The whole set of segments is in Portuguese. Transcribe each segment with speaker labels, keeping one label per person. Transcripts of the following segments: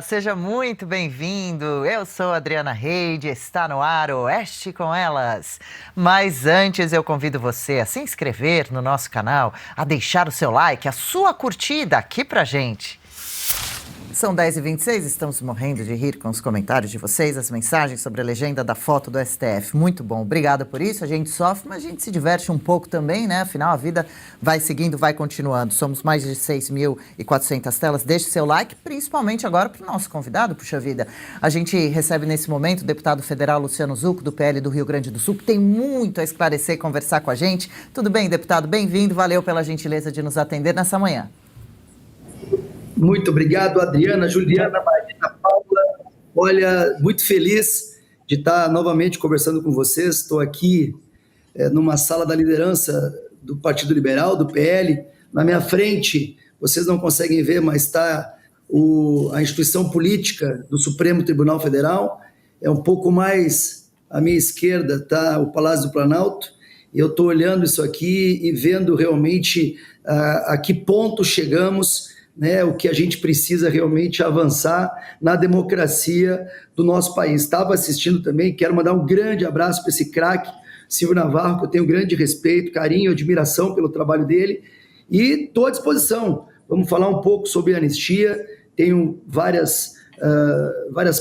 Speaker 1: seja muito bem-vindo. Eu sou Adriana Reide, está no ar o Oeste com Elas. Mas antes eu convido você a se inscrever no nosso canal, a deixar o seu like, a sua curtida aqui pra gente. São 10h26, estamos morrendo de rir com os comentários de vocês, as mensagens sobre a legenda da foto do STF. Muito bom, obrigada por isso. A gente sofre, mas a gente se diverte um pouco também, né? Afinal, a vida vai seguindo, vai continuando. Somos mais de 6.400 telas. Deixe seu like, principalmente agora para o nosso convidado, puxa vida. A gente recebe nesse momento o deputado federal Luciano Zucco, do PL do Rio Grande do Sul, que tem muito a esclarecer e conversar com a gente. Tudo bem, deputado? Bem-vindo. Valeu pela gentileza de nos atender nessa manhã.
Speaker 2: Muito obrigado, Adriana, Juliana, Marina, Paula. Olha, muito feliz de estar novamente conversando com vocês. Estou aqui numa sala da liderança do Partido Liberal, do PL. Na minha frente, vocês não conseguem ver, mas está a instituição política do Supremo Tribunal Federal. É um pouco mais à minha esquerda está o Palácio do Planalto. Eu estou olhando isso aqui e vendo realmente a que ponto chegamos, né, o que a gente precisa realmente avançar na democracia do nosso país. Estava assistindo também, quero mandar um grande abraço para esse craque, Silvio Navarro, que eu tenho grande respeito, carinho, admiração pelo trabalho dele, e estou à disposição. Vamos falar um pouco sobre anistia, tenho várias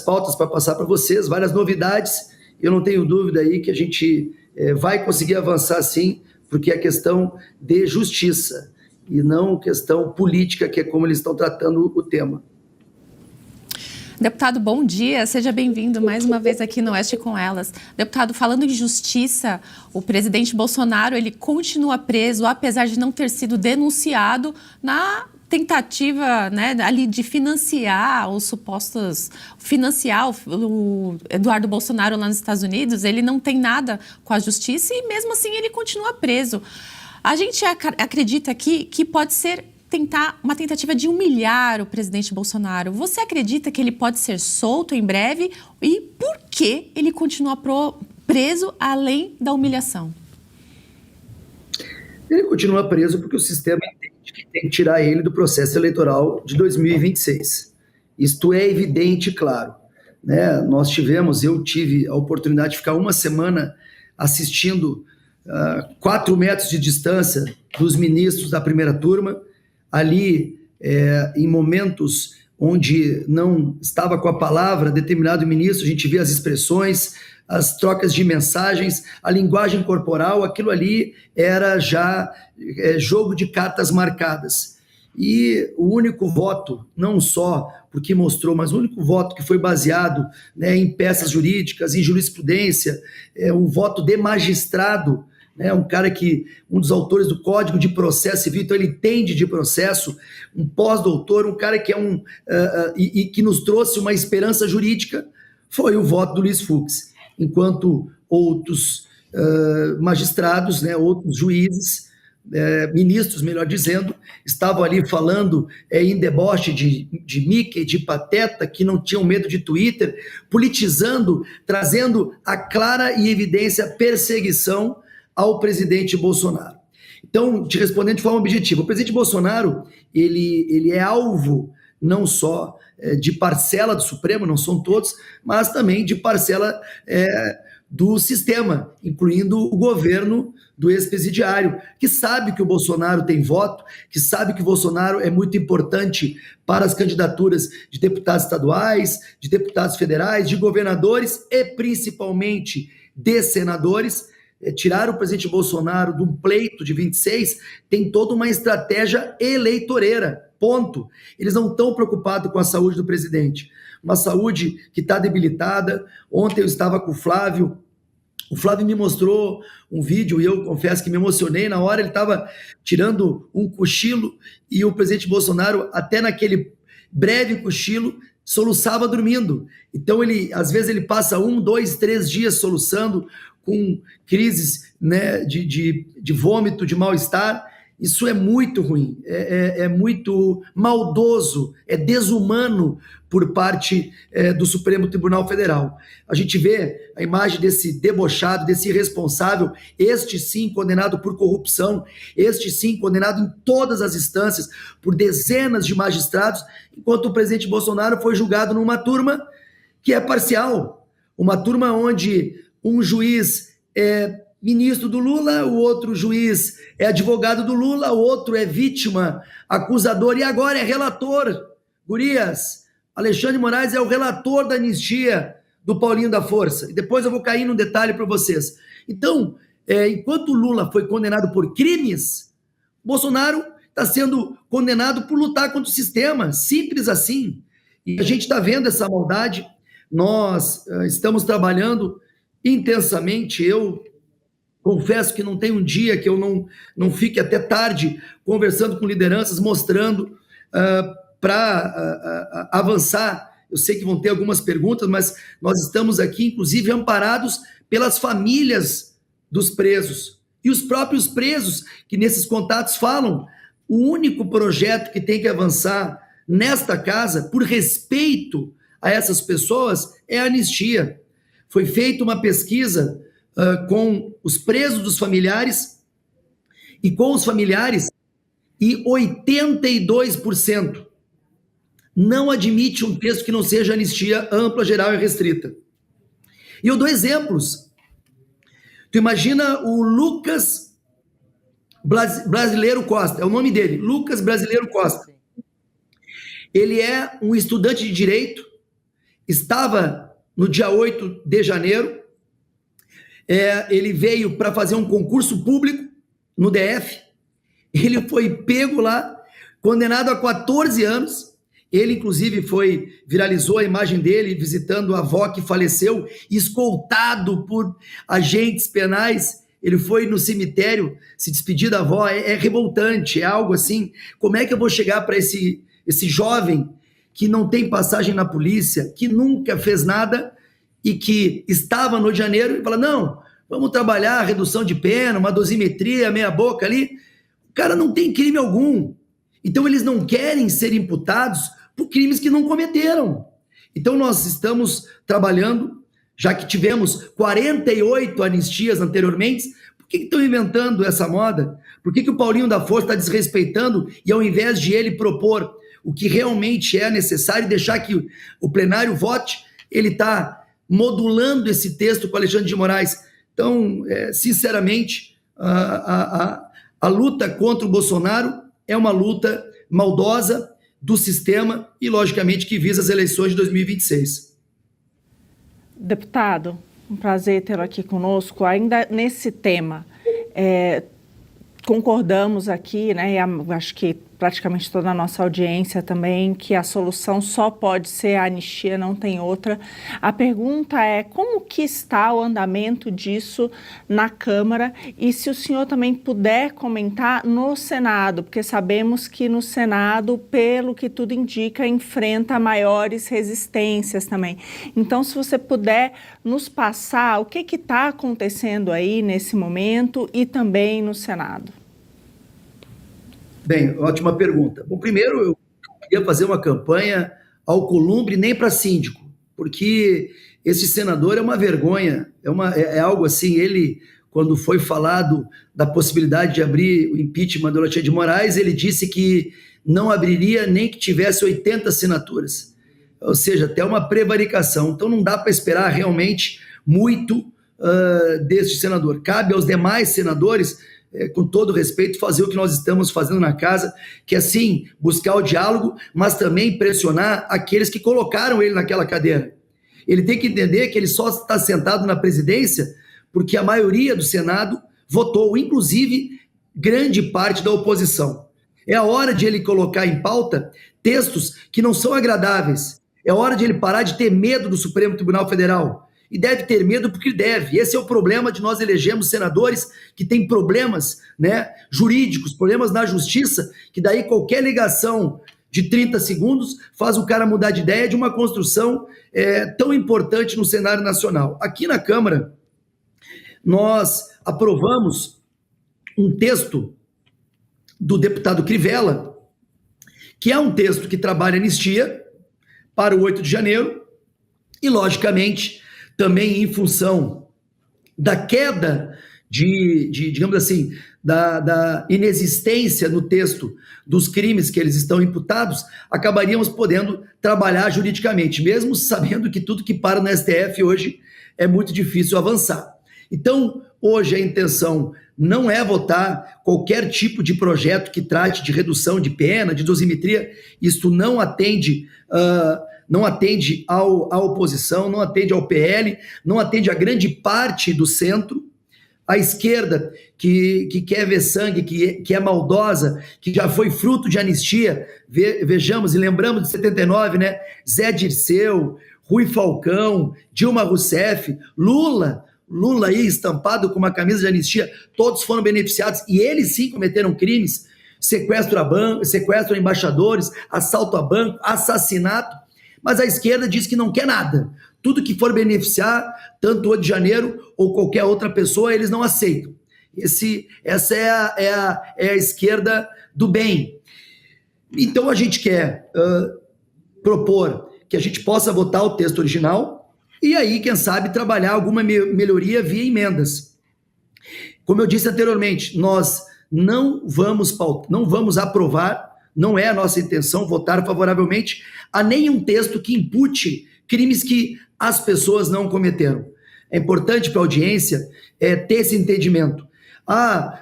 Speaker 2: pautas para passar para vocês, várias novidades, eu não tenho dúvida aí que a gente vai conseguir avançar sim, porque é questão de justiça, e não questão política, que é como eles estão tratando o tema.
Speaker 3: Deputado, bom dia. Seja bem-vindo mais uma vez aqui no Oeste com Elas. Deputado, falando em justiça, o presidente Bolsonaro, ele continua preso, apesar de não ter sido denunciado na tentativa, né, ali de financiar o Eduardo Bolsonaro lá nos Estados Unidos. Ele não tem nada com a justiça e mesmo assim ele continua preso. A gente acredita aqui que pode ser uma tentativa de humilhar o presidente Bolsonaro. Você acredita que ele pode ser solto em breve? E por que ele continua preso além da humilhação?
Speaker 2: Ele continua preso porque o sistema entende que tem que tirar ele do processo eleitoral de 2026. Isto é evidente e claro, né? Eu tive a oportunidade de ficar uma semana assistindo 4 metros de distância dos ministros da primeira turma, ali em momentos onde não estava com a palavra determinado ministro, a gente via as expressões, as trocas de mensagens, a linguagem corporal, aquilo ali era já jogo de cartas marcadas. E o único voto, não só porque mostrou, mas o único voto que foi baseado, né, em peças jurídicas, em jurisprudência, um voto de magistrado, né, um dos autores do Código de Processo Civil, então ele entende de processo, um pós-doutor, um cara que e que nos trouxe uma esperança jurídica, foi o voto do Luiz Fux, enquanto outros magistrados, né, outros juízes, ministros, melhor dizendo, estavam ali falando em deboche de Mickey, de Pateta, que não tinham medo de Twitter, politizando, trazendo a clara e evidência perseguição ao presidente Bolsonaro. Então, te respondendo de forma objetiva, o presidente Bolsonaro, ele é alvo não só de parcela do Supremo, não são todos, mas também de parcela do sistema, incluindo o governo do ex-presidiário, que sabe que o Bolsonaro tem voto, que sabe que o Bolsonaro é muito importante para as candidaturas de deputados estaduais, de deputados federais, de governadores e principalmente de senadores. Tirar o presidente Bolsonaro de um pleito de 26 tem toda uma estratégia eleitoreira, ponto. Eles não estão preocupados com a saúde do presidente, uma saúde que está debilitada. Ontem eu estava com o Flávio me mostrou um vídeo e eu confesso que me emocionei na hora. Ele estava tirando um cochilo e o presidente Bolsonaro, até naquele breve cochilo, soluçava dormindo. Então, às vezes ele passa 1, 2, 3 dias soluçando, com crises, né, de vômito, de mal-estar, Isso é muito ruim, é muito maldoso, é desumano por parte do Supremo Tribunal Federal. A gente vê a imagem desse debochado, desse irresponsável, este sim condenado por corrupção, este sim condenado em todas as instâncias por dezenas de magistrados, enquanto o presidente Bolsonaro foi julgado numa turma que é parcial, uma turma onde um juiz é ministro do Lula, o outro juiz é advogado do Lula, o outro é vítima, acusador e agora é relator. Gurias, Alexandre de Moraes é o relator da anistia do Paulinho da Força. E depois eu vou cair num detalhe para vocês. Então, enquanto o Lula foi condenado por crimes, Bolsonaro está sendo condenado por lutar contra o sistema, simples assim. E a gente está vendo essa maldade, nós estamos trabalhando intensamente, eu confesso que não tem um dia que eu não fique até tarde conversando com lideranças, mostrando para avançar. Eu sei que vão ter algumas perguntas, mas nós estamos aqui, inclusive, amparados pelas famílias dos presos. E os próprios presos que nesses contatos falam, o único projeto que tem que avançar nesta casa, por respeito a essas pessoas, é a anistia. Foi feita uma pesquisa com os presos dos familiares e com os familiares, e 82% não admite um texto que não seja anistia ampla, geral e restrita. E eu dou exemplos. Tu imagina o Lucas Brasileiro Costa, é o nome dele, Lucas Brasileiro Costa. Ele é um estudante de direito, estava no dia 8 de janeiro, ele veio para fazer um concurso público no DF, ele foi pego lá, condenado a 14 anos, ele inclusive viralizou a imagem dele visitando a avó que faleceu, escoltado por agentes penais, ele foi no cemitério se despedir da avó, é revoltante, é algo assim, como é que eu vou chegar para esse jovem que não tem passagem na polícia, que nunca fez nada, e que estava no Rio de Janeiro, e fala, não, vamos trabalhar a redução de pena, uma dosimetria, meia boca ali. O cara não tem crime algum. Então eles não querem ser imputados por crimes que não cometeram. Então nós estamos trabalhando, já que tivemos 48 anistias anteriormente, por que estão inventando essa moda? Por que o Paulinho da Força está desrespeitando e ao invés de ele propor o que realmente é necessário e deixar que o plenário vote, ele está modulando esse texto com o Alexandre de Moraes. Então, sinceramente, a luta contra o Bolsonaro é uma luta maldosa do sistema e, logicamente, que visa as eleições de 2026.
Speaker 4: Deputado, um prazer tê-lo aqui conosco. Ainda nesse tema, concordamos aqui, né, e acho que praticamente toda a nossa audiência também, que a solução só pode ser a anistia, não tem outra. A pergunta é como que está o andamento disso na Câmara e se o senhor também puder comentar no Senado, porque sabemos que no Senado, pelo que tudo indica, enfrenta maiores resistências também. Então, se você puder nos passar o que está acontecendo aí nesse momento e também no Senado.
Speaker 2: Bem, ótima pergunta. Bom, primeiro eu queria fazer uma campanha ao Columbre, nem para síndico, porque esse senador é uma vergonha, é algo assim, ele, quando foi falado da possibilidade de abrir o impeachment do Alexandre de Moraes, ele disse que não abriria nem que tivesse 80 assinaturas, ou seja, até uma prevaricação. Então não dá para esperar realmente muito deste senador. Cabe aos demais senadores, com todo respeito, fazer o que nós estamos fazendo na casa, que é sim, buscar o diálogo, mas também pressionar aqueles que colocaram ele naquela cadeira. Ele tem que entender que ele só está sentado na presidência porque a maioria do Senado votou, inclusive grande parte da oposição. É a hora de ele colocar em pauta textos que não são agradáveis. É hora de ele parar de ter medo do Supremo Tribunal Federal. E deve ter medo porque deve. Esse é o problema de nós elegermos senadores que têm problemas, né, jurídicos, problemas na justiça, que daí qualquer ligação de 30 segundos faz o cara mudar de ideia de uma construção tão importante no cenário nacional. Aqui na Câmara, nós aprovamos um texto do deputado Crivella, que é um texto que trabalha anistia para o 8 de janeiro e, logicamente, também em função da queda digamos assim, da inexistência no texto dos crimes que eles estão imputados, acabaríamos podendo trabalhar juridicamente, mesmo sabendo que tudo que para no STF hoje é muito difícil avançar. Então, hoje a intenção não é votar qualquer tipo de projeto que trate de redução de pena, de dosimetria. Isso não atende à oposição, não atende ao PL, não atende a grande parte do centro. A esquerda, que quer ver sangue, que é maldosa, que já foi fruto de anistia, vejamos e lembramos de 79, né? Zé Dirceu, Rui Falcão, Dilma Rousseff, Lula aí estampado com uma camisa de anistia, todos foram beneficiados e eles sim cometeram crimes, sequestro a embaixadores, assalto a banco, assassinato, mas a esquerda diz que não quer nada. Tudo que for beneficiar, tanto o 8 de janeiro ou qualquer outra pessoa, eles não aceitam. Essa é a esquerda do bem. Então a gente quer propor que a gente possa votar o texto original e aí, quem sabe, trabalhar alguma melhoria via emendas. Como eu disse anteriormente, nós não vamos aprovar, não é a nossa intenção votar favoravelmente a nenhum texto que impute crimes que as pessoas não cometeram. É importante para a audiência ter esse entendimento.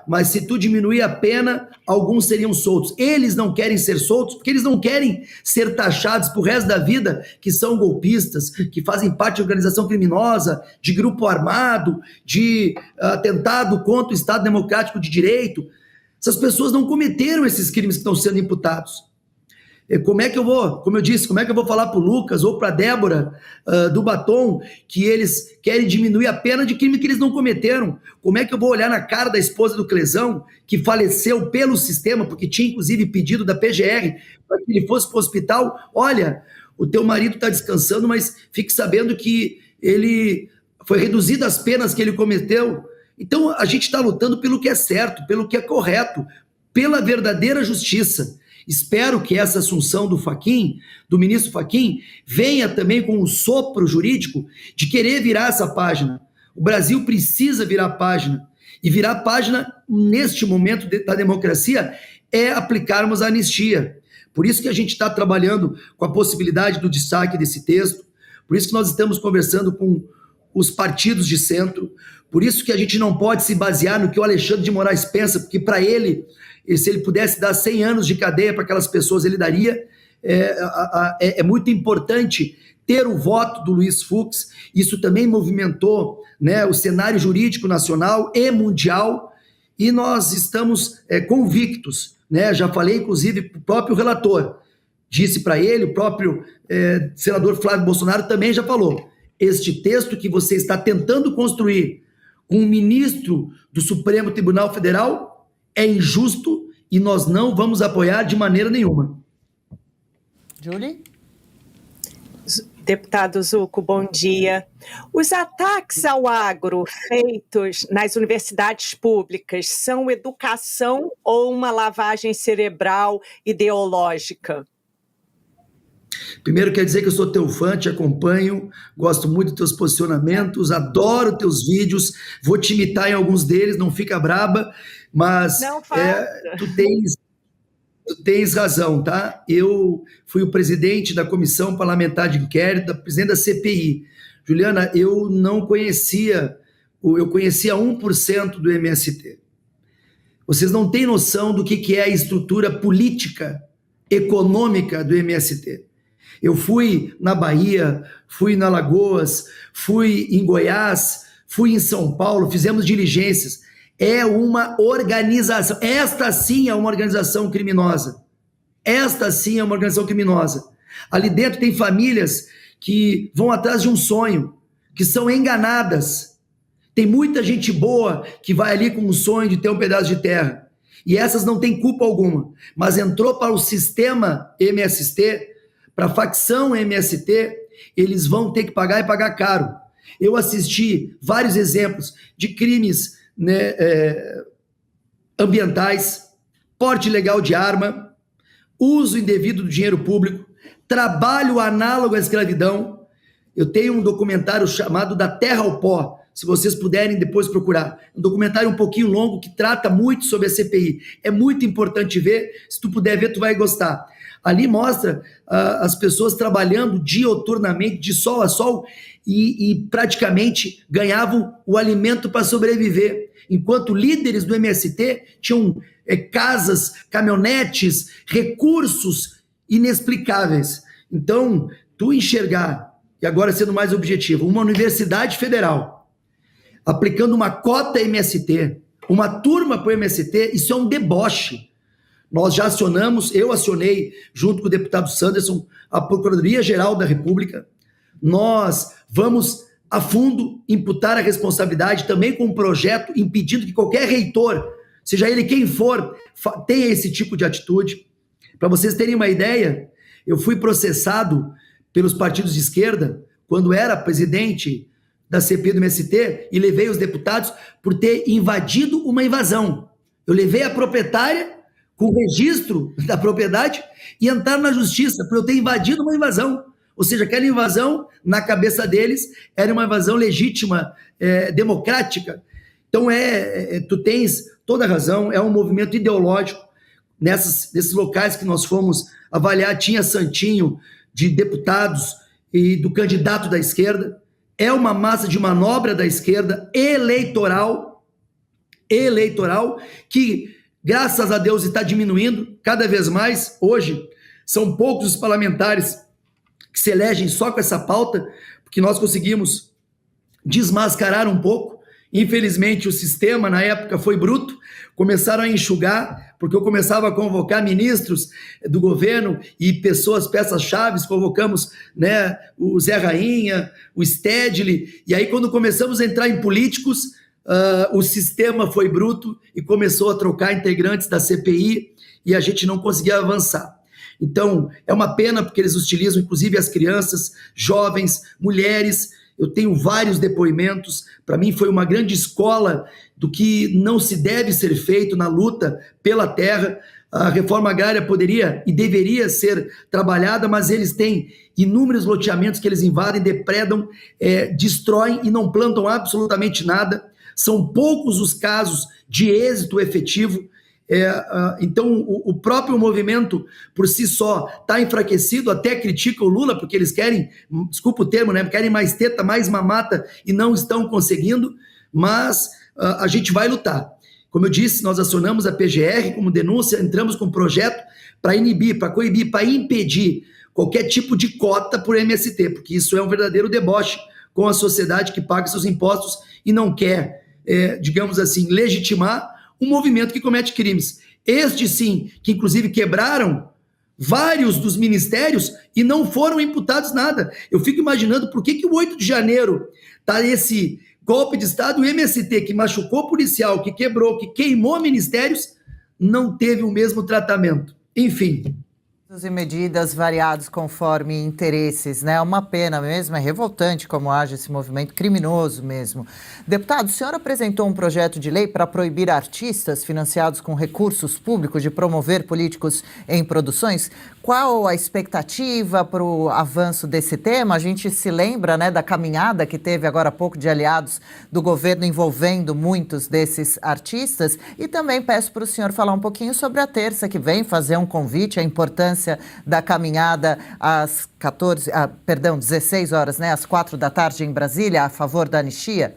Speaker 2: Mas se tu diminuir a pena, alguns seriam soltos. Eles não querem ser soltos porque eles não querem ser taxados pro resto da vida que são golpistas, que fazem parte de organização criminosa, de grupo armado, de atentado contra o Estado Democrático de Direito. Essas pessoas não cometeram esses crimes que estão sendo imputados. Como é que eu vou falar para o Lucas ou para a Débora do Batom que eles querem diminuir a pena de crime que eles não cometeram? Como é que eu vou olhar na cara da esposa do Clesão, que faleceu pelo sistema, porque tinha inclusive pedido da PGR para que ele fosse para o hospital? Olha, o teu marido está descansando, mas fique sabendo que ele foi reduzido as penas que ele cometeu. Então a gente está lutando pelo que é certo, pelo que é correto, pela verdadeira justiça. Espero que essa assunção do ministro Fachin, venha também com um sopro jurídico de querer virar essa página. O Brasil precisa virar página. E virar página, neste momento da democracia, é aplicarmos a anistia. Por isso que a gente está trabalhando com a possibilidade do destaque desse texto, por isso que nós estamos conversando com os partidos de centro, por isso que a gente não pode se basear no que o Alexandre de Moraes pensa, porque para ele, se ele pudesse dar 100 anos de cadeia para aquelas pessoas, ele daria. É muito importante ter o voto do Luiz Fux. Isso também movimentou, né, o cenário jurídico nacional e mundial, e nós estamos convictos, né? Já falei, inclusive, para o próprio relator, disse para ele, o próprio senador Flávio Bolsonaro também já falou, este texto que você está tentando construir com o ministro do Supremo Tribunal Federal é injusto e nós não vamos apoiar de maneira nenhuma.
Speaker 1: Julie?
Speaker 5: Deputado Zucco, bom dia. Os ataques ao agro feitos nas universidades públicas são educação ou uma lavagem cerebral ideológica?
Speaker 2: Primeiro, quer dizer que eu sou teu fã, te acompanho, gosto muito dos teus posicionamentos, adoro teus vídeos, vou te imitar em alguns deles, não fica braba, mas tu tens razão, tá? Eu fui o presidente da Comissão Parlamentar de Inquérito, presidente da CPI. Juliana, eu conhecia 1% do MST. Vocês não têm noção do que é a estrutura política, econômica do MST. Eu fui na Bahia, fui na Alagoas, fui em Goiás, fui em São Paulo, fizemos diligências. É uma organização, esta sim é uma organização criminosa. Esta sim é uma organização criminosa. Ali dentro tem famílias que vão atrás de um sonho, que são enganadas. Tem muita gente boa que vai ali com um sonho de ter um pedaço de terra. E essas não têm culpa alguma, mas entrou para o sistema MST, para a facção MST, eles vão ter que pagar e pagar caro. Eu assisti vários exemplos de crimes, né, ambientais, porte ilegal de arma, uso indevido do dinheiro público, trabalho análogo à escravidão. Eu tenho um documentário chamado Da Terra ao Pó, se vocês puderem depois procurar. Um documentário um pouquinho longo que trata muito sobre a CPI. É muito importante ver, se tu puder ver, tu vai gostar. Ali mostra as pessoas trabalhando dioturnamente, de sol a sol, e praticamente ganhavam o alimento para sobreviver. Enquanto líderes do MST tinham casas, caminhonetes, recursos inexplicáveis. Então, tu enxergar, e agora sendo mais objetivo, uma universidade federal aplicando uma cota MST, uma turma para o MST, isso é um deboche. Nós já acionamos, eu acionei, junto com o deputado Sanderson, a Procuradoria-Geral da República. Nós vamos a fundo imputar a responsabilidade também com um projeto impedindo que qualquer reitor, seja ele quem for, tenha esse tipo de atitude. Para vocês terem uma ideia, eu fui processado pelos partidos de esquerda quando era presidente da CPI do MST e levei os deputados por ter invadido uma invasão. Eu levei a proprietária com o registro da propriedade e entraram na justiça por eu ter invadido uma invasão. Ou seja, aquela invasão, na cabeça deles, era uma invasão legítima, democrática. Então, tu tens toda a razão, é um movimento ideológico. Nesses locais que nós fomos avaliar, tinha santinho de deputados e do candidato da esquerda. É uma massa de manobra da esquerda eleitoral, que, graças a Deus, está diminuindo cada vez mais. Hoje, são poucos os parlamentares que se elegem só com essa pauta, porque nós conseguimos desmascarar um pouco. Infelizmente, o sistema, na época, foi bruto, começaram a enxugar, porque eu começava a convocar ministros do governo e pessoas, peças-chave, convocamos, né, o Zé Rainha, o Stedley, e aí quando começamos a entrar em políticos, o sistema foi bruto e começou a trocar integrantes da CPI e a gente não conseguia avançar. Então, é uma pena porque eles utilizam, inclusive, as crianças, jovens, mulheres. Eu tenho vários depoimentos. Para mim foi uma grande escola do que não se deve ser feito na luta pela terra. A reforma agrária poderia e deveria ser trabalhada, mas eles têm inúmeros loteamentos que eles invadem, depredam, destroem e não plantam absolutamente nada. São poucos os casos de êxito efetivo. Então, o próprio movimento, por si só, está enfraquecido, até critica o Lula, porque eles querem, desculpa o termo, né, querem mais teta, mais mamata, e não estão conseguindo, mas a gente vai lutar. Como eu disse, nós acionamos a PGR como denúncia, entramos com um projeto para inibir, para coibir, para impedir qualquer tipo de cota por MST, porque isso é um verdadeiro deboche com a sociedade que paga seus impostos e não quer, digamos assim, legitimar um movimento que comete crimes. Este sim, que inclusive quebraram vários dos ministérios e não foram imputados nada. Eu fico imaginando por que o 8 de janeiro está esse golpe de Estado, o MST, que machucou policial, que quebrou, que queimou ministérios, não teve o mesmo tratamento. Enfim.
Speaker 1: E medidas variados conforme interesses, né? É uma pena mesmo, é revoltante como age esse movimento criminoso mesmo. Deputado, o senhor apresentou um projeto de lei para proibir artistas financiados com recursos públicos de promover políticos em produções. Qual a expectativa para o avanço desse tema? A gente se lembra, né, da caminhada que teve agora há pouco de aliados do governo envolvendo muitos desses artistas. E também peço para o senhor falar um pouquinho sobre a terça que vem, fazer um convite, a importância da caminhada às 16 horas, né, às 4 da tarde em Brasília, a favor da anistia?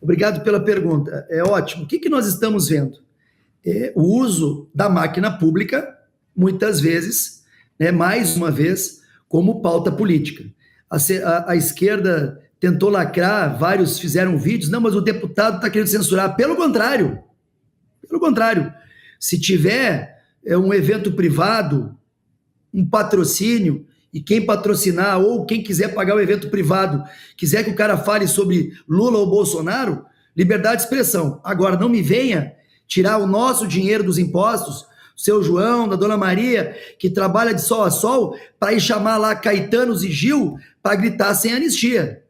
Speaker 2: Obrigado pela pergunta. É ótimo. O que nós estamos vendo? O uso da máquina pública, muitas vezes, né, mais uma vez, como pauta política. A esquerda tentou lacrar, vários fizeram vídeos, não, mas o deputado está querendo censurar. Pelo contrário, se tiver um evento privado, um patrocínio, e quem patrocinar ou quem quiser pagar o evento privado, quiser que o cara fale sobre Lula ou Bolsonaro, liberdade de expressão. Agora, não me venha tirar o nosso dinheiro dos impostos, o seu João, da Dona Maria, que trabalha de sol a sol, para ir chamar lá Caetanos e Gil para gritar sem anistia.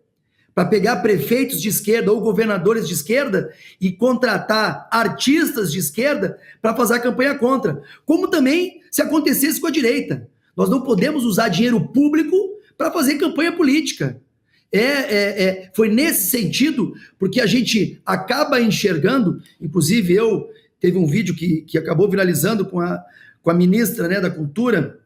Speaker 2: para pegar prefeitos de esquerda ou governadores de esquerda e contratar artistas de esquerda para fazer a campanha contra. Como também se acontecesse com a direita. Nós não podemos usar dinheiro público para fazer campanha política. Foi nesse sentido, porque a gente acaba enxergando, inclusive teve um vídeo que acabou viralizando com a ministra, né, da Cultura,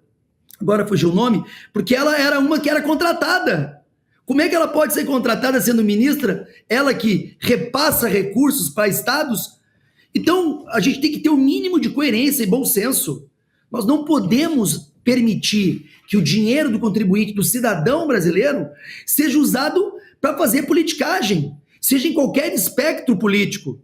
Speaker 2: agora fugiu o nome, porque ela era uma que era contratada. Como é que ela pode ser contratada sendo ministra? Ela que repassa recursos para estados? Então, a gente tem que ter o mínimo de coerência e bom senso. Nós não podemos permitir que o dinheiro do contribuinte, do cidadão brasileiro, seja usado para fazer politicagem, seja em qualquer espectro político.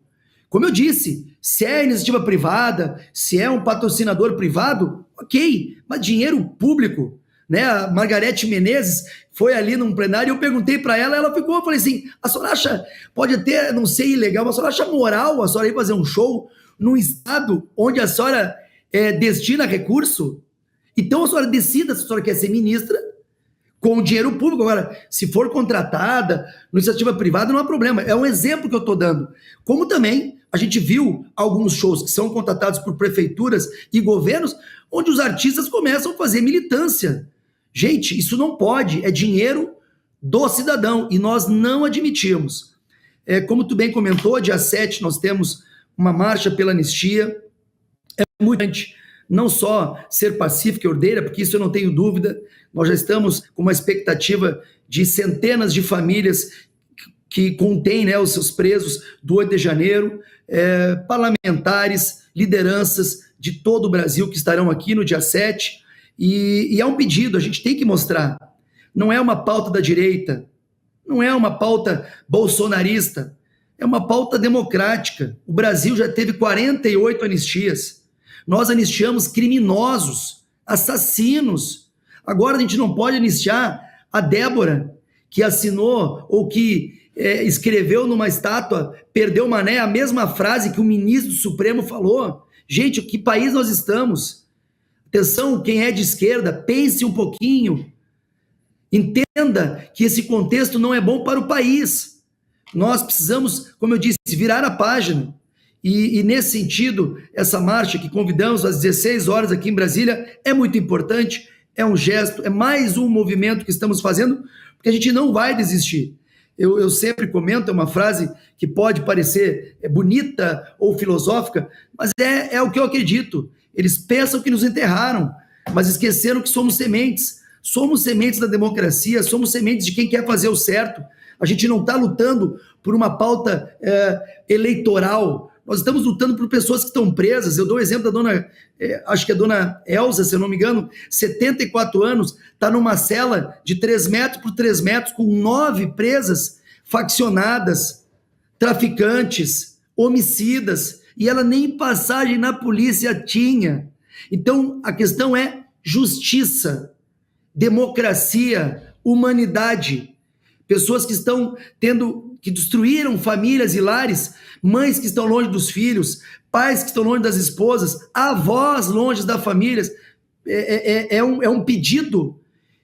Speaker 2: Como eu disse, se é iniciativa privada, se é um patrocinador privado, ok, mas dinheiro público, né? A Margarete Menezes foi ali num plenário e eu perguntei para ela, ela ficou, eu falei assim, a senhora acha, pode até não ser ilegal, mas a senhora acha moral a senhora ir fazer um show num estado onde a senhora destina recurso? Então a senhora decida se a senhora quer ser ministra com o dinheiro público. Agora, se for contratada, iniciativa privada, não há problema. É um exemplo que eu estou dando. Como também a gente viu alguns shows que são contratados por prefeituras e governos, onde os artistas começam a fazer militância. Gente, isso não pode, é dinheiro do cidadão e nós não admitimos. Como tu bem comentou, dia 7 nós temos uma marcha pela anistia. É muito importante não só ser pacífica e ordeira, porque isso eu não tenho dúvida, nós já estamos com uma expectativa de centenas de famílias que contêm, né, os seus presos do 8 de janeiro, parlamentares, lideranças de todo o Brasil que estarão aqui no dia 7, e é um pedido, a gente tem que mostrar, não é uma pauta da direita, não é uma pauta bolsonarista, é uma pauta democrática. O Brasil já teve 48 anistias, nós anistiamos criminosos, assassinos. Agora a gente não pode anistiar a Débora, que assinou ou que escreveu numa estátua, perdeu mané, a mesma frase que o ministro do Supremo falou. Gente, que país nós estamos? Atenção, quem é de esquerda, pense um pouquinho. Entenda que esse contexto não é bom para o país. Nós precisamos, como eu disse, virar a página. E nesse sentido, essa marcha que convidamos às 16 horas aqui em Brasília é muito importante, é um gesto, é mais um movimento que estamos fazendo, porque a gente não vai desistir. Eu sempre comento, é uma frase que pode parecer bonita ou filosófica, mas é o que eu acredito. Eles pensam que nos enterraram, mas esqueceram que somos sementes. Somos sementes da democracia, somos sementes de quem quer fazer o certo. A gente não está lutando por uma pauta eleitoral. Nós estamos lutando por pessoas que estão presas. Eu dou o exemplo da dona, acho que é a dona Elza, se eu não me engano, 74 anos, está numa cela de 3 metros por 3 metros, com 9 presas faccionadas, traficantes, homicidas, e ela nem passagem na polícia tinha. Então, a questão é justiça, democracia, humanidade. Pessoas que estão que destruíram famílias e lares, mães que estão longe dos filhos, pais que estão longe das esposas, avós longe das famílias. É um pedido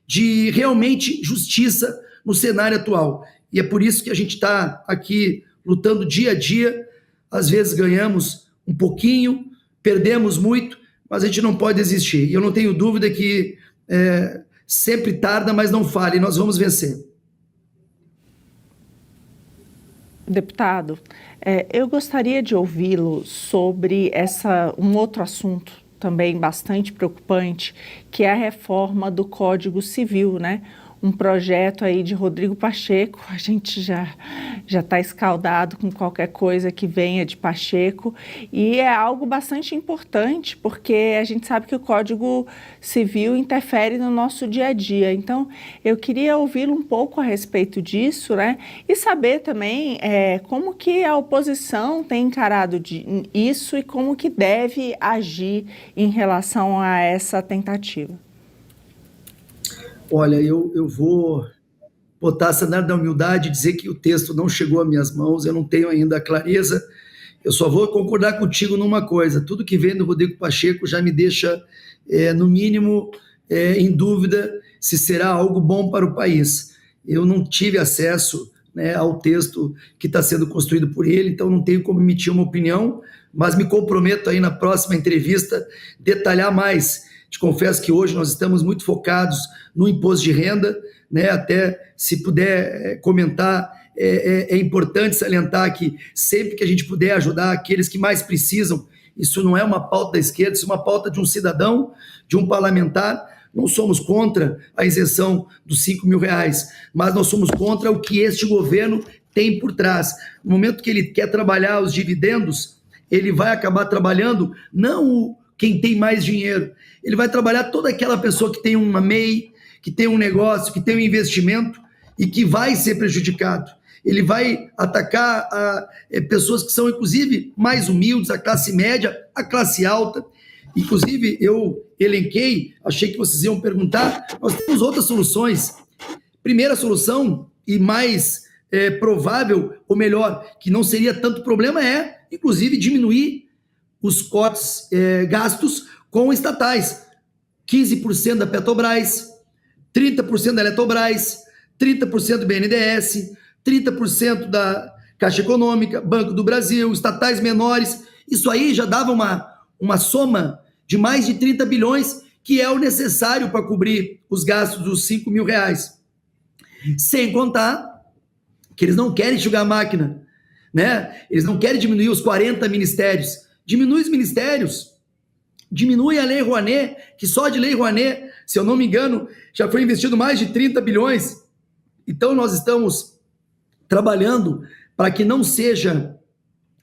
Speaker 2: de realmente justiça no cenário atual. E é por isso que a gente está aqui lutando dia a dia. Às vezes ganhamos um pouquinho, perdemos muito, mas a gente não pode desistir. E eu não tenho dúvida que sempre tarda, mas não falha, e nós vamos vencer.
Speaker 4: Deputado, eu gostaria de ouvi-lo sobre um outro assunto também bastante preocupante, que é a reforma do Código Civil, né? Um projeto aí de Rodrigo Pacheco. A gente já está escaldado com qualquer coisa que venha de Pacheco, e é algo bastante importante, porque a gente sabe que o Código Civil interfere no nosso dia a dia. Então, eu queria ouvi-lo um pouco a respeito disso, né? E saber também como que a oposição tem encarado isso e como que deve agir em relação a essa tentativa.
Speaker 2: Olha, eu vou botar a sandália da humildade e dizer que o texto não chegou às minhas mãos, eu não tenho ainda a clareza. Eu só vou concordar contigo numa coisa: tudo que vem do Rodrigo Pacheco já me deixa, no mínimo, em dúvida se será algo bom para o país. Eu não tive acesso, né, ao texto que está sendo construído por ele, então não tenho como emitir uma opinião, mas me comprometo aí na próxima entrevista detalhar mais. Te confesso que hoje nós estamos muito focados no imposto de renda, né, até se puder comentar, é importante salientar que sempre que a gente puder ajudar aqueles que mais precisam, isso não é uma pauta da esquerda, isso é uma pauta de um cidadão, de um parlamentar. Não somos contra a isenção dos R$5.000, mas nós somos contra o que este governo tem por trás. No momento que ele quer trabalhar os dividendos, ele vai acabar trabalhando não quem tem mais dinheiro, ele vai trabalhar toda aquela pessoa que tem uma MEI, que tem um negócio, que tem um investimento e que vai ser prejudicado. Ele vai atacar pessoas que são, inclusive, mais humildes, a classe média, a classe alta. Inclusive, eu elenquei, achei que vocês iam perguntar, nós temos outras soluções. Primeira solução, e mais provável, ou melhor, que não seria tanto problema, inclusive, diminuir os cortes, gastos com estatais. 15% da Petrobras, 30% da Eletrobras, 30% do BNDES, 30% da Caixa Econômica, Banco do Brasil, estatais menores. Isso aí já dava uma soma de mais de 30 bilhões, que é o necessário para cobrir os gastos dos R$5.000. Sem contar que eles não querem enxugar a máquina, né? Eles não querem diminuir os 40 ministérios. Diminui os ministérios, diminui a Lei Rouanet, que só de Lei Rouanet, se eu não me engano, já foi investido mais de 30 bilhões. Então nós estamos trabalhando para que não seja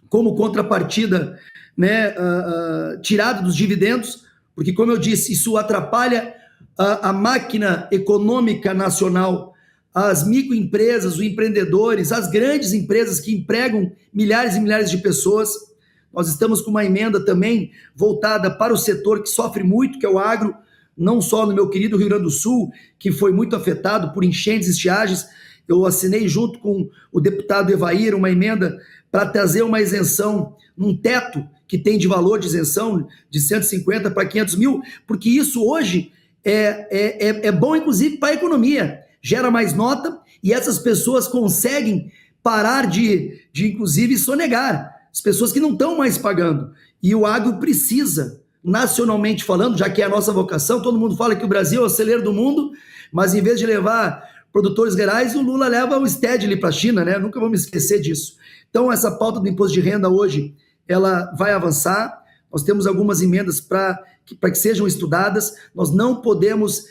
Speaker 2: como contrapartida, né, tirado dos dividendos, porque, como eu disse, isso atrapalha a máquina econômica nacional, as microempresas, os empreendedores, as grandes empresas que empregam milhares e milhares de pessoas. Nós estamos com uma emenda também voltada para o setor que sofre muito, que é o agro, não só no meu querido Rio Grande do Sul, que foi muito afetado por enchentes e estiagens. Eu assinei junto com o deputado Evair uma emenda para trazer uma isenção num teto que tem de valor de isenção de 150 para 500 mil, porque isso hoje é bom, inclusive, para a economia, gera mais nota e essas pessoas conseguem parar de inclusive, sonegar, as pessoas que não estão mais pagando. E o agro precisa, nacionalmente falando, já que é a nossa vocação, todo mundo fala que o Brasil é o celeiro do mundo, mas em vez de levar produtores rurais, o Lula leva o Stedley para a China, né? Nunca vou me esquecer disso. Então, essa pauta do imposto de renda hoje, ela vai avançar. Nós temos algumas emendas para que sejam estudadas. Nós não podemos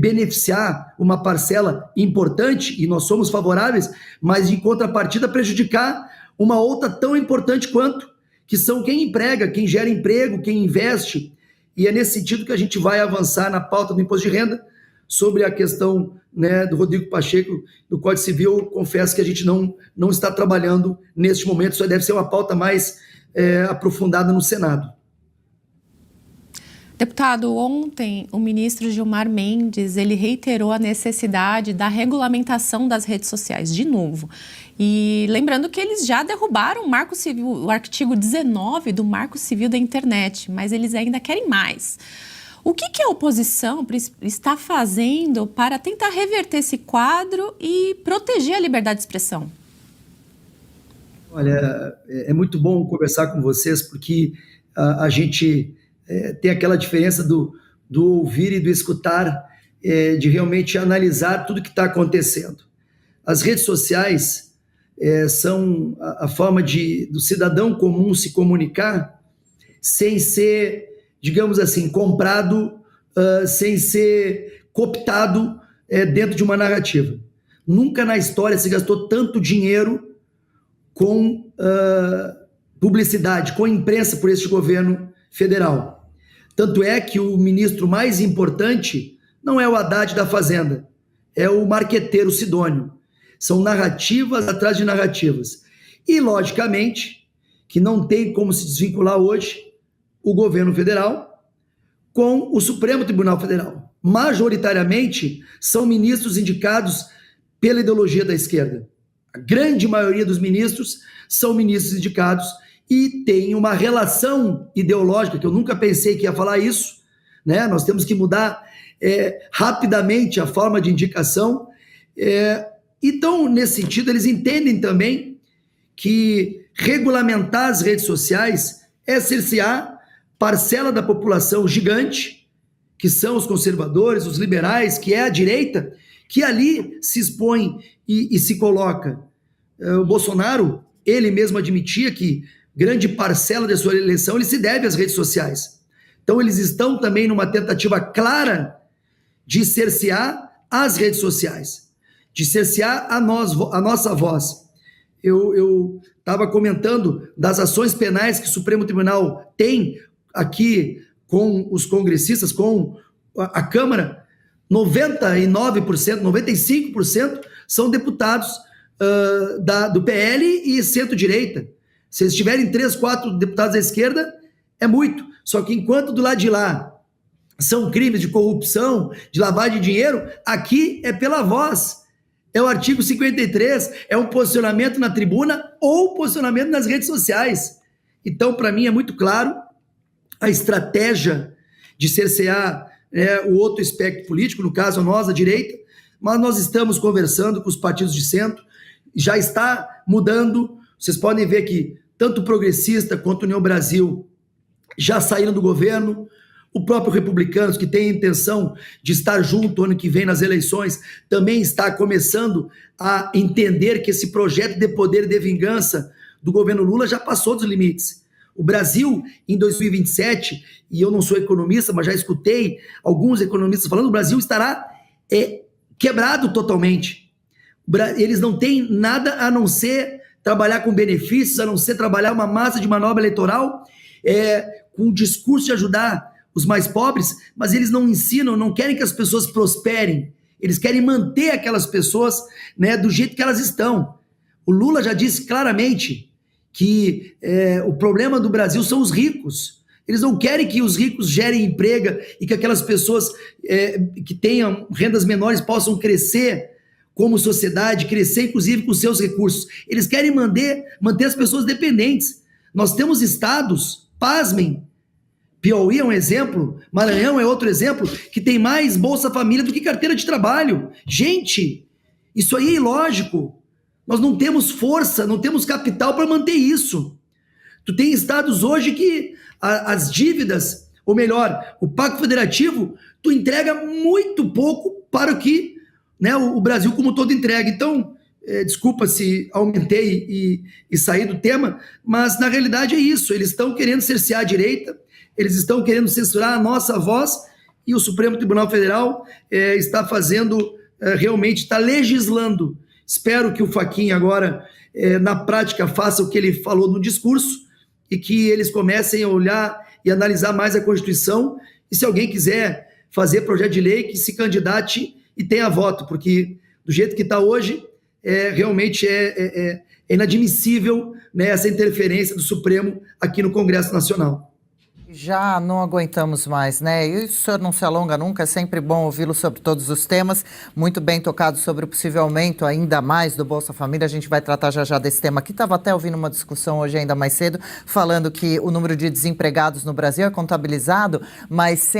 Speaker 2: beneficiar uma parcela importante, e nós somos favoráveis, mas em contrapartida prejudicar uma outra tão importante quanto, que são quem emprega, quem gera emprego, quem investe. E é nesse sentido que a gente vai avançar na pauta do imposto de renda. Sobre a questão, né, do Rodrigo Pacheco, do Código Civil, confesso que a gente não está trabalhando neste momento, só deve ser uma pauta mais aprofundada no Senado.
Speaker 3: Deputado, ontem o ministro Gilmar Mendes, ele reiterou a necessidade da regulamentação das redes sociais, de novo. E lembrando que eles já derrubaram o Marco Civil, o artigo 19 do Marco Civil da Internet, mas eles ainda querem mais. O que a oposição está fazendo para tentar reverter esse quadro e proteger a liberdade de expressão?
Speaker 2: Olha, é muito bom conversar com vocês, porque a gente tem aquela diferença do ouvir e do escutar, de realmente analisar tudo que está acontecendo. As redes sociais são a forma do cidadão comum se comunicar sem ser, digamos assim, comprado, sem ser cooptado dentro de uma narrativa. Nunca na história se gastou tanto dinheiro com publicidade, com imprensa por este governo federal. Tanto é que o ministro mais importante não é o Haddad da Fazenda, é o marqueteiro Sidônio. São narrativas atrás de narrativas. E, logicamente, que não tem como se desvincular hoje o governo federal com o Supremo Tribunal Federal. Majoritariamente, são ministros indicados pela ideologia da esquerda. A grande maioria dos ministros são ministros indicados e tem uma relação ideológica, que eu nunca pensei que ia falar isso, né? Nós temos que mudar rapidamente a forma de indicação. Então, nesse sentido, eles entendem também que regulamentar as redes sociais é cercear parcela da população gigante, que são os conservadores, os liberais, que é a direita, que ali se expõe e se coloca. O Bolsonaro, ele mesmo admitia que grande parcela da sua eleição ele se deve às redes sociais. Então, eles estão também numa tentativa clara de cercear as redes sociais, de cercear a nossa voz. Eu estava comentando das ações penais que o Supremo Tribunal tem aqui com os congressistas, com a Câmara. 99%, 95% são deputados do PL e centro-direita. Se eles tiverem 3, 4 deputados à esquerda, é muito. Só que enquanto do lado de lá são crimes de corrupção, de lavagem de dinheiro, aqui é pela voz. É o artigo 53, é um posicionamento na tribuna ou posicionamento nas redes sociais. Então, para mim, é muito claro a estratégia de cercear o outro espectro político, no caso, nós, a direita, mas nós estamos conversando com os partidos de centro, já está mudando. Vocês podem ver que tanto o Progressista quanto o União Brasil já saíram do governo. O próprio Republicanos, que tem a intenção de estar junto ano que vem nas eleições, também está começando a entender que esse projeto de poder e de vingança do governo Lula já passou dos limites. O Brasil, em 2027, e eu não sou economista, mas já escutei alguns economistas falando, o Brasil estará quebrado totalmente. Eles não têm nada a não ser trabalhar com benefícios, a não ser trabalhar uma massa de manobra eleitoral, com o discurso de ajudar os mais pobres, mas eles não ensinam, não querem que as pessoas prosperem, eles querem manter aquelas pessoas, do jeito que elas estão. O Lula já disse claramente que o problema do Brasil são os ricos. Eles não querem que os ricos gerem emprego e que aquelas pessoas que tenham rendas menores possam crescer como sociedade, crescer inclusive com seus recursos. Eles querem manter as pessoas dependentes. Nós temos estados, pasmem, Piauí é um exemplo, Maranhão é outro exemplo, que tem mais Bolsa Família do que carteira de trabalho. Gente, isso aí é ilógico. Nós não temos força, não temos capital para manter isso. Tu tem estados hoje que as dívidas, ou melhor, o Pacto Federativo, tu entrega muito pouco para o que o Brasil como todo entrega. Então, desculpa se aumentei e saí do tema, mas na realidade é isso. Eles estão querendo cercear a direita, eles estão querendo censurar a nossa voz e o Supremo Tribunal Federal está fazendo, realmente está legislando. Espero que o Fachin agora, na prática, faça o que ele falou no discurso e que eles comecem a olhar e analisar mais a Constituição. E se alguém quiser fazer projeto de lei, que se candidate e tenha voto, porque do jeito que está hoje, realmente é inadmissível essa interferência do Supremo aqui no Congresso Nacional.
Speaker 1: Já não aguentamos mais, né? E o senhor não se alonga nunca, é sempre bom ouvi-lo sobre todos os temas, muito bem tocado sobre o possível aumento ainda mais do Bolsa Família. A gente vai tratar já desse tema aqui. Estava até ouvindo uma discussão hoje ainda mais cedo, falando que o número de desempregados no Brasil é contabilizado, mas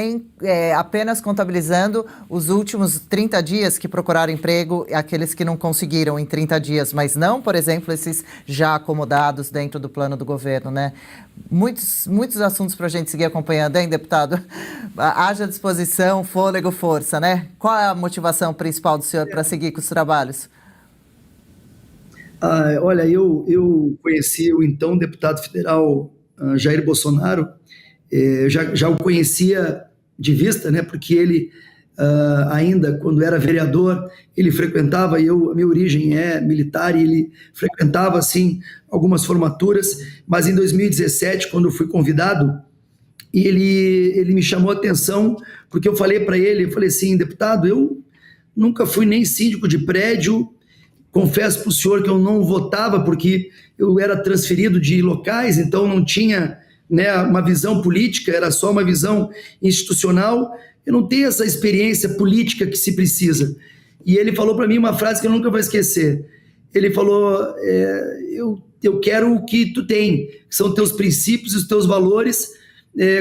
Speaker 1: apenas contabilizando os últimos 30 dias que procuraram emprego, aqueles que não conseguiram em 30 dias, mas não, por exemplo, esses já acomodados dentro do plano do governo, né? Muitos assuntos para a gente seguir acompanhando, hein, deputado? Haja disposição, fôlego, força, né? Qual é a motivação principal do senhor para seguir com os trabalhos?
Speaker 2: Olha, eu conheci o então deputado federal Jair Bolsonaro, já o conhecia de vista, né? Porque ele ainda, quando era vereador, ele frequentava, a minha origem é militar, e ele frequentava, assim, algumas formaturas, mas em 2017, quando eu fui convidado, ele me chamou a atenção, porque eu falei para ele, eu falei assim, deputado, eu nunca fui nem síndico de prédio, confesso para o senhor que eu não votava, porque eu era transferido de locais, então não tinha uma visão política, era só uma visão institucional, eu não tenho essa experiência política que se precisa. E ele falou para mim uma frase que eu nunca vou esquecer. Ele falou, eu quero o que tu tem, que são teus princípios e os teus valores,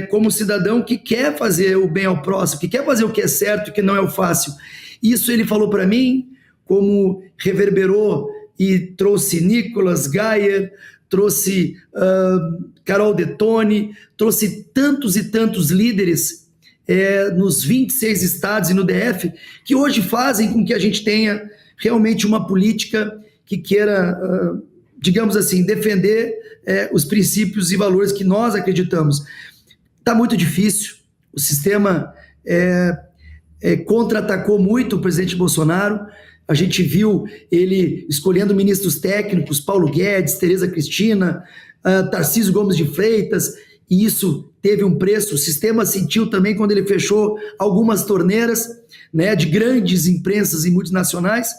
Speaker 2: como cidadão que quer fazer o bem ao próximo, que quer fazer o que é certo e que não é o fácil. Isso ele falou para mim como reverberou e trouxe Nicolas Geyer, trouxe Carol Detoni, trouxe tantos e tantos líderes nos 26 estados e no DF, que hoje fazem com que a gente tenha realmente uma política que queira, digamos assim, defender os princípios e valores que nós acreditamos. Está muito difícil, o sistema contra-atacou muito o presidente Bolsonaro. A gente viu ele escolhendo ministros técnicos, Paulo Guedes, Tereza Cristina, Tarcísio Gomes de Freitas, e isso teve um preço. O sistema sentiu também quando ele fechou algumas torneiras, né, de grandes empresas e multinacionais.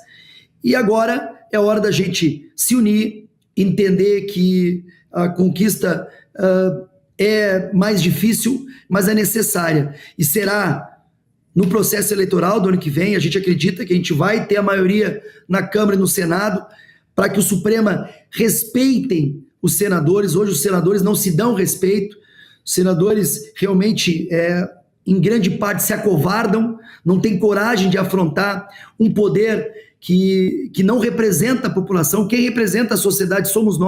Speaker 2: E agora é hora da gente se unir, entender que a conquista é mais difícil, mas é necessária. E será no processo eleitoral do ano que vem. A gente acredita que a gente vai ter a maioria na Câmara e no Senado para que o Suprema respeitem os senadores. Hoje os senadores não se dão respeito, os senadores realmente, em grande parte, se acovardam, não têm coragem de afrontar um poder que não representa a população. Quem representa a sociedade somos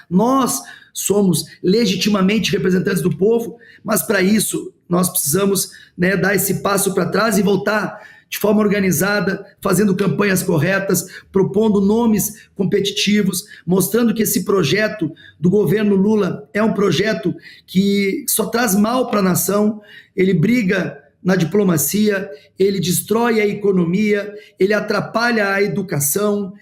Speaker 2: nós somos legitimamente representantes do povo, mas para isso nós precisamos, né, dar esse passo para trás e voltar de forma organizada, fazendo campanhas corretas, propondo nomes competitivos, mostrando que esse projeto do governo Lula é um projeto que só traz mal para a nação. Ele briga na diplomacia, ele destrói a economia, ele atrapalha a educação.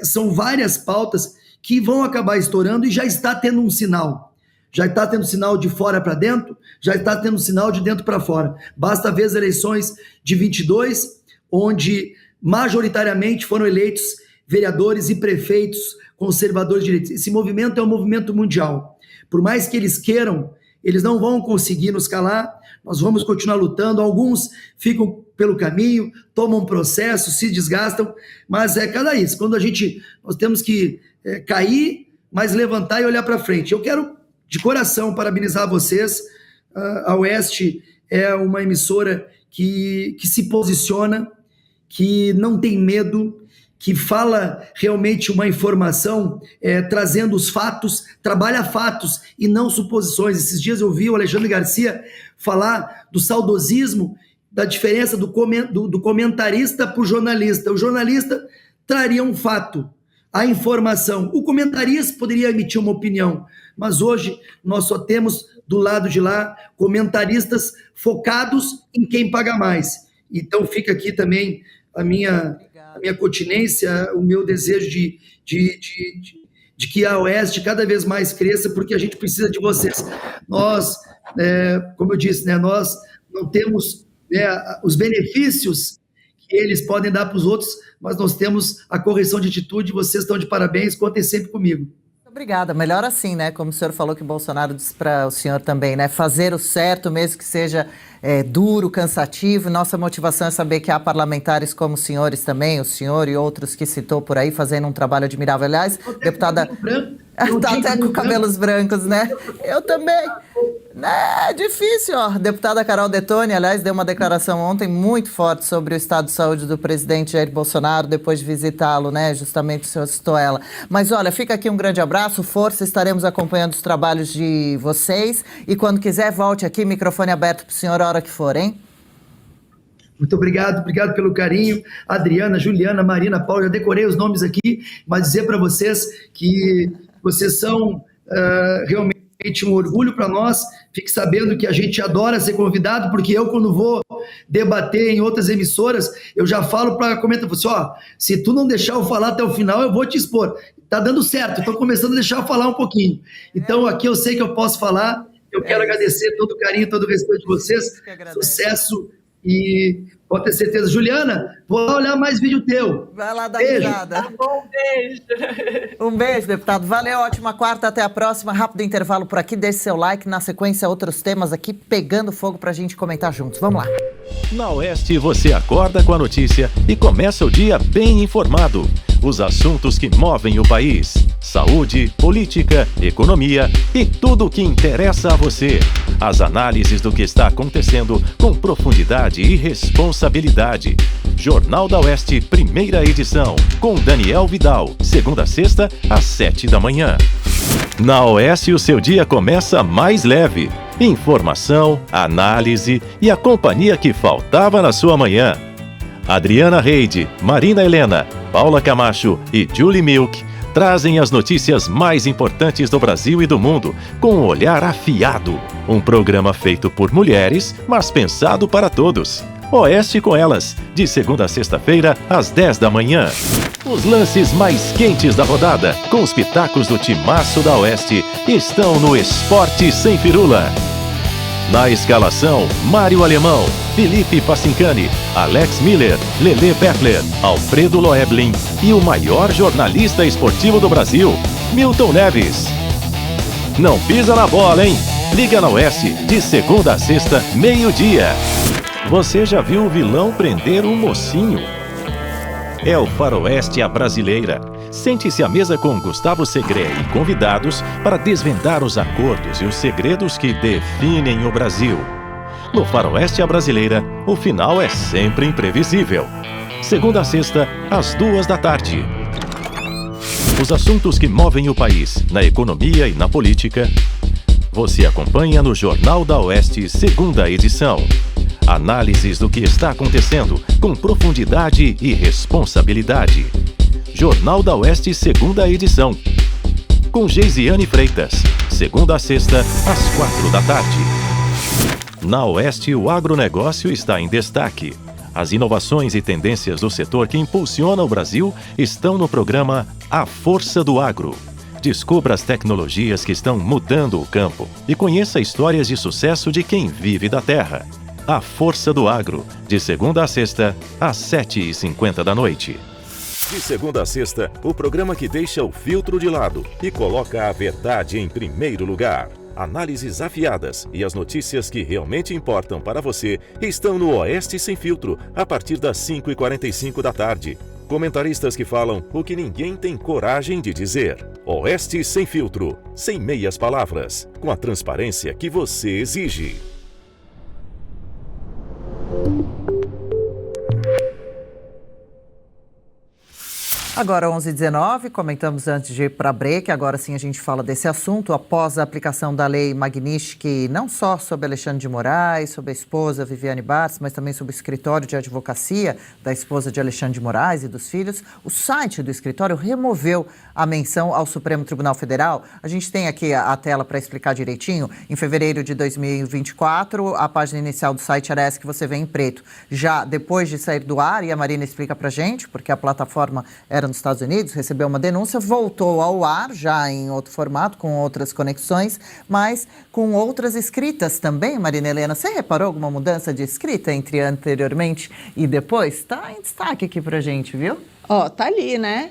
Speaker 2: São várias pautas que vão acabar estourando, e já está tendo um sinal. Já está tendo sinal de fora para dentro, já está tendo sinal de dentro para fora. Basta ver as eleições de 22, onde majoritariamente foram eleitos vereadores e prefeitos conservadores de direita. Esse movimento é um movimento mundial. Por mais que eles queiram, eles não vão conseguir nos calar. Nós vamos continuar lutando. Alguns ficam pelo caminho, tomam processo, se desgastam, mas é cada isso. Quando nós temos que cair, mas levantar e olhar para frente. Eu quero, de coração, parabenizar vocês. A Oeste é uma emissora que se posiciona, que não tem medo, que fala realmente uma informação, trazendo os fatos, trabalha fatos e não suposições. Esses dias eu vi o Alexandre Garcia falar do saudosismo, da diferença do comentarista para o jornalista. O jornalista traria um fato, a informação. O comentarista poderia emitir uma opinião, mas hoje nós só temos do lado de lá comentaristas focados em quem paga mais. Então fica aqui também a minha continência, o meu desejo de que a Oeste cada vez mais cresça, porque a gente precisa de vocês. Nós, como eu disse, né, nós não temos, né, os benefícios que eles podem dar para os outros, mas nós temos a correção de atitude. Vocês estão de parabéns, contem sempre comigo.
Speaker 1: Obrigada, melhor assim, né? Como o senhor falou que Bolsonaro disse para o senhor também, né? Fazer o certo, mesmo que seja duro, cansativo. Nossa motivação é saber que há parlamentares como os senhores também, o senhor e outros que citou por aí, fazendo um trabalho admirável. Aliás, deputada... Tá até com cabelos brancos, né? Eu também. É difícil, ó. Deputada Carol Detoni, aliás, deu uma declaração ontem muito forte sobre o estado de saúde do presidente Jair Bolsonaro, depois de visitá-lo, né? Justamente o senhor citou ela. Mas olha, fica aqui um grande abraço, força, estaremos acompanhando os trabalhos de vocês. E quando quiser, volte aqui, microfone aberto para o senhor a hora que for, hein?
Speaker 2: Muito obrigado pelo carinho. Adriana, Juliana, Marina, Paula, já decorei os nomes aqui, mas dizer para vocês que vocês são realmente um orgulho para nós. Fique sabendo que a gente adora ser convidado, porque eu, quando vou debater em outras emissoras, eu já falo para comentar, assim, ó, se tu não deixar eu falar até o final, eu vou te expor. Tá dando certo, estou começando a deixar eu falar um pouquinho. Então, aqui eu sei que eu posso falar. Eu quero agradecer todo o carinho, todo o respeito de vocês. Sucesso. E pode ter certeza. Juliana, vou lá olhar mais vídeo teu.
Speaker 1: Vai lá dar risada.
Speaker 5: Tá bom, beijo.
Speaker 1: Um beijo, deputado. Valeu, ótima quarta, até a próxima. Rápido intervalo por aqui, deixe seu like. Na sequência, outros temas aqui pegando fogo pra gente comentar juntos. Vamos lá.
Speaker 6: Na Oeste, você acorda com a notícia e começa o dia bem informado. Os assuntos que movem o país. Saúde, política, economia e tudo o que interessa a você. As análises do que está acontecendo com profundidade e responsabilidade. Jornal da Oeste, primeira edição, com Daniel Vidal, segunda a sexta, às 7 da manhã. Na Oeste, o seu dia começa mais leve. Informação, análise e a companhia que faltava na sua manhã. Adriana Reide, Marina Helena, Paula Camacho e Julie Milk trazem as notícias mais importantes do Brasil e do mundo, com um olhar afiado. Um programa feito por mulheres, mas pensado para todos. Oeste com Elas, de segunda a sexta-feira, às 10 da manhã. Os lances mais quentes da rodada, com os pitacos do timaço da Oeste, estão no Esporte Sem Firula. Na escalação, Mário Alemão, Felipe Pacincani, Alex Miller, Lelê Beckler, Alfredo Loeblin e o maior jornalista esportivo do Brasil, Milton Neves. Não pisa na bola, hein? Liga na Oeste, de segunda a sexta, meio-dia. Você já viu o vilão prender um mocinho? É o Faroeste à Brasileira. Sente-se à mesa com Gustavo Segré e convidados para desvendar os acordos e os segredos que definem o Brasil. No Faroeste à Brasileira, o final é sempre imprevisível. Segunda a sexta, às 2 da tarde. Os assuntos que movem o país, na economia e na política, você acompanha no Jornal da Oeste, segunda edição. Análises do que está acontecendo com profundidade e responsabilidade. Jornal da Oeste, segunda edição. Com Geisiane Freitas, segunda a sexta, às 4 da tarde. Na Oeste, o agronegócio está em destaque. As inovações e tendências do setor que impulsiona o Brasil estão no programa A Força do Agro. Descubra as tecnologias que estão mudando o campo e conheça histórias de sucesso de quem vive da terra. A Força do Agro, de segunda a sexta, às 7h50 da noite. De segunda a sexta, o programa que deixa o filtro de lado e coloca a verdade em primeiro lugar. Análises afiadas e as notícias que realmente importam para você estão no Oeste Sem Filtro, a partir das 5h45 da tarde. Comentaristas que falam o que ninguém tem coragem de dizer. Oeste Sem Filtro, sem meias palavras, com a transparência que você exige.
Speaker 1: Agora 11h19, comentamos antes de ir para break, agora sim a gente fala desse assunto, após a aplicação da lei Magnitsky, não só sobre Alexandre de Moraes, sobre a esposa Viviane Bartz, mas também sobre o escritório de advocacia da esposa de Alexandre de Moraes e dos filhos, o site do escritório removeu a menção ao Supremo Tribunal Federal. A gente tem aqui a tela para explicar direitinho. Em fevereiro de 2024, a página inicial do site era essa que você vê em preto. Já depois de sair do ar, e a Marina explica para a gente, porque a plataforma era nos Estados Unidos, recebeu uma denúncia, voltou ao ar, já em outro formato, com outras conexões, mas com outras escritas também, Marina Helena. Você reparou alguma mudança de escrita entre anteriormente e depois? Está em destaque aqui pra gente, viu?
Speaker 4: Ó, tá ali, né?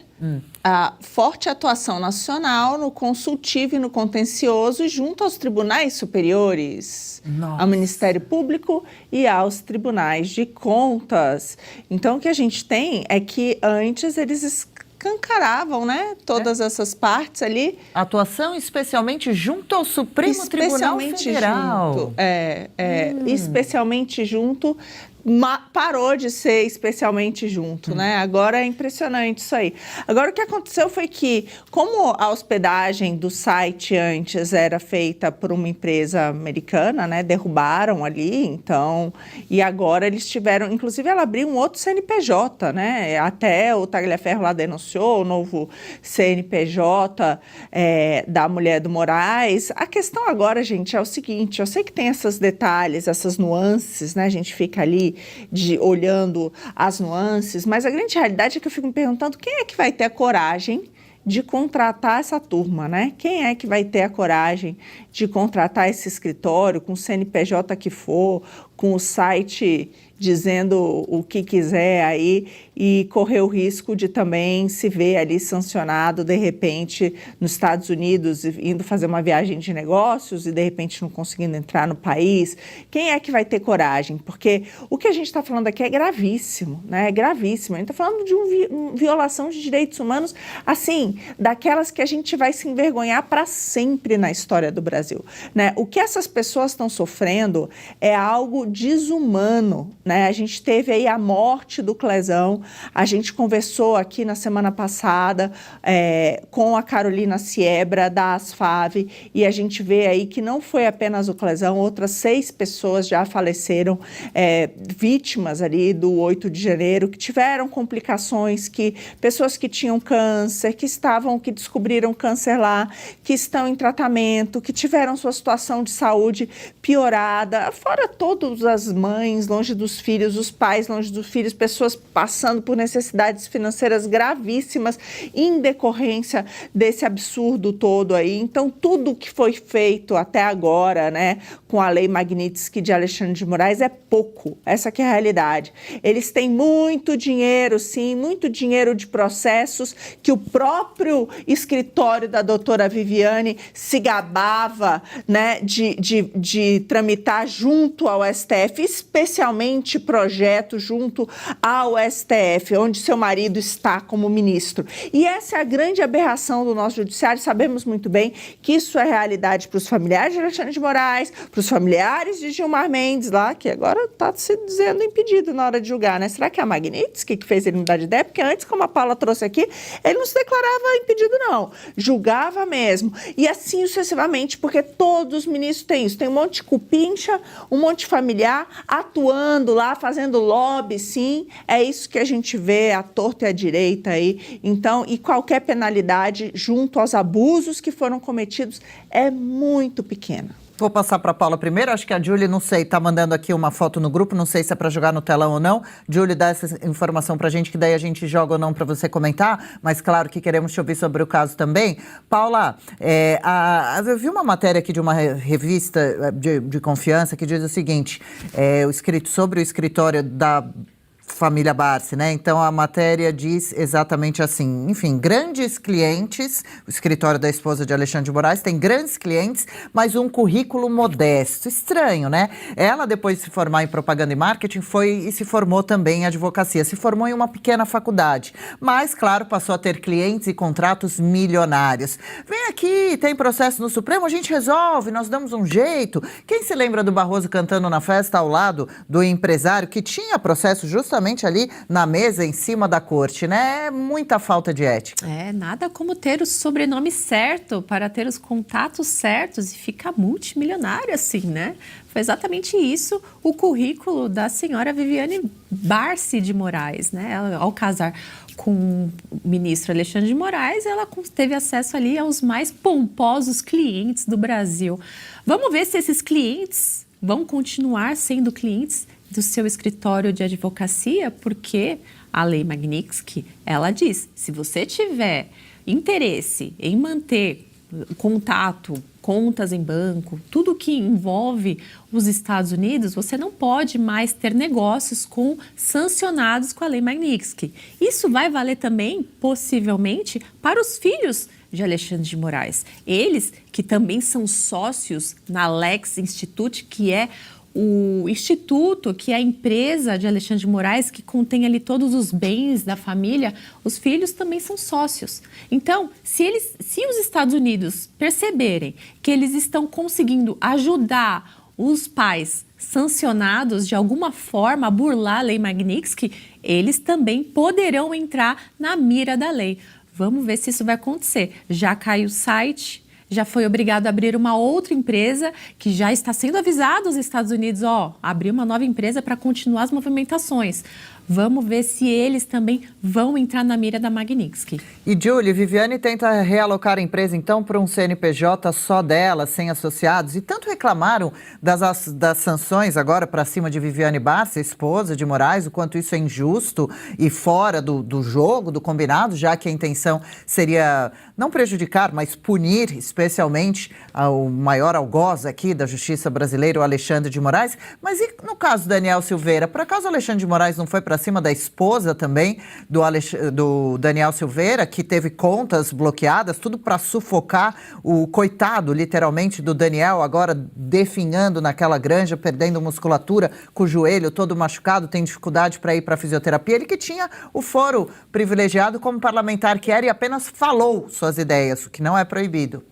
Speaker 4: A forte atuação nacional no consultivo e no contencioso junto aos tribunais superiores, ao Ministério Público e aos tribunais de contas. Então, o que a gente tem é que antes eles escancaravam, né, todas essas partes ali.
Speaker 1: Atuação especialmente junto ao Supremo Tribunal Federal.
Speaker 4: Junto, especialmente junto. Parou de ser especialmente junto, né? Agora é impressionante isso aí. Agora, o que aconteceu foi que, como a hospedagem do site antes era feita por uma empresa americana, né? Derrubaram ali, então... E agora eles tiveram... Inclusive, ela abriu um outro CNPJ, né? Até o Tagliaferro lá denunciou o novo CNPJ da mulher do Moraes. A questão agora, gente, é o seguinte. Eu sei que tem esses detalhes, essas nuances, né? A gente fica ali olhando as nuances, mas a grande realidade é que eu fico me perguntando quem é que vai ter a coragem de contratar essa turma, né? Quem é que vai ter a coragem de contratar esse escritório com o CNPJ que for, com o site dizendo o que quiser aí e correr o risco de também se ver ali sancionado, de repente, nos Estados Unidos, indo fazer uma viagem de negócios e, de repente, não conseguindo entrar no país. Quem é que vai ter coragem? Porque o que a gente está falando aqui é gravíssimo, né? É gravíssimo. A gente está falando de uma violação de direitos humanos, assim, daquelas que a gente vai se envergonhar para sempre na história do Brasil, né? O que essas pessoas estão sofrendo é algo desumano, né? A gente teve aí a morte do Clezão, a gente conversou aqui na semana passada com a Carolina Siebra, da Asfav, e a gente vê aí que não foi apenas o Clezão, outras 6 pessoas já faleceram, vítimas ali do 8 de janeiro, que tiveram complicações, pessoas que tinham câncer, que descobriram câncer lá, que estão em tratamento, que tiveram sua situação de saúde piorada, fora todas as mães longe dos filhos, os pais longe dos filhos, pessoas passando por necessidades financeiras gravíssimas em decorrência desse absurdo todo aí. Então, tudo que foi feito até agora, né, com a Lei Magnitsky de Alexandre de Moraes é pouco. Essa que é a realidade. Eles têm muito dinheiro, sim, muito dinheiro de processos que o próprio escritório da doutora Viviane se gabava, né, de tramitar junto ao STF, especialmente projetos junto ao STF, onde seu marido está como ministro. E essa é a grande aberração do nosso judiciário. Sabemos muito bem que isso é realidade para os familiares de Alexandre de Moraes, para os familiares de Gilmar Mendes lá, que agora está se dizendo impedido na hora de julgar, né? Será que é a Magnitsky que fez ele mudar de ideia? Porque antes, como a Paula trouxe aqui, ele não se declarava impedido, não. Julgava mesmo. E assim sucessivamente, porque todos os ministros têm isso. Tem um monte de cupincha, um monte de familiar atuando lá, fazendo lobby, sim. É isso que a gente vê, a torta e a direita aí. Então, e qualquer penalidade junto aos abusos que foram cometidos é muito pequena.
Speaker 1: Vou passar para a Paula primeiro, acho que a Julie, não sei, está mandando aqui uma foto no grupo, não sei se é para jogar no telão ou não. Julie, dá essa informação para a gente, que daí a gente joga ou não para você comentar, mas claro que queremos te ouvir sobre o caso também. Paula, eu vi uma matéria aqui de uma revista de confiança que diz o seguinte, sobre o escritório da família Barsi, né? Então a matéria diz exatamente assim, enfim, grandes clientes, o escritório da esposa de Alexandre de Moraes tem grandes clientes, mas um currículo modesto, estranho, né? Ela, depois de se formar em propaganda e marketing, foi e se formou também em advocacia, se formou em uma pequena faculdade, mas, claro, passou a ter clientes e contratos milionários. Vem aqui, tem processo no Supremo, a gente resolve, nós damos um jeito. Quem se lembra do Barroso cantando na festa ao lado do empresário que tinha processo justamente ali na mesa, em cima da corte, né? É muita falta de ética.
Speaker 3: Nada como ter o sobrenome certo para ter os contatos certos e ficar multimilionário assim, né? Foi exatamente isso o currículo da senhora Viviane Barsi de Moraes, né? Ela, ao casar com o ministro Alexandre de Moraes, ela teve acesso ali aos mais pomposos clientes do Brasil. Vamos ver se esses clientes vão continuar sendo clientes do seu escritório de advocacia, porque a Lei Magnitsky, ela diz, se você tiver interesse em manter contato, contas em banco, tudo que envolve os Estados Unidos, você não pode mais ter negócios sancionados com a Lei Magnitsky. Isso vai valer também, possivelmente, para os filhos de Alexandre de Moraes. Eles, que também são sócios na Lex Institute, que é o instituto, que é a empresa de Alexandre de Moraes, que contém ali todos os bens da família, os filhos também são sócios. Então, se os Estados Unidos perceberem que eles estão conseguindo ajudar os pais sancionados de alguma forma a burlar a Lei Magnitsky, eles também poderão entrar na mira da lei. Vamos ver se isso vai acontecer. Já caiu o site, já foi obrigado a abrir uma outra empresa, que já está sendo avisado aos Estados Unidos, abrir uma nova empresa para continuar as movimentações. Vamos ver se eles também vão entrar na mira da Magnitsky.
Speaker 1: E, Julie, Viviane tenta realocar a empresa, então, para um CNPJ só dela, sem associados. E tanto reclamaram das sanções agora para cima de Viviane Barça, esposa de Moraes, o quanto isso é injusto e fora do jogo, do combinado, já que a intenção seria não prejudicar, mas punir, especialmente, o maior algoz aqui da justiça brasileira, o Alexandre de Moraes. Mas e no caso do Daniel Silveira? Por acaso o Alexandre de Moraes não foi para cima da esposa também do Daniel Silveira, que teve contas bloqueadas, tudo para sufocar o coitado, literalmente, do Daniel, agora definhando naquela granja, perdendo musculatura, com o joelho todo machucado, tem dificuldade para ir para a fisioterapia. Ele que tinha o foro privilegiado como parlamentar que era e apenas falou suas ideias, o que não é proibido.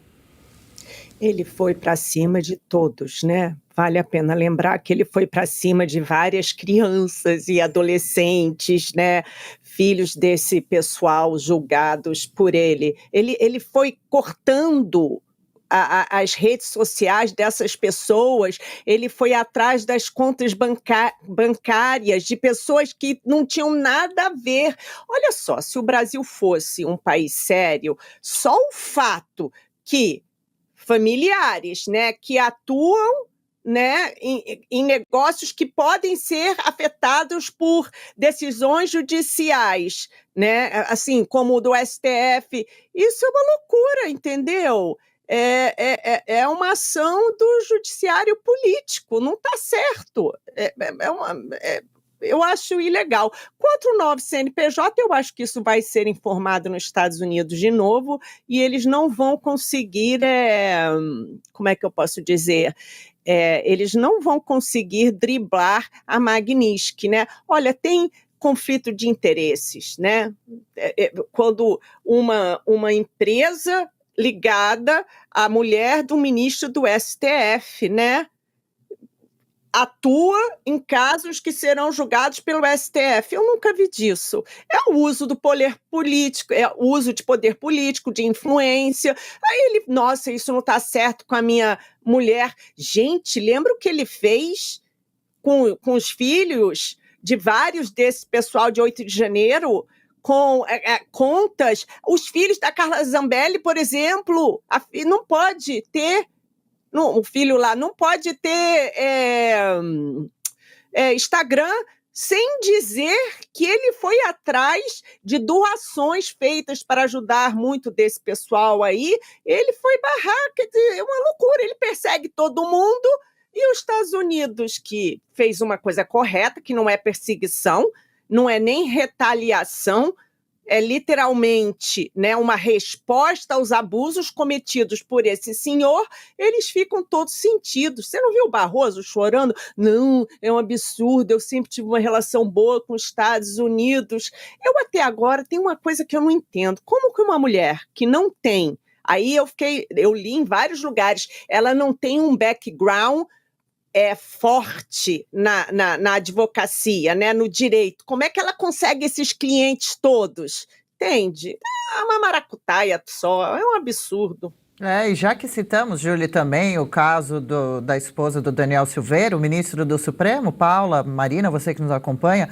Speaker 5: Ele foi para cima de todos, né? Vale a pena lembrar que ele foi para cima de várias crianças e adolescentes, né? Filhos desse pessoal julgados por ele. Ele foi cortando as redes sociais dessas pessoas, ele foi atrás das contas bancárias de pessoas que não tinham nada a ver. Olha só, se o Brasil fosse um país sério, só o fato que familiares, né, que atuam, né, em negócios que podem ser afetados por decisões judiciais, né, assim como o do STF, isso é uma loucura, entendeu? É uma ação do judiciário político, não está certo. Eu acho ilegal. Quanto ao novo CNPJ, eu acho que isso vai ser informado nos Estados Unidos de novo e eles não vão conseguir, como é que eu posso dizer? Eles não vão conseguir driblar a Magnitsky, né? Olha, tem conflito de interesses, né? Quando uma empresa ligada à mulher do ministro do STF, né? Atua em casos que serão julgados pelo STF. Eu nunca vi disso. É o uso do poder político, é o uso de poder político, de influência. Aí nossa, isso não está certo com a minha mulher. Gente, lembra o que ele fez com os filhos de vários desse pessoal de 8 de janeiro? Com contas, os filhos da Carla Zambelli, por exemplo, não pode ter, o filho lá não pode ter Instagram sem dizer que ele foi atrás de doações feitas para ajudar muito desse pessoal aí. Ele foi barrar, quer dizer, é uma loucura, ele persegue todo mundo e os Estados Unidos, que fez uma coisa correta, que não é perseguição, não é nem retaliação, é literalmente, né, uma resposta aos abusos cometidos por esse senhor, eles ficam todos sentidos. Você não viu o Barroso chorando? Não, é um absurdo, eu sempre tive uma relação boa com os Estados Unidos. Eu até agora tenho uma coisa que eu não entendo. Como que uma mulher que não tem, aí eu li em vários lugares, ela não tem um background forte na advocacia, né, no direito. Como é que ela consegue esses clientes todos? Entende? É uma maracutaia só, é um absurdo.
Speaker 1: E já que citamos, Julie, também o caso da esposa do Daniel Silveira, o ministro do Supremo, Paula, Marina, você que nos acompanha,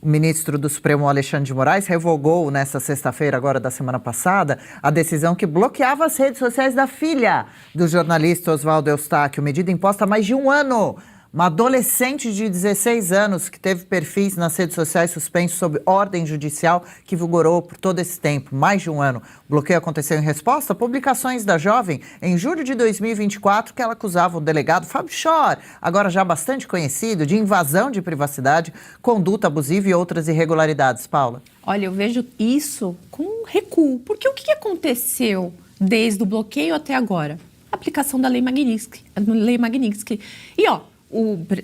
Speaker 1: o ministro do Supremo, Alexandre de Moraes, revogou nesta sexta-feira, agora da semana passada, a decisão que bloqueava as redes sociais da filha do jornalista Oswaldo Eustáquio, medida imposta há mais de um ano. Uma adolescente de 16 anos que teve perfis nas redes sociais suspensos sob ordem judicial que vigorou por todo esse tempo, mais de um ano. O bloqueio aconteceu em resposta a publicações da jovem em julho de 2024 que ela acusava o delegado Fábio Schor, agora já bastante conhecido, de invasão de privacidade, conduta abusiva e outras irregularidades. Paula.
Speaker 3: Olha, eu vejo isso com recuo, porque o que aconteceu desde o bloqueio até agora? A aplicação da Lei Magnitsky. E,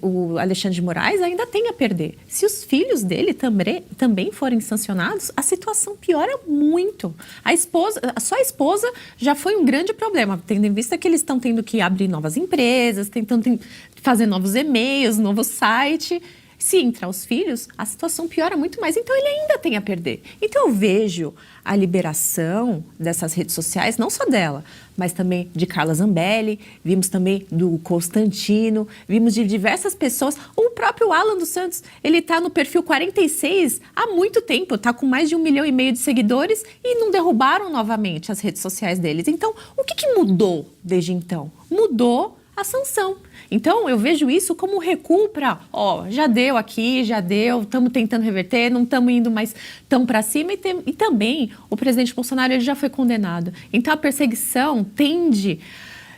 Speaker 3: o Alexandre de Moraes ainda tem a perder. Se os filhos dele também forem sancionados, a situação piora muito. Só a esposa já foi um grande problema, tendo em vista que eles estão tendo que abrir novas empresas, tentando fazer novos e-mails, novo site. Se entrar os filhos, a situação piora muito mais. Então, ele ainda tem a perder. Então, eu vejo a liberação dessas redes sociais, não só dela, mas também de Carla Zambelli, vimos também do Constantino, vimos de diversas pessoas. O próprio Alan dos Santos, ele está no perfil 46 há muito tempo, está com mais de 1,5 milhão de seguidores e não derrubaram novamente as redes sociais deles. Então, o que mudou desde então? Mudou a sanção. Então, eu vejo isso como um recuo para, já deu aqui, já deu, estamos tentando reverter, não estamos indo mais tão para cima. E também, o presidente Bolsonaro ele já foi condenado. Então, a perseguição tende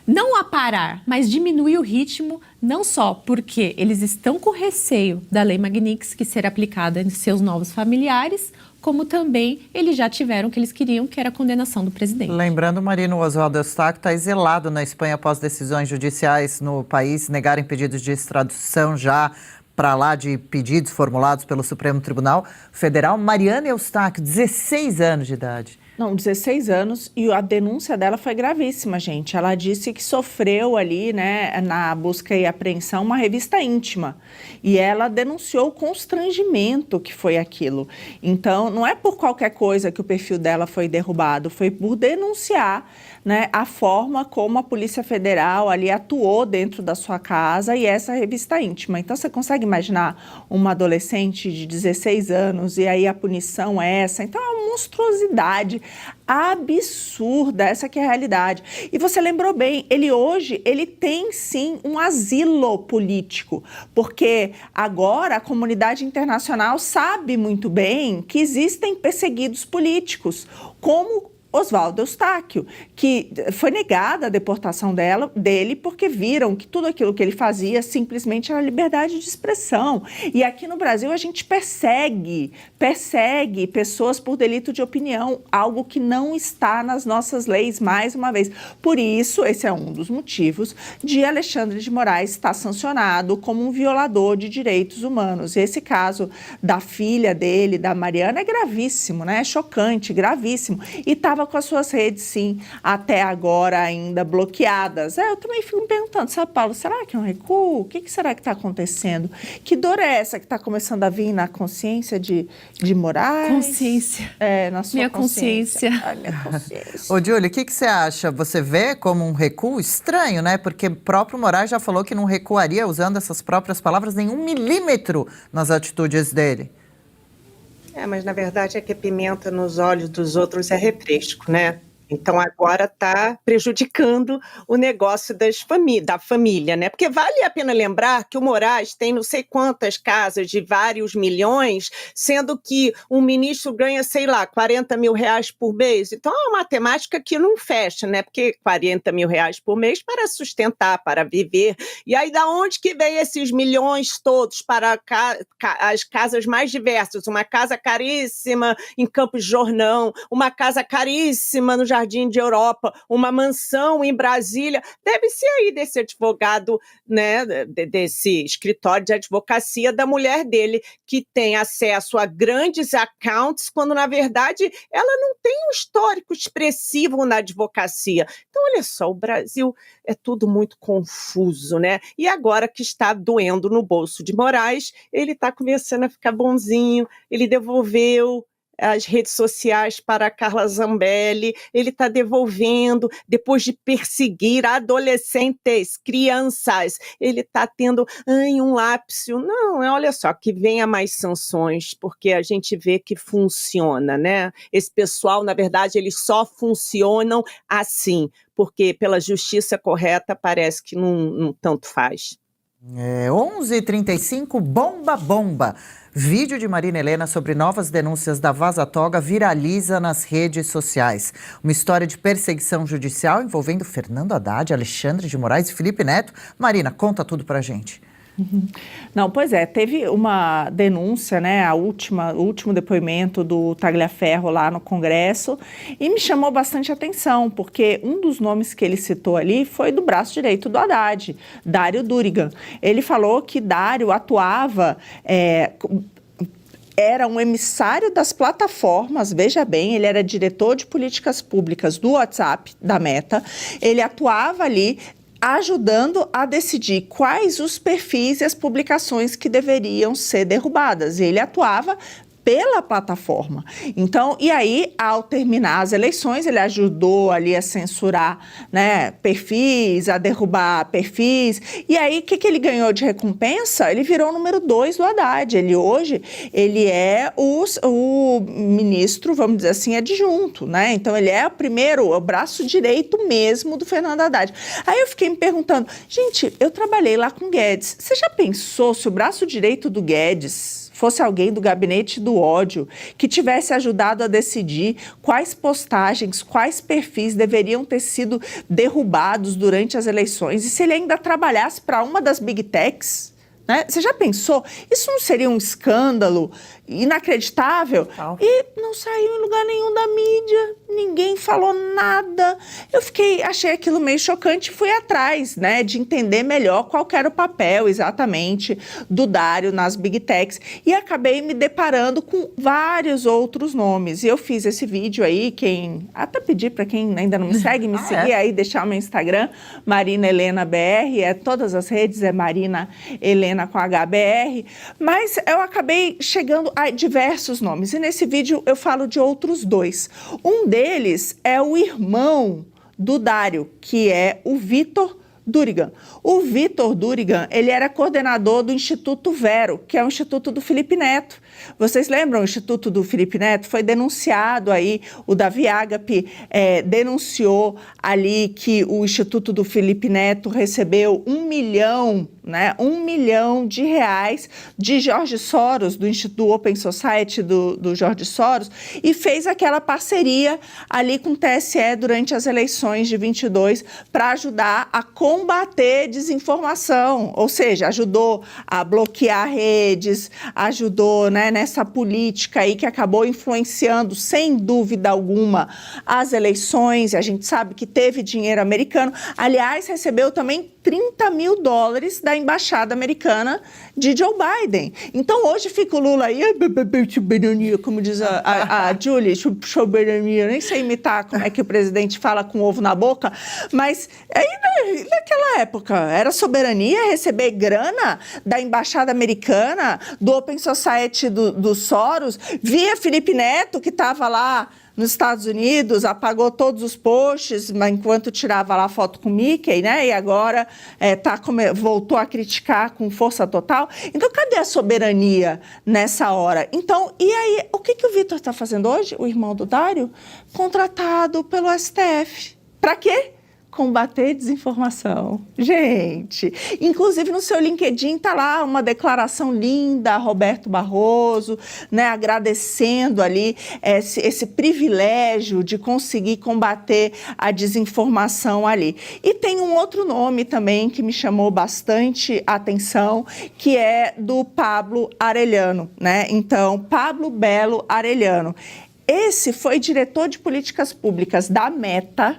Speaker 3: não a parar, mas diminuir o ritmo, não só porque eles estão com receio da Lei Magnitsky ser aplicada em seus novos familiares, como também eles já tiveram o que eles queriam, que era a condenação do presidente.
Speaker 1: Lembrando, Marina, o Oswaldo Eustáquio está exilado na Espanha após decisões judiciais no país negarem pedidos de extradição já para lá de pedidos formulados pelo Supremo Tribunal Federal. Mariana Eustáquio, 16 anos de idade.
Speaker 4: Não, 16 anos, e a denúncia dela foi gravíssima, gente. Ela disse que sofreu ali, né, na busca e apreensão, uma revista íntima. E ela denunciou o constrangimento que foi aquilo. Então, não é por qualquer coisa que o perfil dela foi derrubado, foi por denunciar, né, a forma como a Polícia Federal ali atuou dentro da sua casa e essa revista íntima. Então, você consegue imaginar uma adolescente de 16 anos e aí a punição é essa? Então, é uma monstruosidade absurda, essa que é a realidade. E você lembrou bem, ele tem sim um asilo político, porque agora a comunidade internacional sabe muito bem que existem perseguidos políticos, como Oswaldo Eustáquio, que foi negada a deportação dele porque viram que tudo aquilo que ele fazia simplesmente era liberdade de expressão. E aqui no Brasil a gente persegue pessoas por delito de opinião, algo que não está nas nossas leis, mais uma vez. Por isso, esse é um dos motivos de Alexandre de Moraes estar sancionado como um violador de direitos humanos. E esse caso da filha dele, da Mariana, é gravíssimo, né? É chocante, gravíssimo. E estava com as suas redes, sim, até agora ainda bloqueadas. Eu também fico me perguntando, sabe, Paulo, será que é um recuo? O que será que está acontecendo? Que dor é essa que está começando a vir na consciência de Moraes?
Speaker 3: Consciência.
Speaker 4: Na sua
Speaker 3: minha
Speaker 4: consciência.
Speaker 3: consciência.
Speaker 4: Minha consciência.
Speaker 1: Ô, Júlio, o que você acha? Você vê como um recuo estranho, né? Porque o próprio Moraes já falou que não recuaria, usando essas próprias palavras, nem 1 milímetro nas atitudes dele.
Speaker 5: Mas na verdade é que a pimenta nos olhos dos outros é refresco, né? Então agora está prejudicando o negócio da família, né? Porque vale a pena lembrar que o Moraes tem não sei quantas casas de vários milhões, sendo que um ministro ganha, sei lá, 40 mil reais por mês. Então é uma matemática que não fecha, né? Porque 40 mil reais por mês para sustentar, para viver. E aí da onde que vem esses milhões todos para as casas mais diversas? Uma casa caríssima em Campos de Jordão, uma casa caríssima no Jardim de Europa, uma mansão em Brasília, deve ser aí desse advogado, né, desse escritório de advocacia da mulher dele, que tem acesso a grandes accounts, quando na verdade ela não tem um histórico expressivo na advocacia. Então, olha só, o Brasil é tudo muito confuso, né? E agora que está doendo no bolso de Moraes, ele está começando a ficar bonzinho, ele devolveu as redes sociais para a Carla Zambelli, ele está devolvendo, depois de perseguir adolescentes, crianças, ele está tendo um lápsio. Não, olha só, que venha mais sanções, porque a gente vê que funciona, né? Esse pessoal, na verdade, eles só funcionam assim, porque pela justiça correta parece que não tanto faz.
Speaker 1: 11h35, bomba. Vídeo de Marina Helena sobre novas denúncias da Vaza Toga viraliza nas redes sociais. Uma história de perseguição judicial envolvendo Fernando Haddad, Alexandre de Moraes e Felipe Neto. Marina, conta tudo pra gente.
Speaker 4: Não, pois é, teve uma denúncia, né, o último depoimento do Tagliaferro lá no Congresso, e me chamou bastante atenção, porque um dos nomes que ele citou ali foi do braço direito do Haddad, Dário Durigan. Ele falou que Dário atuava... era um emissário das plataformas, veja bem, ele era diretor de políticas públicas do WhatsApp, da Meta, ele atuava ali ajudando a decidir quais os perfis e as publicações que deveriam ser derrubadas. Ele atuava pela plataforma. Então, e aí, ao terminar as eleições, ele ajudou ali a censurar, né, perfis, a derrubar perfis. E aí, o que ele ganhou de recompensa? Ele virou o número 2 do Haddad. Hoje, ele é o ministro, vamos dizer assim, adjunto, né? Então, ele é o braço direito mesmo do Fernando Haddad. Aí eu fiquei me perguntando, gente, eu trabalhei lá com o Guedes. Você já pensou se o braço direito do Guedes fosse alguém do gabinete do ódio, que tivesse ajudado a decidir quais postagens, quais perfis deveriam ter sido derrubados durante as eleições, e se ele ainda trabalhasse para uma das Big Techs, né? Você já pensou? Isso não seria um escândalo inacreditável? E não saiu em lugar nenhum da mídia, ninguém falou nada. Eu achei aquilo meio chocante e fui atrás, né, de entender melhor qual era o papel exatamente do Dário nas Big Techs, e acabei me deparando com vários outros nomes. E eu fiz esse vídeo aí, até pedi para quem ainda não me segue, me seguir aí, deixar o meu Instagram, Marina Helena BR, todas as redes é Marina Helena com HBR, mas eu acabei chegando a diversos nomes, e nesse vídeo eu falo de outros 2. Um deles é o irmão do Dário, que é o Vitor Durigan. O Vitor Durigan, ele era coordenador do Instituto Vero, que é o Instituto do Felipe Neto. Vocês lembram o Instituto do Felipe Neto? Foi denunciado aí, o Davi Agape denunciou ali que o Instituto do Felipe Neto recebeu R$1 milhão, né, R$1 milhão de Jorge Soros, do Instituto Open Society do Jorge Soros, e fez aquela parceria ali com o TSE durante as eleições de 22 para ajudar a combater desinformação, ou seja, ajudou a bloquear redes, ajudou, né, nessa política aí que acabou influenciando, sem dúvida alguma, as eleições. A gente sabe que teve dinheiro americano. Aliás, recebeu também $30 mil da embaixada americana de Joe Biden. Então, hoje fica o Lula aí, soberania, como diz a Julie, soberania, nem sei imitar como é que o presidente fala com ovo na boca, mas aí, naquela época, era soberania receber grana da embaixada americana, do Open Society do Soros, via Felipe Neto, que estava lá nos Estados Unidos, apagou todos os posts, mas enquanto tirava lá foto com Mickey, né? E agora voltou a criticar com força total. Então, cadê a soberania nessa hora? Então, e aí, o que o Vitor está fazendo hoje, o irmão do Dário? Contratado pelo STF. Para quê? Combater desinformação. Gente, inclusive no seu LinkedIn tá lá uma declaração linda a Roberto Barroso, né, agradecendo ali esse privilégio de conseguir combater a desinformação ali. E tem um outro nome também que me chamou bastante atenção, que é do Pablo Arellano, né? Então, Pablo Belo Arellano. Esse foi diretor de políticas públicas da Meta,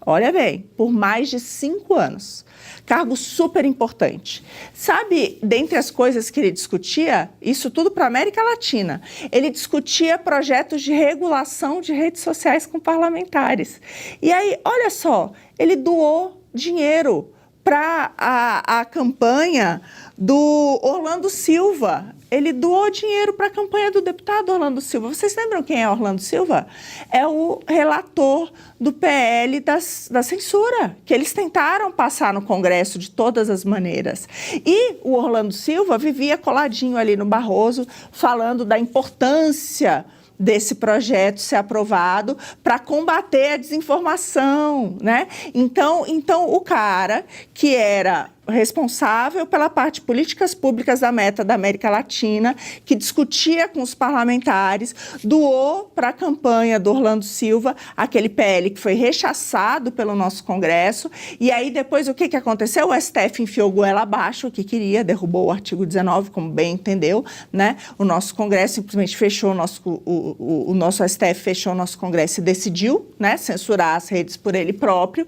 Speaker 4: olha bem, por mais de 5 anos. Cargo super importante. Sabe, dentre as coisas que ele discutia, isso tudo para a América Latina, ele discutia projetos de regulação de redes sociais com parlamentares. E aí, olha só, ele doou dinheiro para a campanha do Orlando Silva. Ele doou dinheiro para a campanha do deputado Orlando Silva. Vocês lembram quem é Orlando Silva? É o relator do PL da censura, que eles tentaram passar no Congresso de todas as maneiras. E o Orlando Silva vivia coladinho ali no Barroso, falando da importância desse projeto ser aprovado para combater a desinformação, né? Então o cara que era responsável pela parte de políticas públicas da Meta da América Latina, que discutia com os parlamentares, doou para a campanha do Orlando Silva aquele PL que foi rechaçado pelo nosso Congresso, e aí depois o que aconteceu? O STF enfiou goela abaixo o que queria, derrubou o artigo 19, como bem entendeu, né? O nosso Congresso simplesmente fechou, o nosso STF fechou o nosso Congresso e decidiu, né, censurar as redes por ele próprio.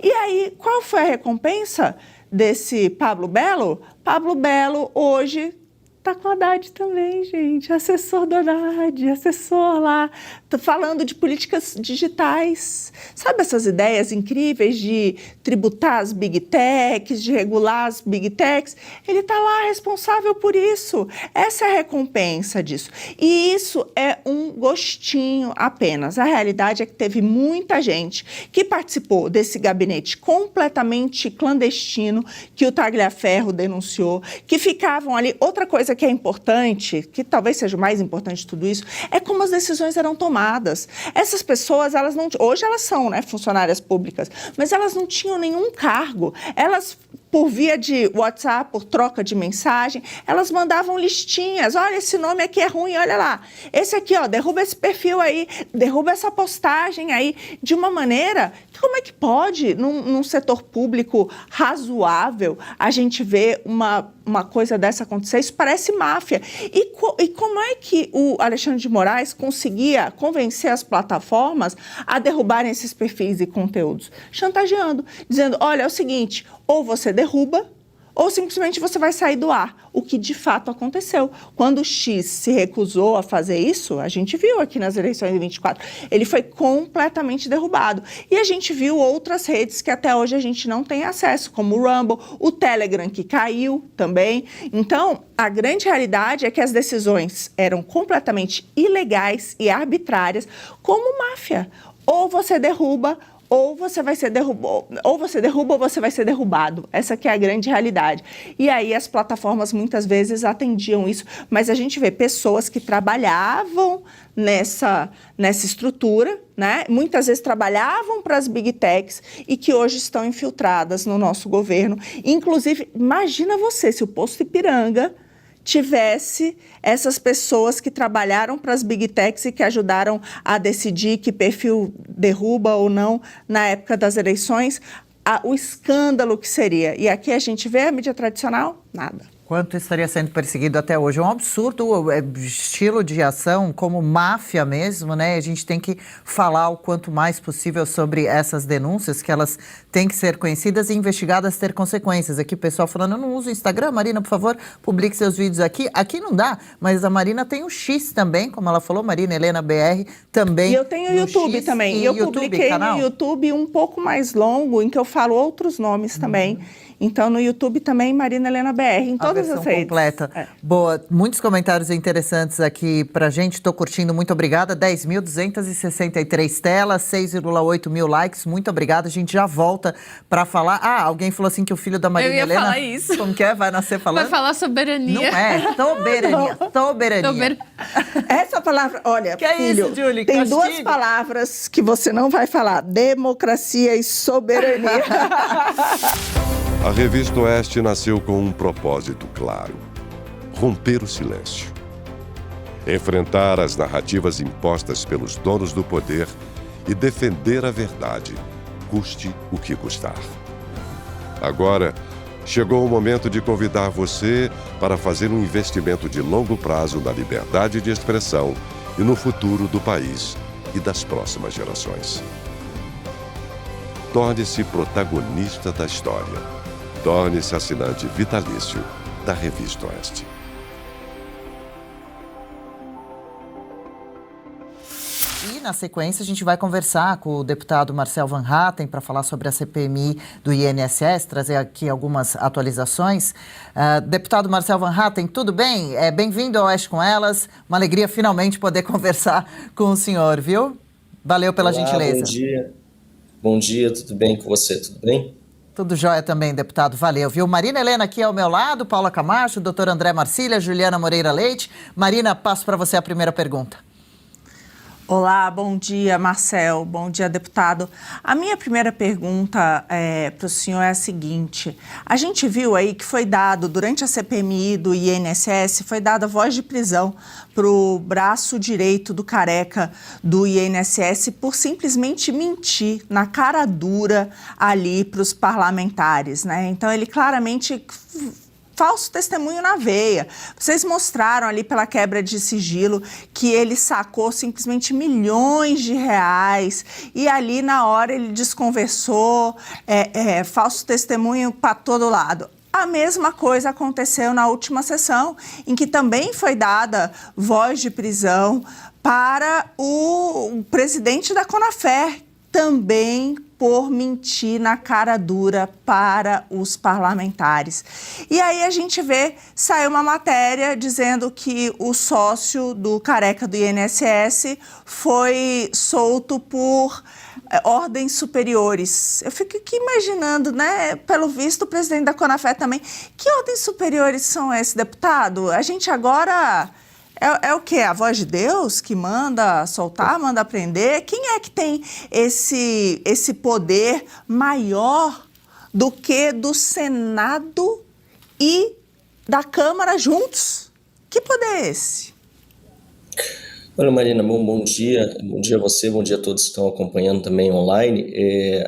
Speaker 4: E aí, qual foi a recompensa desse Pablo Belo? Pablo Belo hoje está com a Haddad também, gente, assessor do Haddad, assessor lá falando de políticas digitais. Sabe essas ideias incríveis de tributar as big techs, de regular as big techs? Ele está lá responsável por isso. Essa é a recompensa disso. E isso é um gostinho apenas. A realidade é que teve muita gente que participou desse gabinete completamente clandestino que o Tagliaferro denunciou, que ficavam ali. Outra coisa que é importante, que talvez seja o mais importante de tudo isso, é como as decisões eram tomadas. Essas pessoas, elas não, hoje elas são, né, funcionárias públicas, mas elas não tinham nenhum cargo. Elas, por via de WhatsApp, por troca de mensagem, elas mandavam listinhas. Olha, esse nome aqui é ruim, olha lá. Esse aqui, ó, derruba esse perfil aí, derruba essa postagem aí, de uma maneira que como é que pode, num setor público razoável, a gente ver uma coisa dessa acontecer? Isso parece máfia. E como é que o Alexandre de Moraes conseguia convencer as plataformas a derrubarem esses perfis e conteúdos? Chantageando, dizendo, olha, é o seguinte, ou você derruba, ou simplesmente você vai sair do ar, o que de fato aconteceu. Quando o X se recusou a fazer isso, a gente viu aqui nas eleições de 24, ele foi completamente derrubado. E a gente viu outras redes que até hoje a gente não tem acesso, como o Rumble, o Telegram, que caiu também. Então, a grande realidade é que as decisões eram completamente ilegais e arbitrárias, como máfia. Ou você derruba, ou você vai ser derrubado, ou você derruba ou você vai ser derrubado. Essa que é a grande realidade. E aí as plataformas muitas vezes atendiam isso, mas a gente vê pessoas que trabalhavam nessa estrutura, né? Muitas vezes trabalhavam para as big techs e que hoje estão infiltradas no nosso governo. Inclusive, imagina você se o Posto Ipiranga tivesse essas pessoas que trabalharam para as big techs e que ajudaram a decidir que perfil derruba ou não na época das eleições, o escândalo que seria. E aqui a gente vê a mídia tradicional, nada.
Speaker 1: Quanto estaria sendo perseguido até hoje? É um absurdo estilo de ação, como máfia mesmo, né? A gente tem que falar o quanto mais possível sobre essas denúncias, que elas têm que ser conhecidas e investigadas, ter consequências. Aqui o pessoal falando, eu não uso o Instagram, Marina, por favor, publique seus vídeos aqui. Aqui não dá, mas a Marina tem o X também, como ela falou, Marina Helena BR também.
Speaker 4: E eu tenho o YouTube
Speaker 1: X
Speaker 4: também. E eu publiquei
Speaker 1: canal?
Speaker 4: no YouTube um pouco mais longo, em que eu falo outros nomes também. Então, no YouTube também, Marina Helena BR, em todas as redes.
Speaker 1: Completa. Boa, muitos comentários interessantes aqui pra gente, tô curtindo, muito obrigada. 10.263 telas, 6,8 mil likes, muito obrigada. A gente já volta pra falar. Alguém falou assim que o filho da Marina Helena...
Speaker 3: Eu ia falar isso.
Speaker 1: Como que é? Vai nascer falando?
Speaker 3: Vai falar soberania.
Speaker 1: Não é, soberania.
Speaker 4: Essa palavra, olha,
Speaker 1: que
Speaker 4: filho,
Speaker 1: é isso, Julie?
Speaker 4: tem
Speaker 1: Castigo.
Speaker 4: duas palavras que você não vai falar, democracia e soberania.
Speaker 7: A Revista Oeste nasceu com um propósito claro: romper o silêncio. Enfrentar as narrativas impostas pelos donos do poder e defender a verdade, custe o que custar. Agora, chegou o momento de convidar você para fazer um investimento de longo prazo na liberdade de expressão e no futuro do país e das próximas gerações. Torne-se protagonista da história. Torne-se assinante vitalício da Revista Oeste.
Speaker 1: E, na sequência, a gente vai conversar com o deputado Marcel Van Hatten para falar sobre a CPMI do INSS, trazer aqui algumas atualizações. Deputado Marcel Van Hatten, tudo bem? Bem-vindo ao Oeste com Elas. Uma alegria finalmente poder conversar com o senhor, viu? Valeu pela gentileza.
Speaker 8: Bom dia. Bom dia, tudo bem com você? Tudo bem?
Speaker 1: Tudo jóia também, deputado. Valeu, viu? Marina Helena aqui ao meu lado, Paula Camacho, doutor André Marcília, Juliana Moreira Leite. Marina, passo para você a primeira pergunta.
Speaker 4: Olá, bom dia, Marcel. Bom dia, deputado. A minha primeira pergunta para o senhor é a seguinte. A gente viu aí que foi dado, durante a CPMI do INSS, foi dada voz de prisão para o braço direito do careca do INSS por simplesmente mentir na cara dura ali para os parlamentares, né? Então, ele claramente... falso testemunho na veia. Vocês mostraram ali pela quebra de sigilo que ele sacou simplesmente milhões de reais e ali na hora ele desconversou, falso testemunho para todo lado. A mesma coisa aconteceu na última sessão, em que também foi dada voz de prisão para o presidente da Conafer, também por mentir na cara dura para os parlamentares. E aí a gente vê, saiu uma matéria dizendo que o sócio do careca do INSS foi solto por ordens superiores. Eu fico aqui imaginando, né, pelo visto, o presidente da Conafer também. Que ordens superiores são esses, deputado? A gente agora... É o quê? A voz de Deus que manda soltar, manda prender? Quem é que tem esse poder maior do que do Senado e da Câmara juntos? Que poder é esse?
Speaker 8: Olha, Marina, bom dia. Bom dia a você, bom dia a todos que estão acompanhando também online.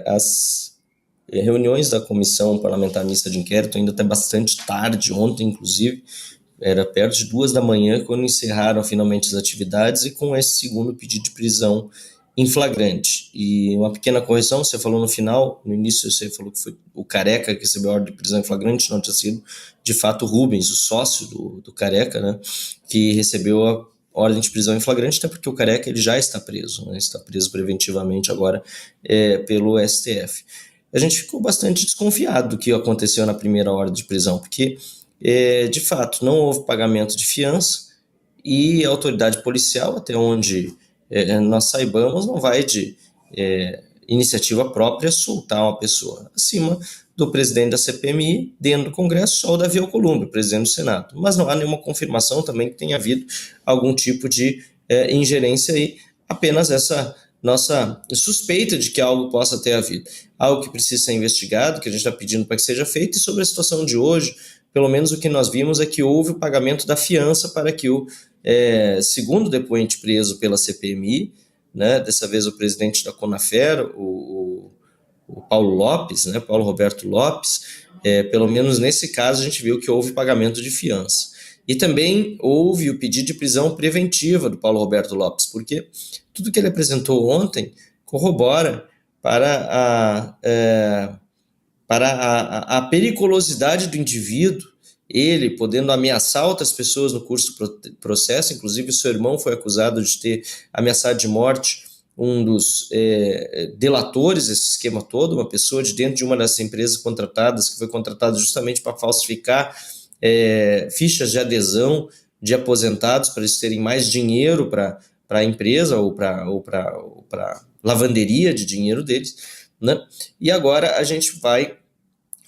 Speaker 8: As reuniões da Comissão Parlamentar Mista de Inquérito ainda até bastante tarde, ontem inclusive, era perto de 2 da manhã quando encerraram finalmente as atividades e com esse segundo pedido de prisão em flagrante. E uma pequena correção, você falou no final, no início você falou que foi o Careca que recebeu a ordem de prisão em flagrante, não tinha sido de fato o Rubens, o sócio do Careca, né, que recebeu a ordem de prisão em flagrante, até porque o Careca ele já está preso, né, está preso preventivamente agora pelo STF. A gente ficou bastante desconfiado do que aconteceu na primeira ordem de prisão, porque de fato, não houve pagamento de fiança e a autoridade policial, até onde nós saibamos, não vai de iniciativa própria soltar uma pessoa. Acima do presidente da CPMI, dentro do Congresso, só o Davi Alcolumbre, presidente do Senado. Mas não há nenhuma confirmação também que tenha havido algum tipo de ingerência aí, apenas essa nossa suspeita de que algo possa ter havido. Algo que precisa ser investigado, que a gente está pedindo para que seja feito, e sobre a situação de hoje, pelo menos o que nós vimos é que houve o pagamento da fiança para que o segundo depoente preso pela CPMI, né, dessa vez o presidente da Conafer, o Paulo Lopes, né, Paulo Roberto Lopes, pelo menos nesse caso a gente viu que houve pagamento de fiança. E também houve o pedido de prisão preventiva do Paulo Roberto Lopes, porque tudo que ele apresentou ontem corrobora para a periculosidade do indivíduo, ele podendo ameaçar outras pessoas no curso do processo, inclusive o seu irmão foi acusado de ter ameaçado de morte um dos delatores desse esquema todo, uma pessoa de dentro de uma dessas empresas contratadas, que foi contratada justamente para falsificar fichas de adesão de aposentados, para eles terem mais dinheiro para a empresa ou para lavanderia de dinheiro deles, né? E agora a gente vai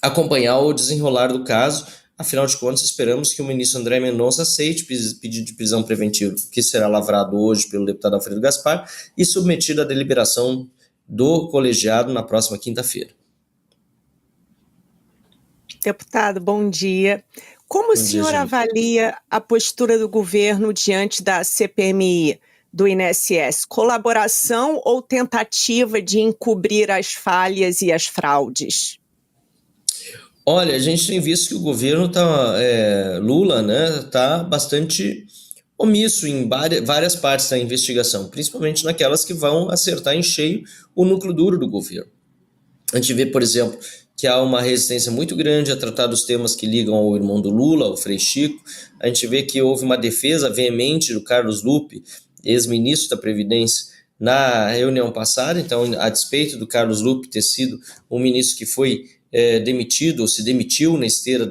Speaker 8: acompanhar o desenrolar do caso. Afinal de contas, esperamos que o ministro André Mendonça aceite pedido de prisão preventiva, que será lavrado hoje pelo deputado Alfredo Gaspar e submetido à deliberação do colegiado na próxima quinta-feira.
Speaker 5: Deputado, bom dia. Como o senhor avalia a postura do governo diante da CPMI do INSS? Colaboração ou tentativa de encobrir as falhas e as fraudes?
Speaker 8: Olha, a gente tem visto que o governo Lula, né, está bastante omisso em várias partes da investigação, principalmente naquelas que vão acertar em cheio o núcleo duro do governo. A gente vê, por exemplo, que há uma resistência muito grande a tratar dos temas que ligam ao irmão do Lula, o Frei Chico. A gente vê que houve uma defesa veemente do Carlos Lupe, ex-ministro da Previdência, na reunião passada. Então, a despeito do Carlos Lupe ter sido um ministro que foi demitido, ou se demitiu na esteira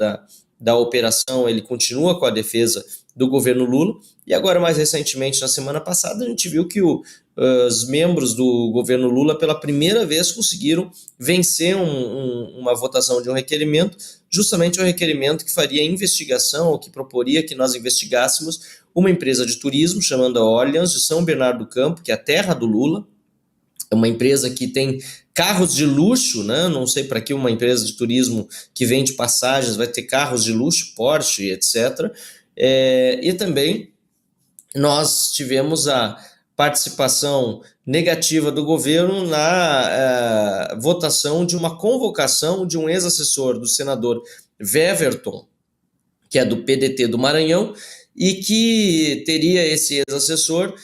Speaker 8: da operação, ele continua com a defesa do governo Lula. E agora, mais recentemente, na semana passada, a gente viu que os membros do governo Lula, pela primeira vez, conseguiram vencer uma votação de um requerimento, justamente um requerimento que faria investigação, ou que proporia que nós investigássemos uma empresa de turismo chamada Orleans, de São Bernardo do Campo, que é a terra do Lula. É uma empresa que tem carros de luxo, né? Não sei para que uma empresa de turismo que vende passagens vai ter carros de luxo, Porsche, etc. E também nós tivemos a participação negativa do governo na votação de uma convocação de um ex-assessor do senador Weverton, que é do PDT do Maranhão, e que teria esse ex-assessor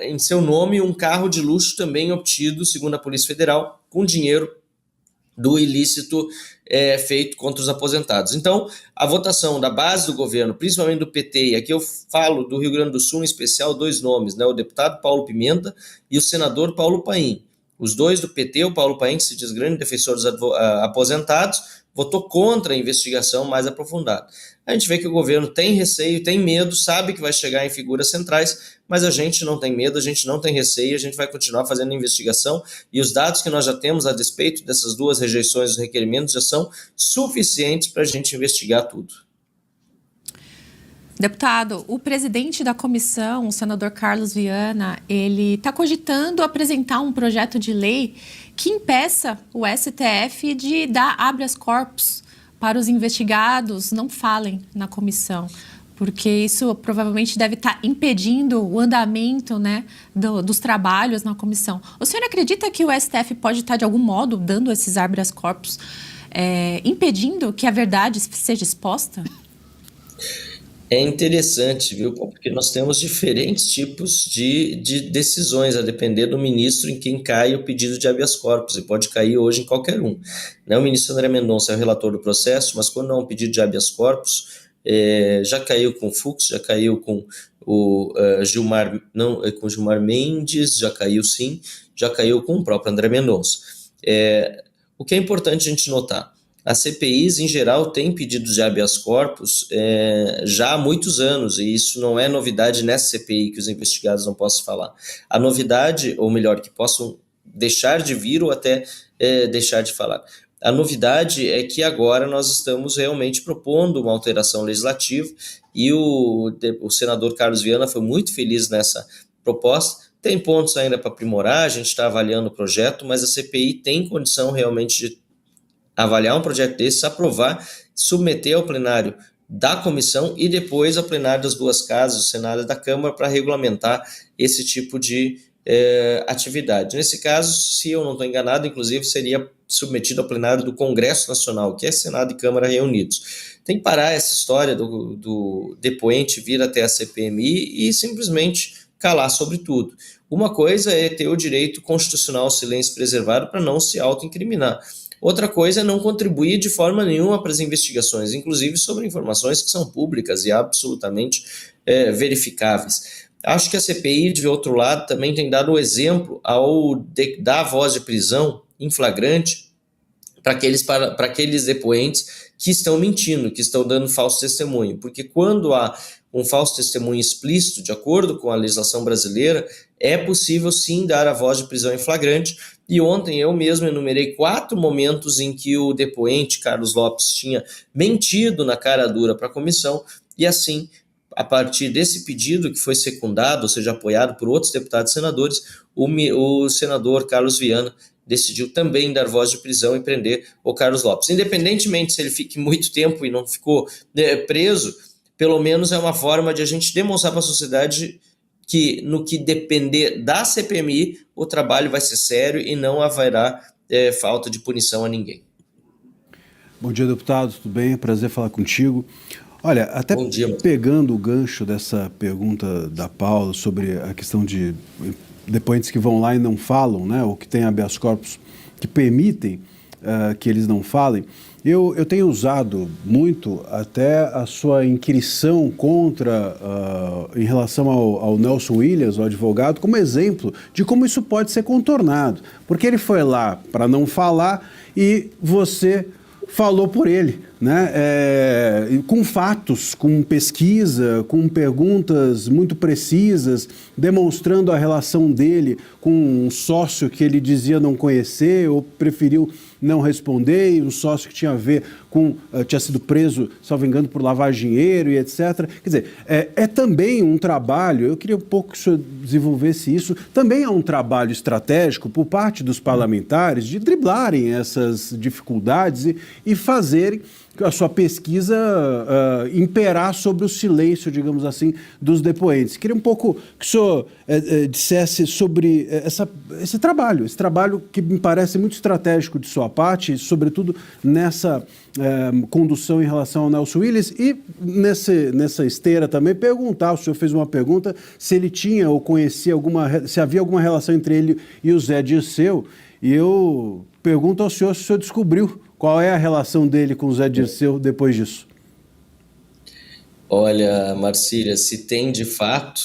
Speaker 8: em seu nome um carro de luxo também obtido, segundo a Polícia Federal, com dinheiro do ilícito feito contra os aposentados. Então, a votação da base do governo, principalmente do PT, e aqui eu falo do Rio Grande do Sul, em especial, 2 nomes, né, o deputado Paulo Pimenta e o senador Paulo Paim. Os 2 do PT, o Paulo Paim, que se diz grande defensor dos aposentados, votou contra a investigação mais aprofundada. A gente vê que o governo tem receio, tem medo, sabe que vai chegar em figuras centrais, mas a gente não tem medo, a gente não tem receio, a gente vai continuar fazendo a investigação, e os dados que nós já temos a despeito dessas 2 rejeições dos requerimentos já são suficientes para a gente investigar tudo.
Speaker 3: Deputado, o presidente da comissão, o senador Carlos Viana, ele está cogitando apresentar um projeto de lei que impeça o STF de dar habeas corpus para os investigados não falem na comissão, porque isso provavelmente deve estar impedindo o andamento, né, dos trabalhos na comissão. O senhor acredita que o STF pode estar, de algum modo, dando esses habeas corpus, impedindo que a verdade seja exposta?
Speaker 8: É interessante, viu? Porque nós temos diferentes tipos de decisões, a depender do ministro em quem cai o pedido de habeas corpus, e pode cair hoje em qualquer um. O ministro André Mendonça é o relator do processo, mas quando há um pedido de habeas corpus, já caiu com o Fux, já caiu com o Gilmar Mendes, já caiu sim, já caiu com o próprio André Mendonça. O que é importante a gente notar, as CPIs, em geral, têm pedidos de habeas corpus já há muitos anos, e isso não é novidade nessa CPI que os investigados não possam falar. A novidade, ou melhor, que possam deixar de vir ou até deixar de falar. A novidade é que agora nós estamos realmente propondo uma alteração legislativa, e o senador Carlos Viana foi muito feliz nessa proposta. Tem pontos ainda para aprimorar, a gente está avaliando o projeto, mas a CPI tem condição realmente de avaliar um projeto desse, aprovar, submeter ao plenário da comissão e depois ao plenário das 2 casas, do Senado e da Câmara, para regulamentar esse tipo de atividade. Nesse caso, se eu não estou enganado, inclusive seria submetido ao plenário do Congresso Nacional, que é Senado e Câmara reunidos. Tem que parar essa história do depoente vir até a CPMI e simplesmente calar sobre tudo. Uma coisa é ter o direito constitucional ao silêncio preservado para não se autoincriminar. Outra coisa é não contribuir de forma nenhuma para as investigações, inclusive sobre informações que são públicas e absolutamente verificáveis. Acho que a CPI, de outro lado, também tem dado o exemplo ao dar voz de prisão em flagrante para aqueles depoentes que estão mentindo, que estão dando falso testemunho. Porque quando há um falso testemunho explícito, de acordo com a legislação brasileira, é possível sim dar a voz de prisão em flagrante. E ontem eu mesmo enumerei 4 momentos em que o depoente Carlos Lopes tinha mentido na cara dura para a comissão, e assim, a partir desse pedido que foi secundado, ou seja, apoiado por outros deputados e senadores, o senador Carlos Viana decidiu também dar voz de prisão e prender o Carlos Lopes. Independentemente se ele fique muito tempo e não ficou preso, pelo menos é uma forma de a gente demonstrar para a sociedade que, no que depender da CPMI, o trabalho vai ser sério e não haverá falta de punição a ninguém.
Speaker 9: Bom dia, deputado, tudo bem? Prazer falar contigo. Olha, até pegando o gancho dessa pergunta da Paula sobre a questão de depoentes que vão lá e não falam, né, ou que têm habeas corpus que permitem que eles não falem, eu tenho usado muito até a sua inquirição contra, em relação ao Nelson Williams, o advogado, como exemplo de como isso pode ser contornado. Porque ele foi lá para não falar e você falou por ele, né? Com fatos, com pesquisa, com perguntas muito precisas, demonstrando a relação dele com um sócio que ele dizia não conhecer ou preferiu não responder, e um sócio que tinha a ver com, tinha sido preso, salvo engano, por lavar dinheiro e etc. Quer dizer, é também um trabalho, eu queria um pouco que o senhor desenvolvesse isso, também é um trabalho estratégico por parte dos parlamentares de driblarem essas dificuldades e fazerem a sua pesquisa imperar sobre o silêncio, digamos assim, dos depoentes. Queria um pouco que o senhor dissesse sobre esse trabalho que me parece muito estratégico de sua parte, sobretudo nessa condução em relação ao Nelson Williams, e nessa esteira também perguntar, o senhor fez uma pergunta, se ele tinha ou conhecia se havia alguma relação entre ele e o Zé Dirceu, e eu pergunto ao senhor se o senhor descobriu qual é a relação dele com o Zé Dirceu depois disso.
Speaker 8: Olha, Marcília, se tem de fato,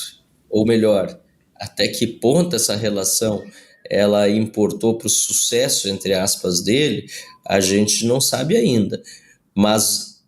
Speaker 8: ou melhor, até que ponto essa relação ela importou para o sucesso, entre aspas, dele, a gente não sabe ainda. Mas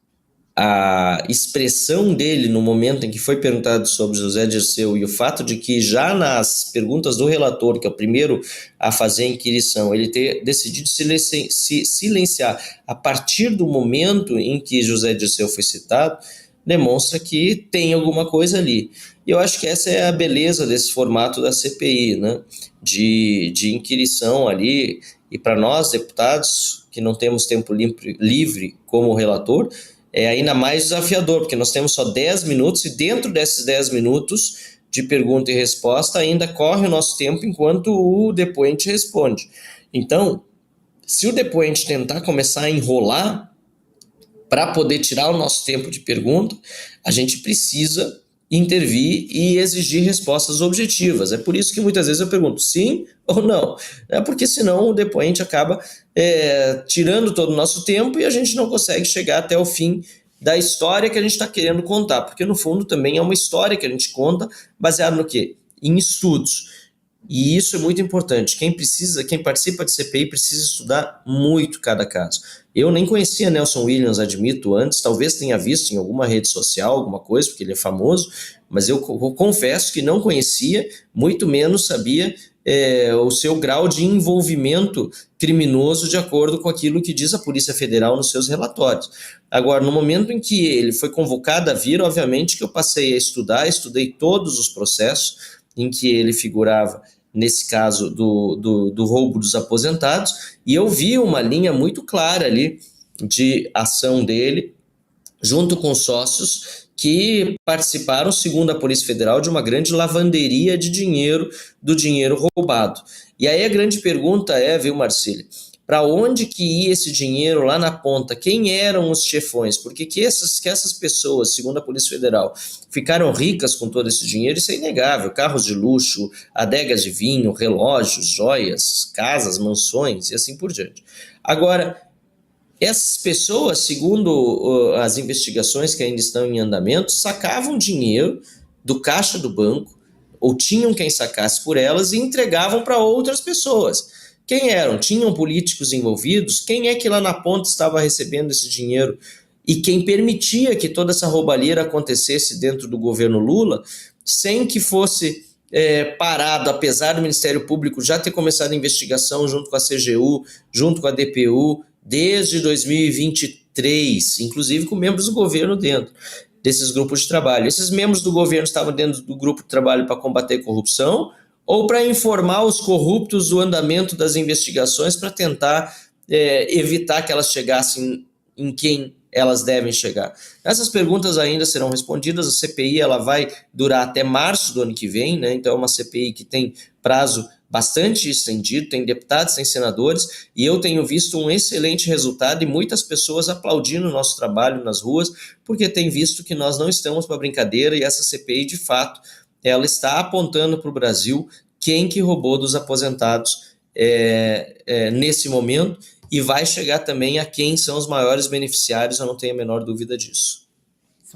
Speaker 8: a expressão dele no momento em que foi perguntado sobre José Dirceu e o fato de que já nas perguntas do relator, que é o primeiro a fazer a inquirição, ele ter decidido se silenciar a partir do momento em que José Dirceu foi citado, demonstra que tem alguma coisa ali. E eu acho que essa é a beleza desse formato da CPI, né? De inquirição ali, e para nós, deputados, que não temos tempo livre como relator, é ainda mais desafiador, porque nós temos só 10 minutos, e dentro desses 10 minutos de pergunta e resposta ainda corre o nosso tempo enquanto o depoente responde. Então, se o depoente tentar começar a enrolar para poder tirar o nosso tempo de pergunta, a gente precisa intervir e exigir respostas objetivas. É por isso que muitas vezes eu pergunto sim ou não, porque senão o depoente acaba tirando todo o nosso tempo e a gente não consegue chegar até o fim da história que a gente está querendo contar, porque no fundo também é uma história que a gente conta baseada no quê? Em estudos. E isso é muito importante. Quem participa de CPI precisa estudar muito cada caso. Eu nem conhecia Nelson Williams, admito, antes, talvez tenha visto em alguma rede social, alguma coisa, porque ele é famoso, mas eu confesso que não conhecia, muito menos sabia o seu grau de envolvimento criminoso de acordo com aquilo que diz a Polícia Federal nos seus relatórios. Agora, no momento em que ele foi convocado a vir, obviamente que eu passei a estudei todos os processos em que ele figurava, nesse caso do roubo dos aposentados, e eu vi uma linha muito clara ali de ação dele, junto com sócios que participaram, segundo a Polícia Federal, de uma grande lavanderia de dinheiro, do dinheiro roubado. E aí a grande pergunta é, viu, Marcília, para onde que ia esse dinheiro lá na ponta? Quem eram os chefões? Porque que essas pessoas, segundo a Polícia Federal, ficaram ricas com todo esse dinheiro, isso é inegável. Carros de luxo, adegas de vinho, relógios, joias, casas, mansões e assim por diante. Agora, essas pessoas, segundo as investigações que ainda estão em andamento, sacavam dinheiro do caixa do banco, ou tinham quem sacasse por elas e entregavam para outras pessoas. Quem eram? Tinham políticos envolvidos? Quem é que lá na ponta estava recebendo esse dinheiro? E quem permitia que toda essa roubalheira acontecesse dentro do governo Lula, sem que fosse parado, apesar do Ministério Público já ter começado a investigação junto com a CGU, junto com a DPU, desde 2023, inclusive com membros do governo dentro desses grupos de trabalho. Esses membros do governo estavam dentro do grupo de trabalho para combater a corrupção, ou para informar os corruptos do andamento das investigações para tentar evitar que elas chegassem em quem elas devem chegar. Essas perguntas ainda serão respondidas. A CPI ela vai durar até março do ano que vem, né? Então é uma CPI que tem prazo bastante estendido, tem deputados, tem senadores, e eu tenho visto um excelente resultado e muitas pessoas aplaudindo o nosso trabalho nas ruas, porque têm visto que nós não estamos para brincadeira e essa CPI, de fato, ela está apontando para o Brasil quem que roubou dos aposentados nesse momento e vai chegar também a quem são os maiores beneficiários, eu não tenho a menor dúvida disso.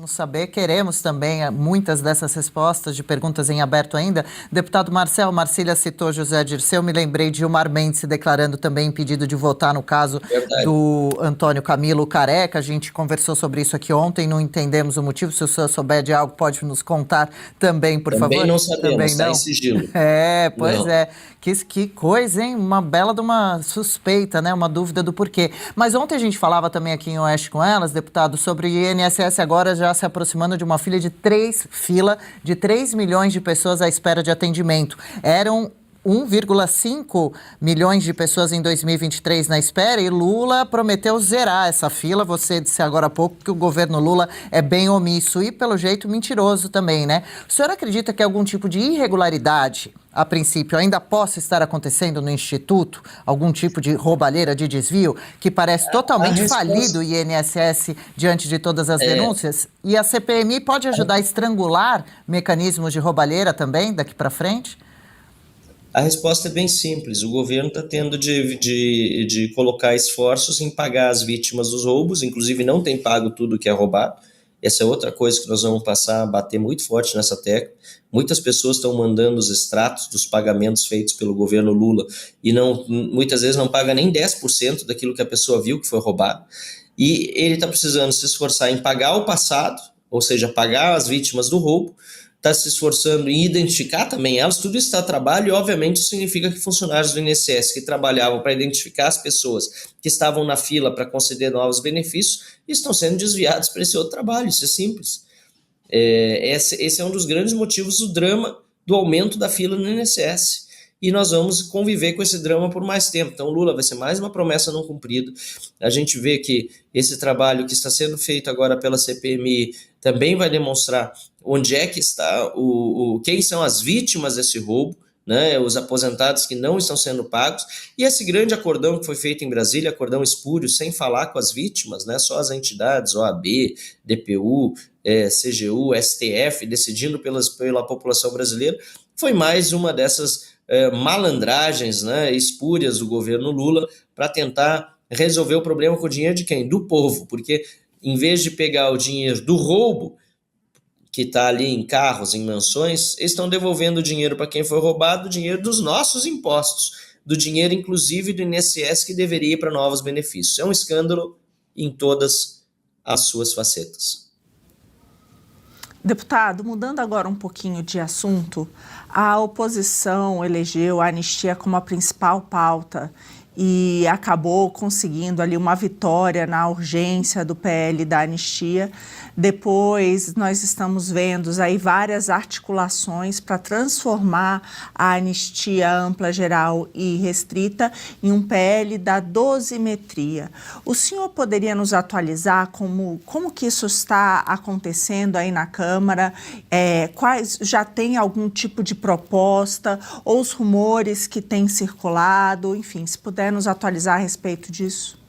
Speaker 1: Saber, queremos também muitas dessas respostas de perguntas em aberto ainda. Deputado Marcília citou José Dirceu, me lembrei de Gilmar Mendes se declarando também impedido de votar no caso do Antônio Camilo Careca. A gente conversou sobre isso aqui ontem, não entendemos o motivo. Se o senhor souber de algo, pode nos contar também, por favor.
Speaker 8: Também não sabemos, está em sigilo.
Speaker 1: Pois não. Que coisa, hein? Uma bela de uma suspeita, né? Uma dúvida do porquê. Mas ontem a gente falava também aqui em Oeste com Elas, deputado, sobre o INSS agora já se aproximando de uma fila de 3 milhões de pessoas à espera de atendimento. Eram 1,5 milhões de pessoas em 2023 na espera e Lula prometeu zerar essa fila. Você disse agora há pouco que o governo Lula é bem omisso e, pelo jeito, mentiroso também, né? O senhor acredita que algum tipo de irregularidade, a princípio, ainda possa estar acontecendo no Instituto? Algum tipo de roubalheira, de desvio, que parece totalmente falido o INSS diante de todas as denúncias? E a CPMI pode ajudar a estrangular mecanismos de roubalheira também daqui para frente?
Speaker 8: A resposta é bem simples, o governo está tendo de colocar esforços em pagar as vítimas dos roubos, inclusive não tem pago tudo que é roubado. Essa é outra coisa que nós vamos passar a bater muito forte nessa tecla. Muitas pessoas estão mandando os extratos dos pagamentos feitos pelo governo Lula e muitas vezes não paga nem 10% daquilo que a pessoa viu que foi roubado. E ele está precisando se esforçar em pagar o passado, ou seja, pagar as vítimas do roubo, está se esforçando em identificar também elas, tudo isso está a trabalho e obviamente isso significa que funcionários do INSS que trabalhavam para identificar as pessoas que estavam na fila para conceder novos benefícios estão sendo desviados para esse outro trabalho, isso é simples. Esse é um dos grandes motivos do drama do aumento da fila no INSS. E nós vamos conviver com esse drama por mais tempo. Então, Lula vai ser mais uma promessa não cumprida. A gente vê que esse trabalho que está sendo feito agora pela CPMI também vai demonstrar onde é que está, quem são as vítimas desse roubo, né, os aposentados que não estão sendo pagos, e esse grande acordão que foi feito em Brasília, acordão espúrio, sem falar com as vítimas, né, só as entidades, OAB, DPU, CGU, STF, decidindo pela população brasileira, foi mais uma dessas malandragens, né, espúrias do governo Lula para tentar resolver o problema com o dinheiro de quem? Do povo, porque em vez de pegar o dinheiro do roubo, que está ali em carros, em mansões, eles estão devolvendo o dinheiro para quem foi roubado, o dinheiro dos nossos impostos, do dinheiro inclusive do INSS que deveria ir para novos benefícios. É um escândalo em todas as suas facetas.
Speaker 4: Deputado, mudando agora um pouquinho de assunto, a oposição elegeu a anistia como a principal pauta e acabou conseguindo ali uma vitória na urgência do PL da anistia. Depois nós estamos vendo aí várias articulações para transformar a anistia ampla, geral e restrita em um PL da dosimetria. O senhor poderia nos atualizar como que isso está acontecendo aí na Câmara? Já tem algum tipo de proposta ou os rumores que têm circulado? Enfim, se puder nos atualizar a respeito disso.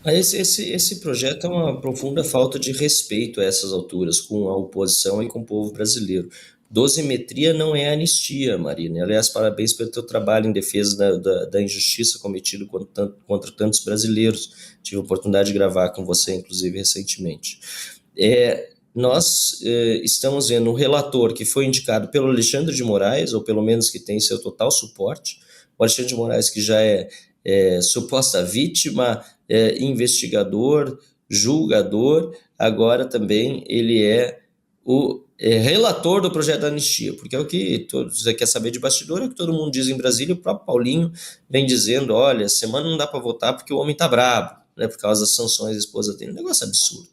Speaker 8: Esse projeto é uma profunda falta de respeito a essas alturas com a oposição e com o povo brasileiro. Dosimetria não é anistia, Marina. Aliás, parabéns pelo teu trabalho em defesa da injustiça cometida contra tantos brasileiros. Tive a oportunidade de gravar com você, inclusive, recentemente. Nós estamos vendo um relator que foi indicado pelo Alexandre de Moraes, ou pelo menos que tem seu total suporte. O Alexandre de Moraes, que já é suposta vítima, investigador, julgador, agora também ele é o relator do projeto da anistia, porque é o que você quer saber de bastidor, é o que todo mundo diz em Brasília. O próprio Paulinho vem dizendo, olha, semana não dá para votar porque o homem está brabo, né, por causa das sanções da esposa dele. Um negócio absurdo.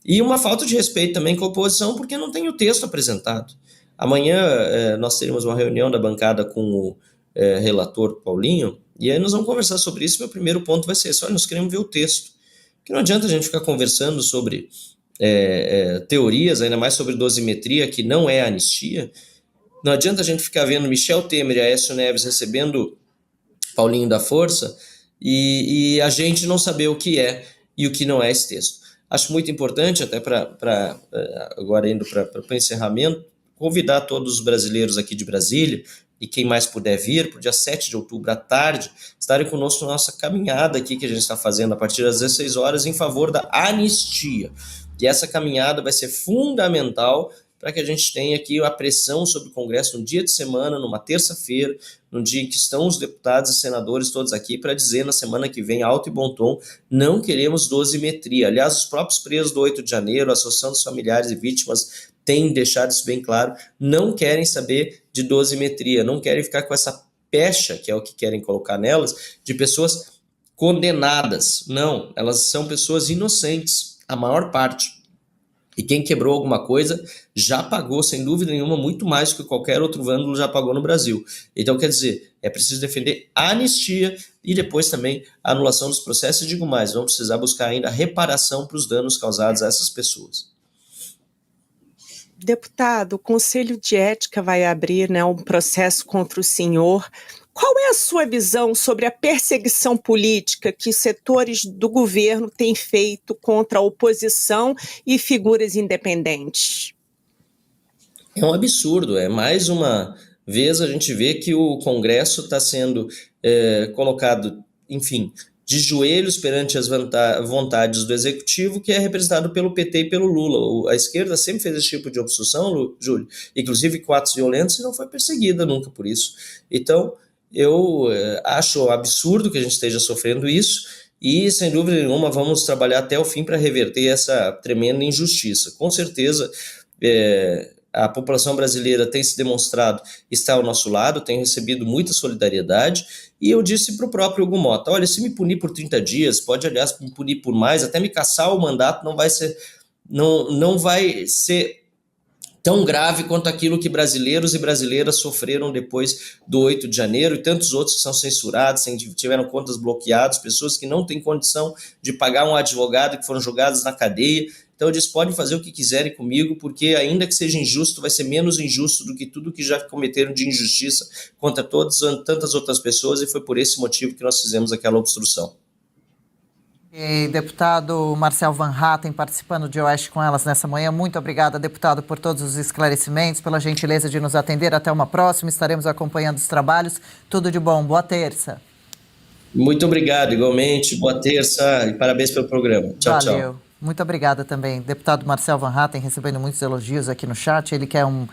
Speaker 8: E uma falta de respeito também com a oposição, porque não tem o texto apresentado. Amanhã nós teremos uma reunião da bancada com o relator Paulinho, e aí nós vamos conversar sobre isso. Meu primeiro ponto vai ser esse: olha, nós queremos ver o texto, porque não adianta a gente ficar conversando sobre teorias, ainda mais sobre dosimetria, que não é anistia. Não adianta a gente ficar vendo Michel Temer e Aécio Neves recebendo Paulinho da Força e a gente não saber o que é e o que não é esse texto. Acho muito importante, até agora indo para o encerramento, convidar todos os brasileiros aqui de Brasília e quem mais puder vir, para o dia 7 de outubro, à tarde, estarem conosco na nossa caminhada aqui que a gente está fazendo a partir das 16 horas em favor da anistia. E essa caminhada vai ser fundamental para que a gente tenha aqui a pressão sobre o Congresso no dia de semana, numa terça-feira, no dia em que estão os deputados e senadores todos aqui, para dizer na semana que vem, alto e bom tom, não queremos dosimetria. Aliás, os próprios presos do 8 de janeiro, a Associação dos Familiares e Vítimas, têm deixado isso bem claro, não querem saber de dosimetria, não querem ficar com essa pecha, que é o que querem colocar nelas, de pessoas condenadas. Não, elas são pessoas inocentes, a maior parte. E quem quebrou alguma coisa já pagou, sem dúvida nenhuma, muito mais do que qualquer outro vândalo já pagou no Brasil. Então, quer dizer, é preciso defender a anistia e depois também a anulação dos processos. E digo mais, vamos precisar buscar ainda reparação para os danos causados a essas pessoas.
Speaker 5: Deputado, o Conselho de Ética vai abrir, um processo contra o senhor. Qual é a sua visão sobre a perseguição política que setores do governo têm feito contra a oposição e figuras independentes?
Speaker 8: É um absurdo, é mais uma vez a gente vê que o Congresso está sendo colocado, enfim, de joelhos perante as vontades do Executivo, que é representado pelo PT e pelo Lula. A esquerda sempre fez esse tipo de obstrução, Júlio, inclusive com atos violentos, e não foi perseguida nunca por isso. Então, eu acho absurdo que a gente esteja sofrendo isso, e, sem dúvida nenhuma, vamos trabalhar até o fim para reverter essa tremenda injustiça. Com certeza, a população brasileira tem se demonstrado estar ao nosso lado, tem recebido muita solidariedade, e eu disse para o próprio Hugo Mota, olha, se me punir por 30 dias, pode, aliás, me punir por mais, até me cassar o mandato, não vai ser tão grave quanto aquilo que brasileiros e brasileiras sofreram depois do 8 de janeiro, e tantos outros que são censurados, tiveram contas bloqueadas, pessoas que não têm condição de pagar um advogado, que foram jogadas na cadeia. Então eles podem fazer o que quiserem comigo, porque ainda que seja injusto, vai ser menos injusto do que tudo que já cometeram de injustiça contra tantas outras pessoas, e foi por esse motivo que nós fizemos aquela obstrução.
Speaker 1: E deputado Marcel Van Hatten participando de Oeste com Elas nessa manhã. Muito obrigada, deputado, por todos os esclarecimentos, pela gentileza de nos atender. Até uma próxima, estaremos acompanhando os trabalhos. Tudo de bom, boa terça.
Speaker 8: Muito obrigado, igualmente, boa terça e parabéns pelo programa. Tchau,
Speaker 1: Valeu.
Speaker 8: Tchau.
Speaker 1: Muito obrigada também. Deputado Marcel Van Hatten recebendo muitos elogios aqui no chat. Ele que é um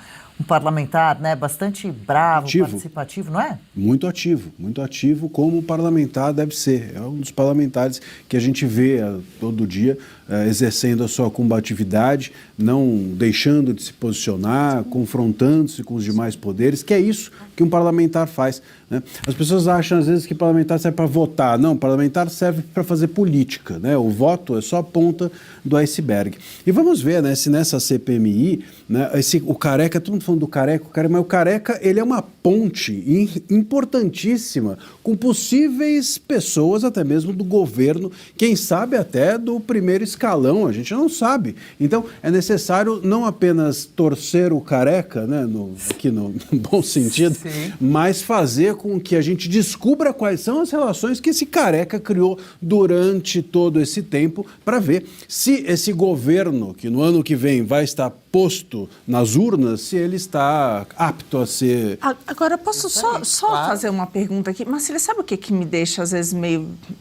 Speaker 1: parlamentar, né, bastante bravo, participativo, não é?
Speaker 9: Muito ativo, como o parlamentar deve ser. É um dos parlamentares que a gente vê todo dia exercendo a sua combatividade, não deixando de se posicionar, confrontando-se com os demais poderes, que é isso que um parlamentar faz, né? As pessoas acham, às vezes, que parlamentar serve para votar. Não, parlamentar serve para fazer política, né? O voto é só a ponta do iceberg. E vamos ver, né, se nessa CPMI, né, o Careca, todo mundo falando do Careca, mas o Careca, ele é uma ponte importantíssima com possíveis pessoas, até mesmo do governo, quem sabe até do primeiro escalão, a gente não sabe. Então, é necessário não apenas torcer o Careca, né, aqui no bom sentido, sim, mas fazer com que a gente descubra quais são as relações que esse Careca criou durante todo esse tempo, para ver se esse governo, que no ano que vem vai estar posto nas urnas, se ele está apto a ser...
Speaker 4: Agora, eu posso só fazer uma pergunta aqui? Marcília, sabe o que me deixa, às vezes,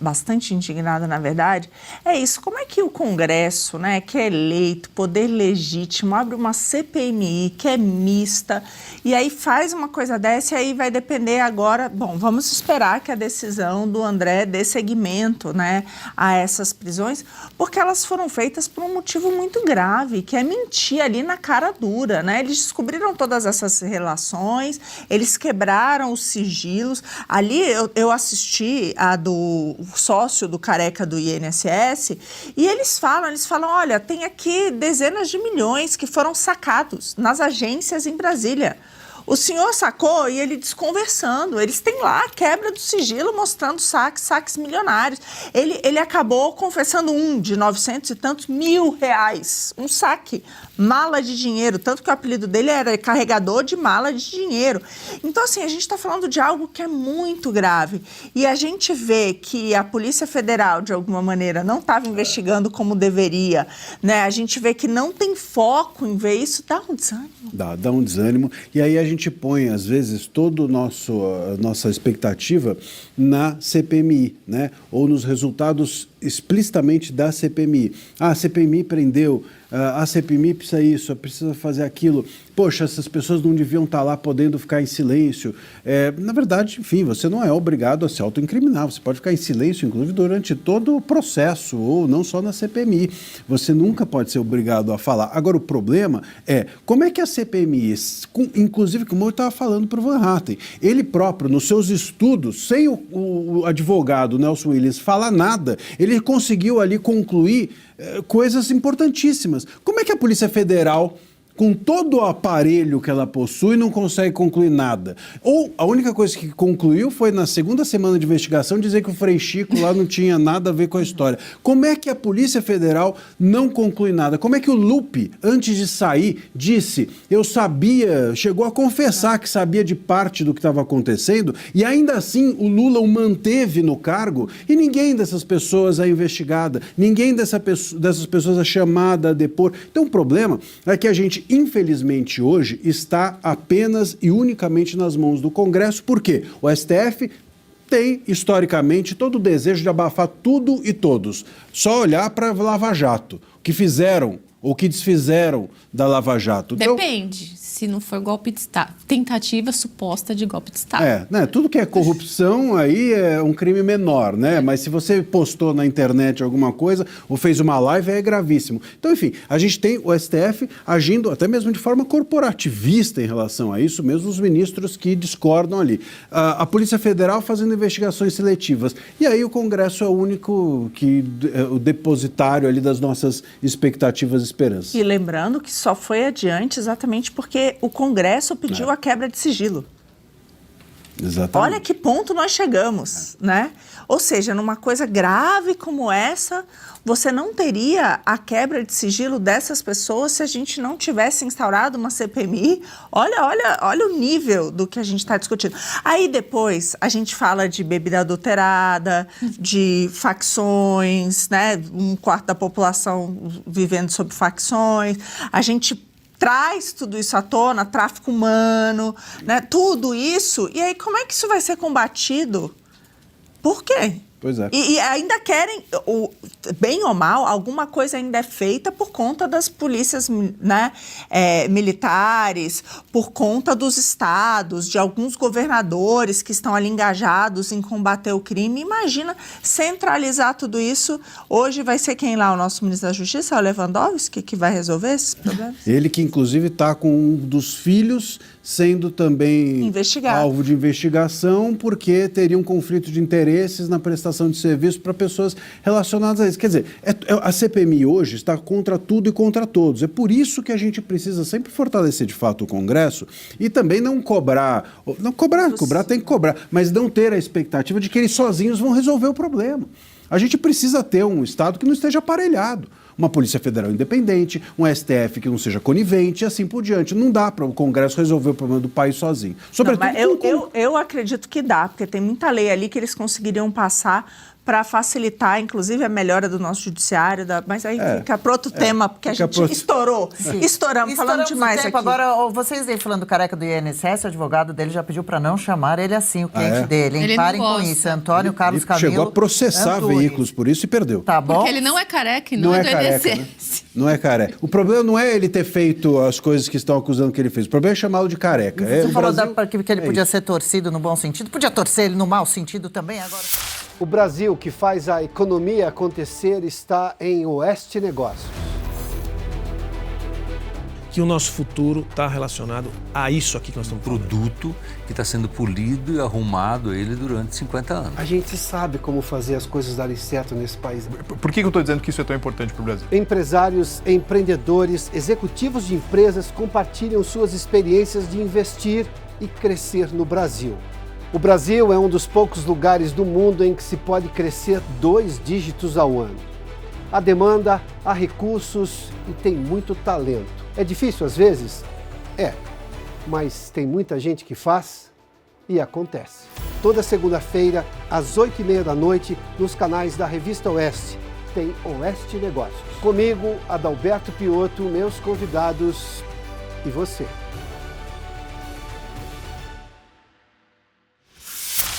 Speaker 4: bastante indignada, na verdade? É isso, como é que o Congresso, né, que é eleito, poder legítimo, abre uma CPMI que é mista, e aí faz uma coisa dessa, e aí vai depender agora... Bom, vamos esperar que a decisão do André dê seguimento, né, a essas prisões, porque elas foram feitas por um motivo muito grave, que é mentir ali na cara dura, né? Eles descobriram todas essas relações, eles quebraram os sigilos. Ali eu assisti a do sócio do Careca do INSS, e eles falam, olha, tem aqui dezenas de milhões que foram sacados nas agências em Brasília. O senhor sacou e ele desconversando. Eles têm lá a quebra do sigilo mostrando saques milionários. Ele acabou confessando de 900 e tantos mil reais. Um saque, mala de dinheiro. Tanto que o apelido dele era carregador de mala de dinheiro. Então, assim, a gente está falando de algo que é muito grave. E a gente vê que a Polícia Federal, de alguma maneira, não estava investigando como deveria, né? A gente vê que não tem foco em ver isso. Dá um desânimo.
Speaker 9: Dá um desânimo. E aí a gente põe, às vezes, toda a nossa expectativa na CPMI, né? Ou nos resultados explicitamente da CPMI. A CPMI prendeu, a CPMI precisa isso, precisa fazer aquilo. Poxa, essas pessoas não deviam estar lá podendo ficar em silêncio. Na verdade, enfim, você não é obrigado a se autoincriminar. Você pode ficar em silêncio, inclusive, durante todo o processo, ou não só na CPMI. Você nunca pode ser obrigado a falar. Agora, o problema é como é que a CPMI, inclusive, como eu estava falando para o Van Hatten, ele próprio, nos seus estudos, sem o advogado Nelson Williams falar nada, ele conseguiu ali concluir coisas importantíssimas. Como é que a Polícia Federal, com todo o aparelho que ela possui, não consegue concluir nada? Ou a única coisa que concluiu foi, na segunda semana de investigação, dizer que o Frei Chico lá não tinha nada a ver com a história. Como é que a Polícia Federal não conclui nada? Como é que o Lupe, antes de sair, disse, eu sabia, chegou a confessar que sabia de parte do que estava acontecendo, e ainda assim o Lula o manteve no cargo, e ninguém dessas pessoas é investigada, ninguém dessas pessoas é chamada a depor. Então o problema é que a gente infelizmente, hoje está apenas e unicamente nas mãos do Congresso. Por quê? O STF tem, historicamente, todo o desejo de abafar tudo e todos. Só olhar para a Lava Jato. O que fizeram ou que desfizeram da Lava Jato.
Speaker 3: Depende. Se não for golpe de Estado. Tentativa suposta de golpe de Estado.
Speaker 9: Né? Tudo que é corrupção aí é um crime menor, né? Mas se você postou na internet alguma coisa ou fez uma live, é gravíssimo. Então, enfim, a gente tem o STF agindo até mesmo de forma corporativista em relação a isso, mesmo os ministros que discordam ali. A Polícia Federal fazendo investigações seletivas. E aí o Congresso é o único o depositário ali das nossas expectativas e esperanças.
Speaker 4: E lembrando que só foi adiante exatamente porque o Congresso pediu a quebra de sigilo.
Speaker 9: Exatamente.
Speaker 4: Olha que ponto nós chegamos, né? Ou seja, numa coisa grave como essa, você não teria a quebra de sigilo dessas pessoas se a gente não tivesse instaurado uma CPMI. Olha o nível do que a gente está discutindo. Aí depois a gente fala de bebida adulterada, de facções, né? 1/4 da população vivendo sob facções. A gente traz tudo isso à tona, tráfico humano, né? Tudo isso. E aí, como é que isso vai ser combatido? Por quê?
Speaker 9: Pois é.
Speaker 4: E ainda querem, bem ou mal, alguma coisa ainda é feita por conta das polícias, né, militares, por conta dos estados, de alguns governadores que estão ali engajados em combater o crime. Imagina centralizar tudo isso. Hoje vai ser quem lá? O nosso ministro da Justiça, o Lewandowski, que vai resolver esses problemas?
Speaker 9: Ele que, inclusive, está com um dos filhos sendo também alvo de investigação porque teria um conflito de interesses na prestação de serviço para pessoas relacionadas a isso. Quer dizer, a CPMI hoje está contra tudo e contra todos. É por isso que a gente precisa sempre fortalecer de fato o Congresso e também não cobrar. Não cobrar tem que cobrar, mas não ter a expectativa de que eles sozinhos vão resolver o problema. A gente precisa ter um Estado que não esteja aparelhado. Uma Polícia Federal independente, um STF que não seja conivente e assim por diante. Não dá para o Congresso resolver o problema do país sozinho. Sobretudo
Speaker 4: eu acredito que dá, porque tem muita lei ali que eles conseguiriam passar para facilitar, inclusive, a melhora do nosso judiciário. Mas aí fica para outro tema, porque a gente estourou. Estouramos, falando demais aqui.
Speaker 1: Agora, vocês aí falando do careca do INSS, o advogado dele já pediu para não chamar ele assim, o cliente dele. Hein? Parem com isso. Antônio Carlos Camilo
Speaker 9: chegou a processar veículos por isso e perdeu.
Speaker 1: Tá bom?
Speaker 3: Porque ele não é careca e não é do
Speaker 9: careca,
Speaker 3: INSS.
Speaker 9: né? Não é careca. O problema não é ele ter feito as coisas que estão acusando que ele fez. O problema é chamá-lo de careca.
Speaker 1: Você falou que ele podia ser torcido no bom sentido. Podia torcer ele no mau sentido também agora.
Speaker 10: O Brasil, que faz a economia acontecer, está em Oeste Negócios.
Speaker 11: Que o nosso futuro está relacionado a isso aqui que nós estamos falando.
Speaker 12: Produto que está sendo polido e arrumado ele durante 50 anos.
Speaker 10: A gente sabe como fazer as coisas darem certo nesse país.
Speaker 13: Por que eu estou dizendo que isso é tão importante para o Brasil?
Speaker 10: Empresários, empreendedores, executivos de empresas compartilham suas experiências de investir e crescer no Brasil. O Brasil é um dos poucos lugares do mundo em que se pode crescer 2 dígitos ao ano. Há demanda, há recursos e tem muito talento. É difícil às vezes? Mas tem muita gente que faz e acontece. Toda segunda-feira, às 8h30 da noite, nos canais da Revista Oeste, tem Oeste Negócios. Comigo, Adalberto Piotto, meus convidados e você.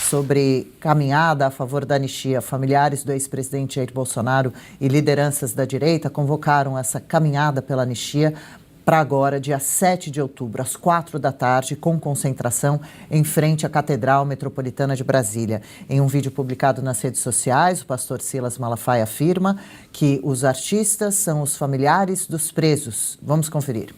Speaker 1: Sobre caminhada a favor da anistia, familiares do ex-presidente Jair Bolsonaro e lideranças da direita convocaram essa caminhada pela anistia para agora, dia 7 de outubro, às 16h, com concentração em frente à Catedral Metropolitana de Brasília. Em um vídeo publicado nas redes sociais, o pastor Silas Malafaia afirma que os artistas são os familiares dos presos. Vamos conferir.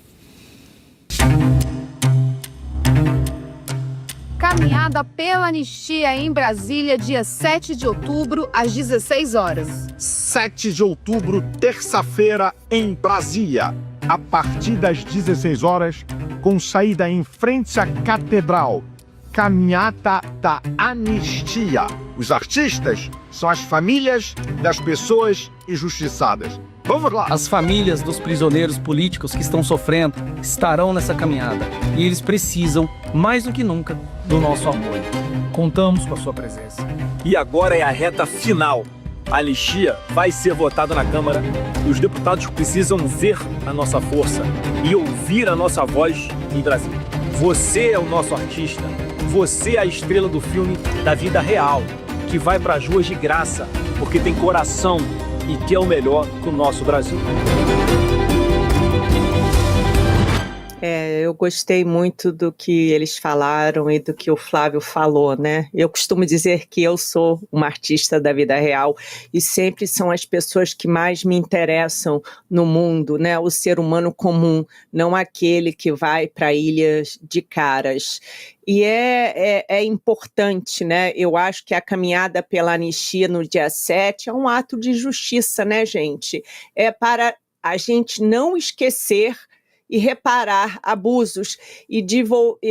Speaker 14: Caminhada pela anistia em Brasília, dia 7 de outubro, às 16 horas.
Speaker 15: 7 de outubro, terça-feira, em Brasília. A partir das 16 horas, com saída em frente à Catedral. Caminhada da Anistia. Os artistas são as famílias das pessoas injustiçadas. Vamos lá!
Speaker 16: As famílias dos prisioneiros políticos que estão sofrendo estarão nessa caminhada. E eles precisam, mais do que nunca, do nosso apoio. Contamos com a sua presença.
Speaker 17: E agora é a reta final.
Speaker 16: A anistia vai ser votada na Câmara e os deputados precisam ver a nossa força e ouvir a nossa voz em Brasília. Você é o nosso artista, você é a estrela do filme da vida real, que vai para as ruas de graça, porque tem coração e quer o melhor para o nosso Brasil.
Speaker 5: Eu gostei muito do que eles falaram e do que o Flávio falou, né? Eu costumo dizer que eu sou uma artista da vida real e sempre são as pessoas que mais me interessam no mundo, né? O ser humano comum, não aquele que vai para ilhas de caras. E é importante, né? Eu acho que a caminhada pela anistia no dia 7 é um ato de justiça, né, gente? É para a gente não esquecer e reparar abusos e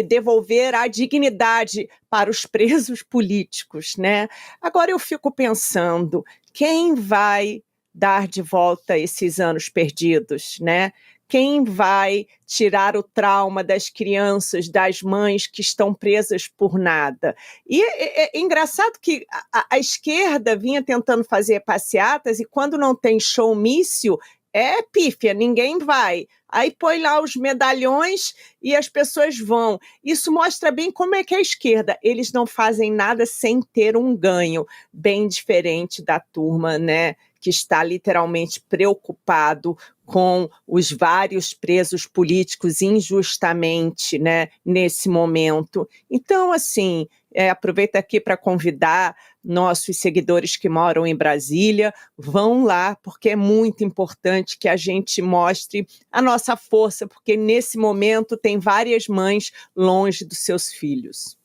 Speaker 5: devolver a dignidade para os presos políticos, né? Agora eu fico pensando, quem vai dar de volta esses anos perdidos, né? Quem vai tirar o trauma das crianças, das mães que estão presas por nada? E é engraçado que a esquerda vinha tentando fazer passeatas e quando não tem showmício, é pífia, ninguém vai. Aí põe lá os medalhões e as pessoas vão. Isso mostra bem como é que é a esquerda. Eles não fazem nada sem ter um ganho, bem diferente da turma, né, que está literalmente preocupado com os vários presos políticos injustamente, né, nesse momento. Então, assim, aproveito aqui para convidar nossos seguidores que moram em Brasília, vão lá, porque é muito importante que a gente mostre a nossa força, porque nesse momento tem várias mães longe dos seus filhos.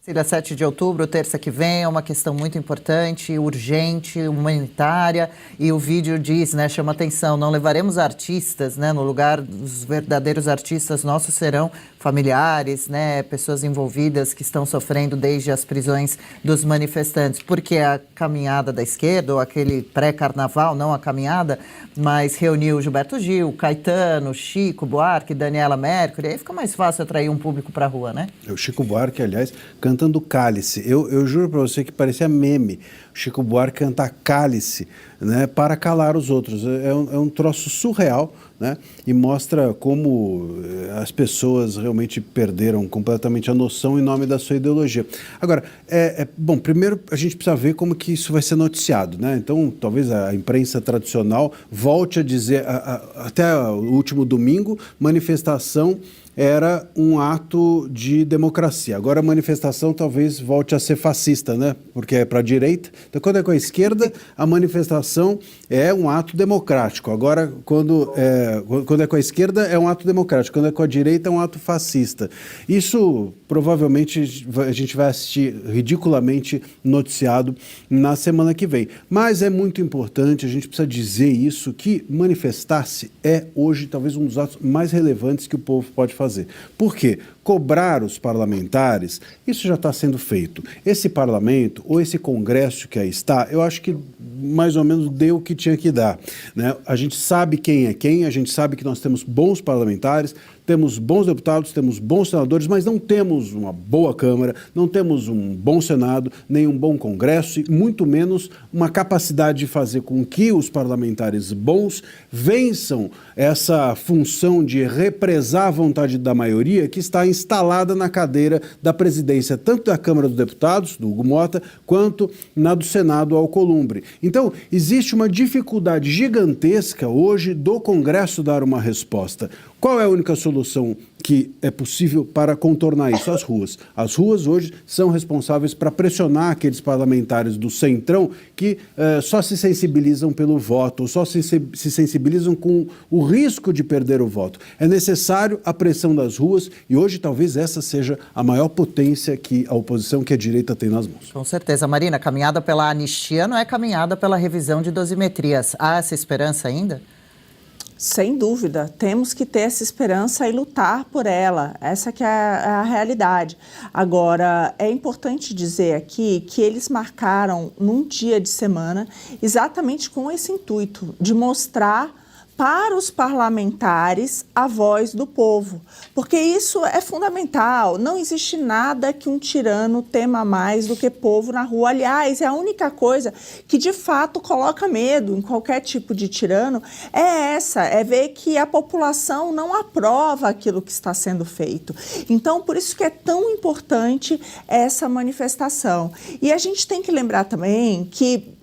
Speaker 1: Dia 7 de outubro, terça que vem, é uma questão muito importante, urgente, humanitária, e o vídeo diz, né, chama atenção, não levaremos artistas, né, no lugar dos verdadeiros artistas nossos serão familiares, né, pessoas envolvidas que estão sofrendo desde as prisões dos manifestantes, porque a caminhada da esquerda, ou aquele pré-carnaval, não a caminhada, mas reuniu Gilberto Gil, Caetano, Chico Buarque, Daniela Mercury, aí fica mais fácil atrair um público para a rua, né?
Speaker 9: O Chico Buarque, aliás, cantando Cálice. Eu juro para você que parecia meme. O Chico Buarque canta Cálice, né, para calar os outros. É um troço surreal, né, e mostra como as pessoas realmente perderam completamente a noção em nome da sua ideologia. Agora, bom, primeiro a gente precisa ver como que isso vai ser noticiado, né? Então, talvez a imprensa tradicional volte a dizer, até o último domingo, manifestação era um ato de democracia. Agora a manifestação talvez volte a ser fascista, né? Porque é para a direita. Então, quando é com a esquerda, a manifestação é um ato democrático. Agora, quando é com a esquerda, é um ato democrático. Quando é com a direita, é um ato fascista. Isso, provavelmente, a gente vai assistir ridiculamente noticiado na semana que vem. Mas é muito importante, a gente precisa dizer isso, que manifestar-se é hoje talvez um dos atos mais relevantes que o povo pode fazer. Por quê? Cobrar os parlamentares, isso já está sendo feito. Esse parlamento, ou esse congresso que aí está, eu acho que mais ou menos deu o que tinha que dar, né? A gente sabe quem é quem, a gente sabe que nós temos bons parlamentares, temos bons deputados, temos bons senadores, mas não temos uma boa Câmara, não temos um bom Senado, nem um bom Congresso, e muito menos uma capacidade de fazer com que os parlamentares bons vençam essa função de represar a vontade da maioria que está instalada na cadeira da presidência, tanto da Câmara dos Deputados, do Hugo Mota, quanto na do Senado, Alcolumbre. Então, existe uma dificuldade gigantesca hoje do Congresso dar uma resposta. Qual é a única solução que é possível para contornar isso? As ruas. As ruas hoje são responsáveis para pressionar aqueles parlamentares do centrão que só se sensibilizam pelo voto, só se sensibilizam com o risco de perder o voto. É necessário a pressão das ruas e hoje talvez essa seja a maior potência que a oposição, que a direita tem nas mãos.
Speaker 1: Com certeza. Marina, caminhada pela anistia não é caminhada pela revisão de dosimetrias. Há essa esperança ainda?
Speaker 4: Sem dúvida, temos que ter essa esperança e lutar por ela, essa que é a realidade. Agora, é importante dizer aqui que eles marcaram num dia de semana exatamente com esse intuito de mostrar para os parlamentares a voz do povo, porque isso é fundamental. Não existe nada que um tirano tema mais do que povo na rua. Aliás, é a única coisa que de fato coloca medo em qualquer tipo de tirano, é ver que a população não aprova aquilo que está sendo feito. Então, por isso que é tão importante essa manifestação. E a gente tem que lembrar também que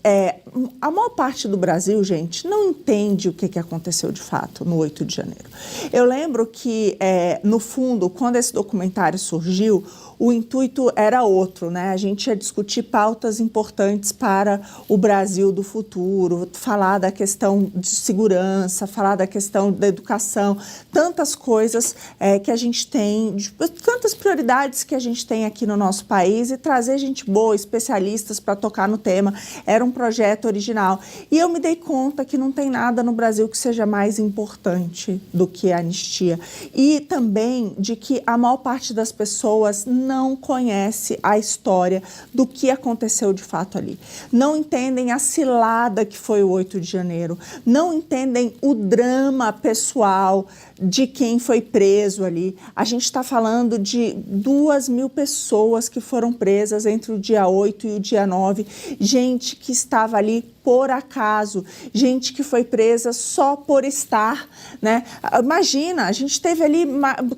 Speaker 4: a maior parte do Brasil, gente, não entende o que aconteceu de fato no 8 de janeiro. Eu lembro que, no fundo, quando esse documentário surgiu, o intuito era outro, né? A gente ia discutir pautas importantes para o Brasil do futuro, falar da questão de segurança, falar da questão da educação, tantas coisas que a gente tem, tantas prioridades que a gente tem aqui no nosso país, e trazer gente boa, especialistas para tocar no tema. Era um projeto original. E eu me dei conta que não tem nada no Brasil que seja mais importante do que a anistia. E também de que a maior parte das pessoas não conhece a história do que aconteceu de fato ali. Não entendem a cilada que foi o 8 de janeiro. Não entendem o drama pessoal de quem foi preso ali. A gente está falando de 2.000 pessoas que foram presas entre o dia 8 e o dia 9. Gente que estava ali por acaso, gente que foi presa só por estar, né? Imagina, a gente teve ali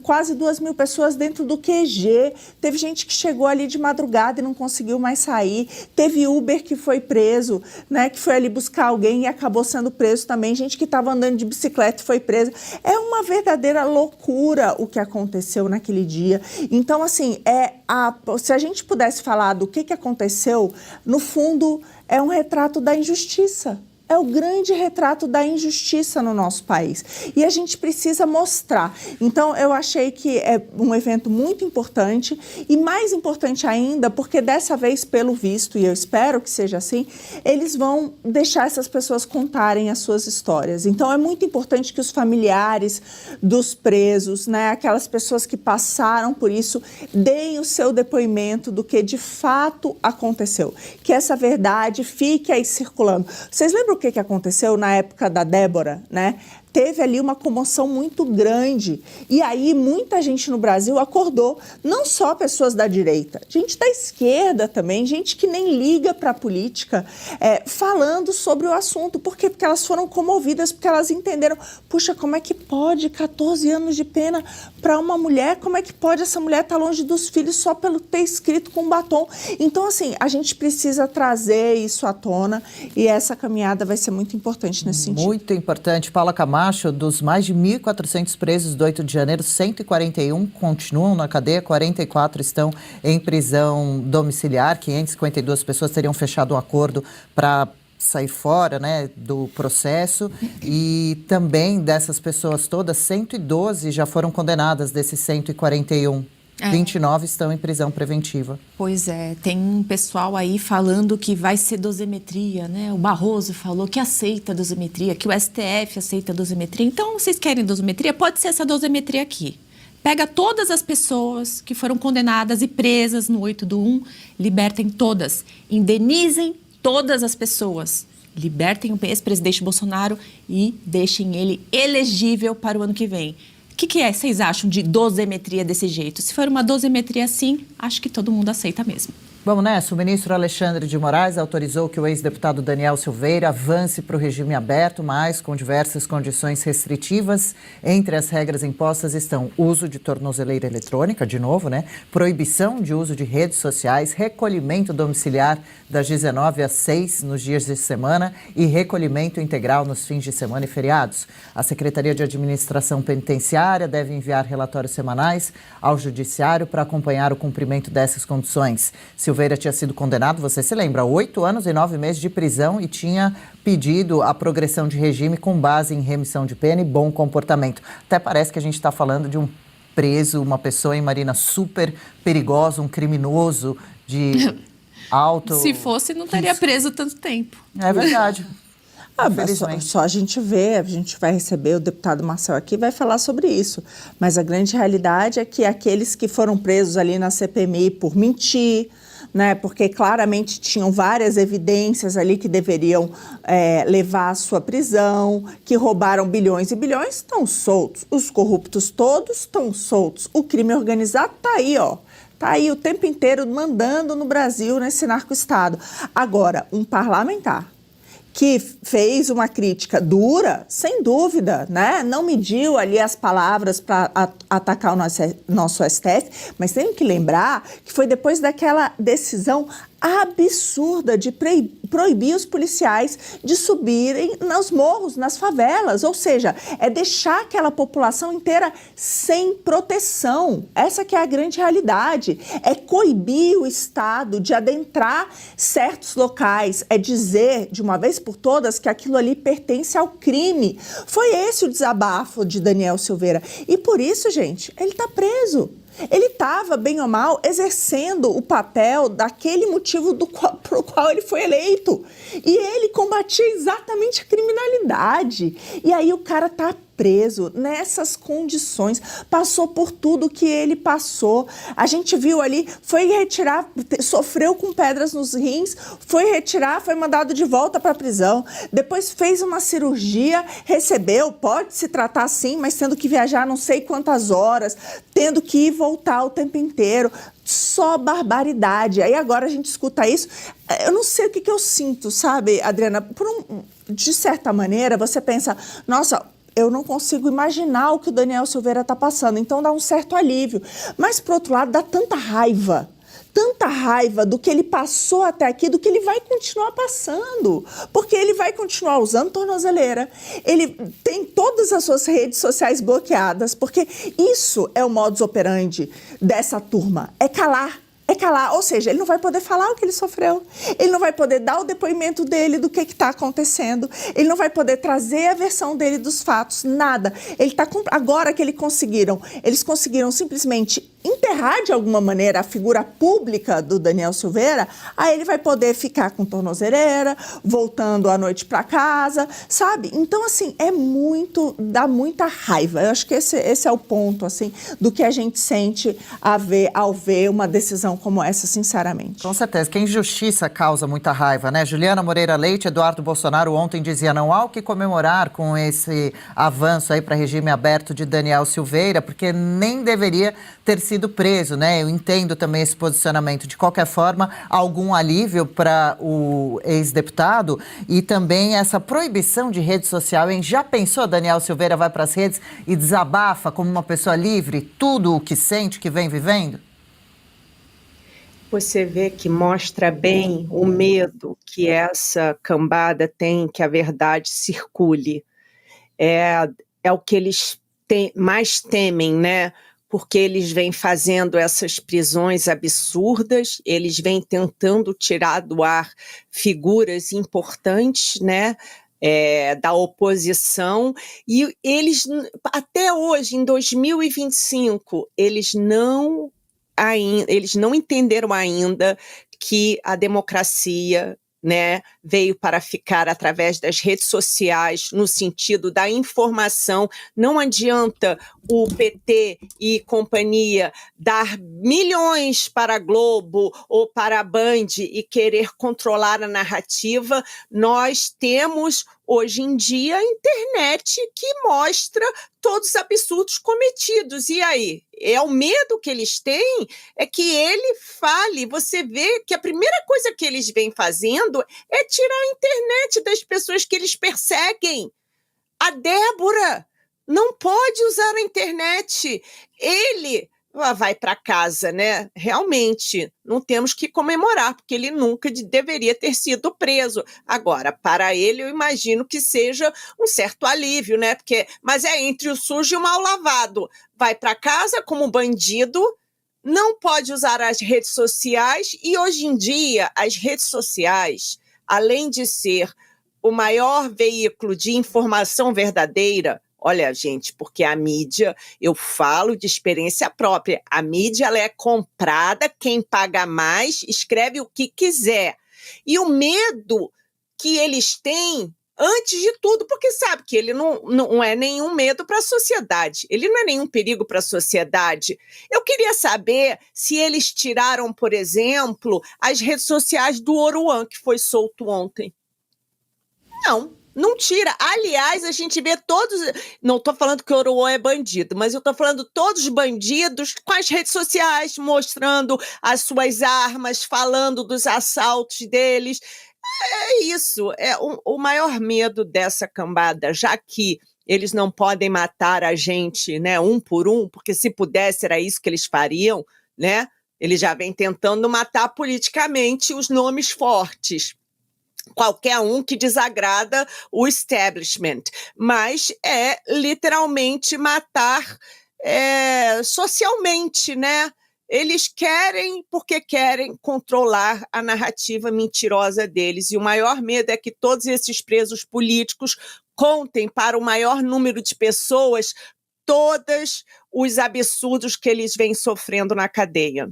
Speaker 4: quase 2.000 pessoas dentro do QG, teve gente que chegou ali de madrugada e não conseguiu mais sair, teve Uber que foi preso, né? Que foi ali buscar alguém e acabou sendo preso também, gente que estava andando de bicicleta e foi presa. É uma verdadeira loucura o que aconteceu naquele dia. Então, assim, se a gente pudesse falar do que aconteceu, no fundo, é um retrato da injustiça. É o grande retrato da injustiça no nosso país. E a gente precisa mostrar. Então, eu achei que é um evento muito importante e mais importante ainda, porque dessa vez, pelo visto, e eu espero que seja assim, eles vão deixar essas pessoas contarem as suas histórias. Então, é muito importante que os familiares dos presos, né, aquelas pessoas que passaram por isso, deem o seu depoimento do que de fato aconteceu. Que essa verdade fique aí circulando. Vocês lembram o que aconteceu na época da Débora, né? Teve ali uma comoção muito grande. E aí muita gente no Brasil acordou, não só pessoas da direita, gente da esquerda também, gente que nem liga para a política, falando sobre o assunto. Por quê? Porque elas foram comovidas, porque elas entenderam, puxa, como é que pode 14 anos de pena para uma mulher? Como é que pode essa mulher estar longe dos filhos só pelo ter escrito com batom? Então, assim, a gente precisa trazer isso à tona e essa caminhada vai ser muito importante nesse sentido.
Speaker 1: Muito importante. Paula Camacho, dos mais de 1.400 presos do 8 de janeiro, 141 continuam na cadeia, 44 estão em prisão domiciliar, 552 pessoas teriam fechado um acordo para sair fora, né, do processo, e também dessas pessoas todas, 112 já foram condenadas desses 141. 29 estão em prisão preventiva.
Speaker 3: Pois é, tem um pessoal aí falando que vai ser dosimetria, né? O Barroso falou que aceita dosimetria, que o STF aceita dosimetria. Então, vocês querem dosimetria? Pode ser essa dosimetria aqui. Pega todas as pessoas que foram condenadas e presas no 8/1, libertem todas, indenizem todas as pessoas. Libertem o ex-presidente Bolsonaro e deixem ele elegível para o ano que vem. O que vocês acham de dosimetria desse jeito? Se for uma dosimetria assim, acho que todo mundo aceita mesmo.
Speaker 1: Vamos nessa. O ministro Alexandre de Moraes autorizou que o ex-deputado Daniel Silveira avance para o regime aberto, mas com diversas condições restritivas. Entre as regras impostas estão uso de tornozeleira eletrônica, de novo, né? Proibição de uso de redes sociais, recolhimento domiciliar das 19 às 6 nos dias de semana e recolhimento integral nos fins de semana e feriados. A Secretaria de Administração Penitenciária deve enviar relatórios semanais ao Judiciário para acompanhar o cumprimento dessas condições. Silveira tinha sido condenado, você se lembra, 8 anos e 9 meses de prisão e tinha pedido a progressão de regime com base em remissão de pena e bom comportamento. Até parece que a gente está falando de um preso, uma pessoa, Marina, super perigosa, um criminoso de alto...
Speaker 3: Se fosse, não estaria preso tanto tempo.
Speaker 1: É verdade.
Speaker 4: Só a gente vai receber o deputado Marcel aqui e vai falar sobre isso. Mas a grande realidade é que aqueles que foram presos ali na CPMI por mentir, né? Porque claramente tinham várias evidências ali que deveriam levar à sua prisão, que roubaram bilhões e bilhões, estão soltos. Os corruptos todos estão soltos. O crime organizado está aí, ó. Está aí o tempo inteiro mandando no Brasil, nesse narco-estado. Agora, um parlamentar que fez uma crítica dura, sem dúvida, né? Não mediu ali as palavras para atacar o nosso STF, mas tem que lembrar que foi depois daquela decisão absurda de proibir os policiais de subirem nos morros, nas favelas, ou seja, é deixar aquela população inteira sem proteção. Essa que é a grande realidade, é coibir o Estado de adentrar certos locais, é dizer de uma vez por todas que aquilo ali pertence ao crime. Foi esse o desabafo de Daniel Silveira e por isso, gente, ele está preso. Ele estava, bem ou mal, exercendo o papel daquele motivo pelo qual ele foi eleito. E ele combatia exatamente a criminalidade. E aí o cara está preso nessas condições, passou por tudo que ele passou. A gente viu ali, foi retirar, sofreu com pedras nos rins, foi retirar, foi mandado de volta para a prisão, depois fez uma cirurgia, recebeu, pode se tratar assim, mas tendo que viajar não sei quantas horas, tendo que ir voltar o tempo inteiro. Só barbaridade. Aí agora a gente escuta isso. Eu não sei o que eu sinto, sabe, Adriana? De certa maneira, você pensa, nossa, eu não consigo imaginar o que o Daniel Silveira está passando, então dá um certo alívio. Mas, por outro lado, dá tanta raiva do que ele passou até aqui, do que ele vai continuar passando, porque ele vai continuar usando tornozeleira, ele tem todas as suas redes sociais bloqueadas, porque isso é o modus operandi dessa turma, é calar, ou seja, ele não vai poder falar o que ele sofreu, ele não vai poder dar o depoimento dele do que está acontecendo, ele não vai poder trazer a versão dele dos fatos, nada. Agora que eles conseguiram simplesmente enterrar de alguma maneira a figura pública do Daniel Silveira, aí ele vai poder ficar com tornozeleira, voltando à noite para casa, sabe? Então, assim, dá muita raiva. Eu acho que esse é o ponto, assim, do que a gente sente ao ver uma decisão como essa, sinceramente.
Speaker 1: Com certeza, que a injustiça causa muita raiva, né? Juliana Moreira Leite, Eduardo Bolsonaro ontem dizia, não há o que comemorar com esse avanço aí para regime aberto de Daniel Silveira, porque nem deveria ter sido preso, né? Eu entendo também esse posicionamento. De qualquer forma, algum alívio para o ex-deputado e também essa proibição de rede social, hein? Já pensou, Daniel Silveira vai para as redes e desabafa como uma pessoa livre tudo o que sente, que vem vivendo?
Speaker 5: Você vê que mostra bem o medo que essa cambada tem que a verdade circule. É o que eles mais temem, né? Porque eles vêm fazendo essas prisões absurdas, eles vêm tentando tirar do ar figuras importantes, né, da oposição, e eles, até hoje, em 2025, eles não entenderam ainda que a democracia, né, veio para ficar através das redes sociais, no sentido da informação. Não adianta o PT e companhia dar milhões para a Globo ou para a Band e querer controlar a narrativa. Nós temos, hoje em dia, a internet que mostra todos os absurdos cometidos. E aí? É o medo que eles têm, é que ele fale. Você vê que a primeira coisa que eles vêm fazendo é tirar a internet das pessoas que eles perseguem. A Débora não pode usar a internet. Ele vai para casa, né? Realmente, não temos que comemorar, porque ele nunca deveria ter sido preso. Agora, para ele, eu imagino que seja um certo alívio, né? Mas é entre o sujo e o mal lavado. Vai para casa como bandido, não pode usar as redes sociais, e hoje em dia, as redes sociais, além de ser o maior veículo de informação verdadeira, olha, gente, porque a mídia, eu falo de experiência própria, a mídia ela é comprada, quem paga mais escreve o que quiser. E o medo que eles têm antes de tudo, porque sabe que ele não é nenhum medo para a sociedade, ele não é nenhum perigo para a sociedade. Eu queria saber se eles tiraram, por exemplo, as redes sociais do Oruan, que foi solto ontem. Não tira. Aliás, a gente vê todos... Não estou falando que o Oruan é bandido, mas eu estou falando todos os bandidos com as redes sociais, mostrando as suas armas, falando dos assaltos deles. É isso. É o maior medo dessa cambada, já que eles não podem matar a gente, né, um por um, porque se pudesse era isso que eles fariam, né? Eles já vêm tentando matar politicamente os nomes fortes. Qualquer um que desagrada o establishment, mas é literalmente matar socialmente, né? Eles querem porque querem controlar a narrativa mentirosa deles, e o maior medo é que todos esses presos políticos contem para o maior número de pessoas todos os absurdos que eles vêm sofrendo na cadeia.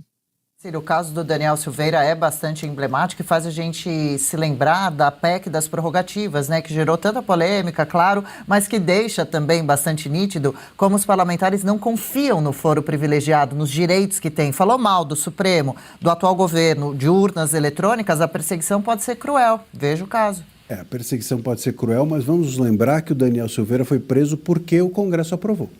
Speaker 1: O caso do Daniel Silveira é bastante emblemático e faz a gente se lembrar da PEC das prerrogativas, né, que gerou tanta polêmica, claro, mas que deixa também bastante nítido como os parlamentares não confiam no foro privilegiado, nos direitos que tem. Falou mal do Supremo, do atual governo, de urnas eletrônicas, a perseguição pode ser cruel. Veja o caso.
Speaker 9: A perseguição pode ser cruel, mas vamos lembrar que o Daniel Silveira foi preso porque o Congresso aprovou.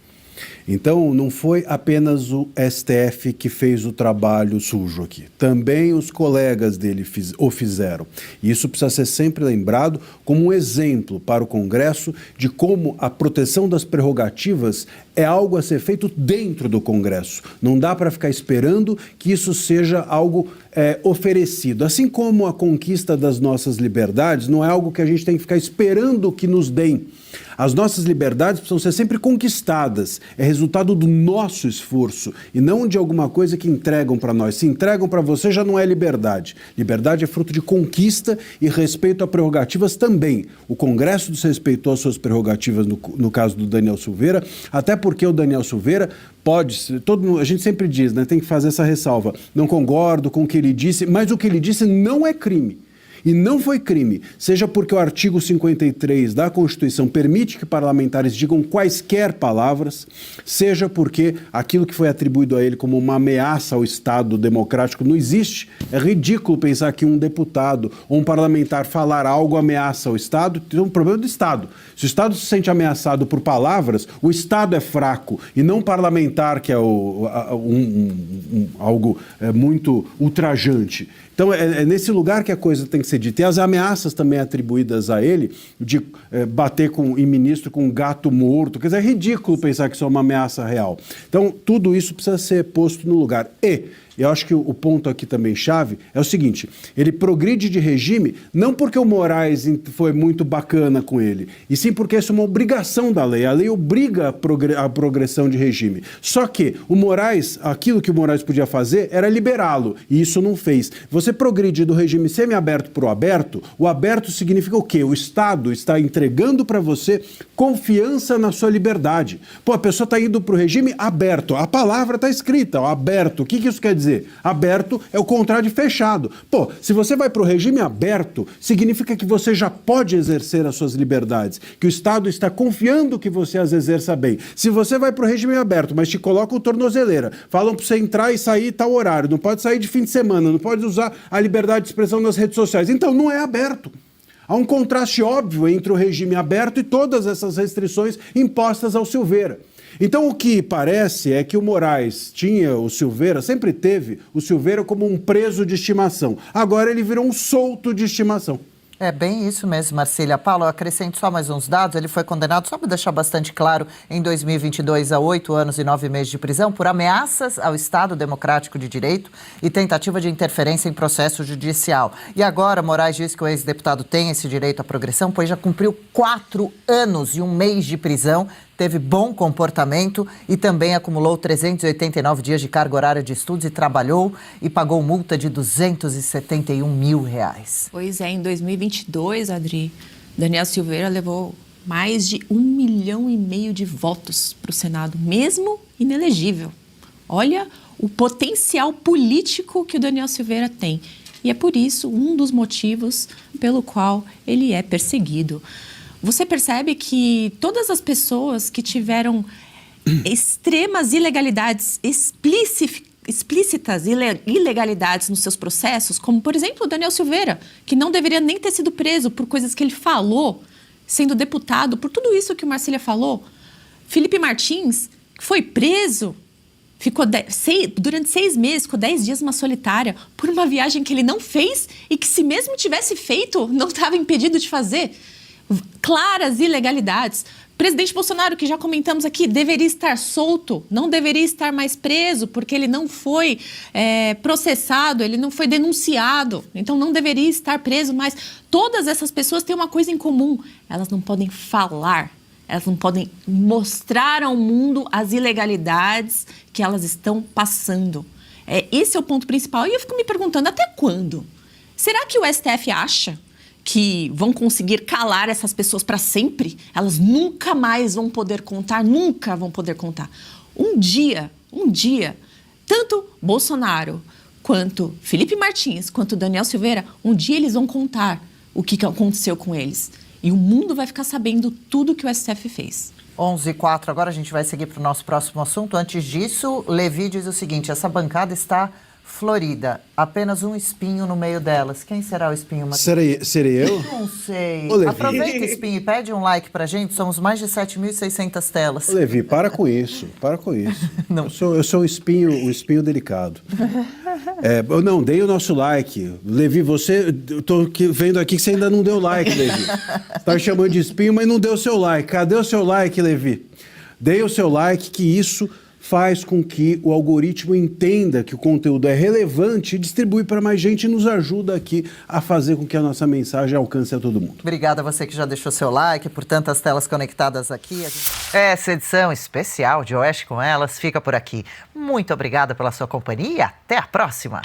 Speaker 9: Então, não foi apenas o STF que fez o trabalho sujo aqui. Também os colegas dele o fizeram. E isso precisa ser sempre lembrado como um exemplo para o Congresso de como a proteção das prerrogativas é algo a ser feito dentro do Congresso. Não dá para ficar esperando que isso seja algo oferecido. Assim como a conquista das nossas liberdades não é algo que a gente tem que ficar esperando que nos deem. As nossas liberdades precisam ser sempre conquistadas. É resultado do nosso esforço e não de alguma coisa que entregam para nós. Se entregam para você, já não é liberdade. Liberdade é fruto de conquista e respeito a prerrogativas também. O Congresso desrespeitou as suas prerrogativas no caso do Daniel Silveira, até porque o Daniel Silveira pode ser, a gente sempre diz, né, tem que fazer essa ressalva. Não concordo com o que ele disse, mas o que ele disse não é crime. E não foi crime, seja porque o artigo 53 da Constituição permite que parlamentares digam quaisquer palavras, seja porque aquilo que foi atribuído a ele como uma ameaça ao Estado democrático não existe. É ridículo pensar que um deputado ou um parlamentar falar algo ameaça ao Estado. Tem um problema do Estado. Se o Estado se sente ameaçado por palavras, o Estado é fraco e não parlamentar, que é algo muito ultrajante. Então, é nesse lugar que a coisa tem que ser dita. E as ameaças também atribuídas a ele, de bater em ministro com um gato morto, quer dizer, é ridículo pensar que isso é uma ameaça real. Então, tudo isso precisa ser posto no lugar. E eu acho que o ponto aqui também chave é o seguinte: ele progride de regime não porque o Moraes foi muito bacana com ele, e sim porque isso é uma obrigação da lei. A lei obriga a progressão de regime. Só que o Moraes, aquilo que o Moraes podia fazer era liberá-lo, e isso não fez. Você progride do regime semiaberto para o aberto significa o quê? O Estado está entregando para você confiança na sua liberdade. Pô, a pessoa está indo para o regime aberto, a palavra está escrita, ó, aberto. O que isso quer dizer? Aberto é o contrário de fechado. Pô, se você vai para o regime aberto, significa que você já pode exercer as suas liberdades, que o Estado está confiando que você as exerça bem. Se você vai para o regime aberto, mas te colocam tornozeleira, falam para você entrar e sair tal horário, não pode sair de fim de semana, não pode usar a liberdade de expressão nas redes sociais, então não é aberto. Há um contraste óbvio entre o regime aberto e todas essas restrições impostas ao Silveira. Então, o que parece é que o Moraes tinha o Silveira, sempre teve o Silveira como um preso de estimação. Agora ele virou um solto de estimação.
Speaker 1: É bem isso mesmo, Marcília. Paulo, eu acrescento só mais uns dados. Ele foi condenado, só para deixar bastante claro, em 2022 a 8 anos e 9 meses de prisão por ameaças ao Estado Democrático de Direito e tentativa de interferência em processo judicial. E agora, Moraes diz que o ex-deputado tem esse direito à progressão, pois já cumpriu 4 anos e 1 mês de prisão, teve bom comportamento e também acumulou 389 dias de carga horária de estudos e trabalhou e pagou multa de R$271 mil.
Speaker 3: Pois é, em 2022, Adri, Daniel Silveira levou mais de 1,5 milhão de votos para o Senado, mesmo inelegível. Olha o potencial político que o Daniel Silveira tem. E é por isso um dos motivos pelo qual ele é perseguido. você percebe que todas as pessoas que tiveram extremas ilegalidades explícitas ilegalidades nos seus processos, como, por exemplo, o Daniel Silveira, que não deveria nem ter sido preso por coisas que ele falou, sendo deputado, por tudo isso que o Marcília falou. Felipe Martins, que foi preso, ficou durante 6 meses, ficou 10 dias numa solitária, por uma viagem que ele não fez e que, se mesmo tivesse feito, não estava impedido de fazer. Claras ilegalidades. Presidente Bolsonaro, que já comentamos aqui, deveria estar solto, não deveria estar mais preso, porque ele não foi processado, ele não foi denunciado, então não deveria estar preso, mas todas essas pessoas têm uma coisa em comum: elas não podem falar, elas não podem mostrar ao mundo as ilegalidades que elas estão passando. Esse é o ponto principal. E eu fico me perguntando, até quando? Será que o STF acha que vão conseguir calar essas pessoas para sempre? Elas nunca mais vão poder contar, nunca vão poder contar. Um dia, tanto Bolsonaro, quanto Felipe Martins, quanto Daniel Silveira, um dia eles vão contar o que aconteceu com eles. E o mundo vai ficar sabendo tudo que o STF fez.
Speaker 1: 11h04, agora a gente vai seguir para o nosso próximo assunto. Antes disso, Levi diz o seguinte: essa bancada está florida, apenas um espinho no meio delas. Quem será o espinho, Matheus?
Speaker 9: Serei eu?
Speaker 1: Não sei.
Speaker 9: Ô, Levi.
Speaker 1: Aproveita, espinho, e pede um like pra gente. Somos mais de 7.600 telas.
Speaker 9: Ô, Levi, para com isso. Não. Eu sou um espinho delicado. Não, dei o nosso like. Levi, eu tô vendo aqui que você ainda não deu like, Levi. Tá me chamando de espinho, mas não deu o seu like. Cadê o seu like, Levi? Dei o seu like, que isso faz com que o algoritmo entenda que o conteúdo é relevante e distribui para mais gente e nos ajuda aqui a fazer com que a nossa mensagem alcance a todo mundo.
Speaker 1: Obrigada a você que já deixou seu like, por tantas telas conectadas aqui. Essa edição especial de Oeste com Elas fica por aqui. Muito obrigada pela sua companhia e até a próxima!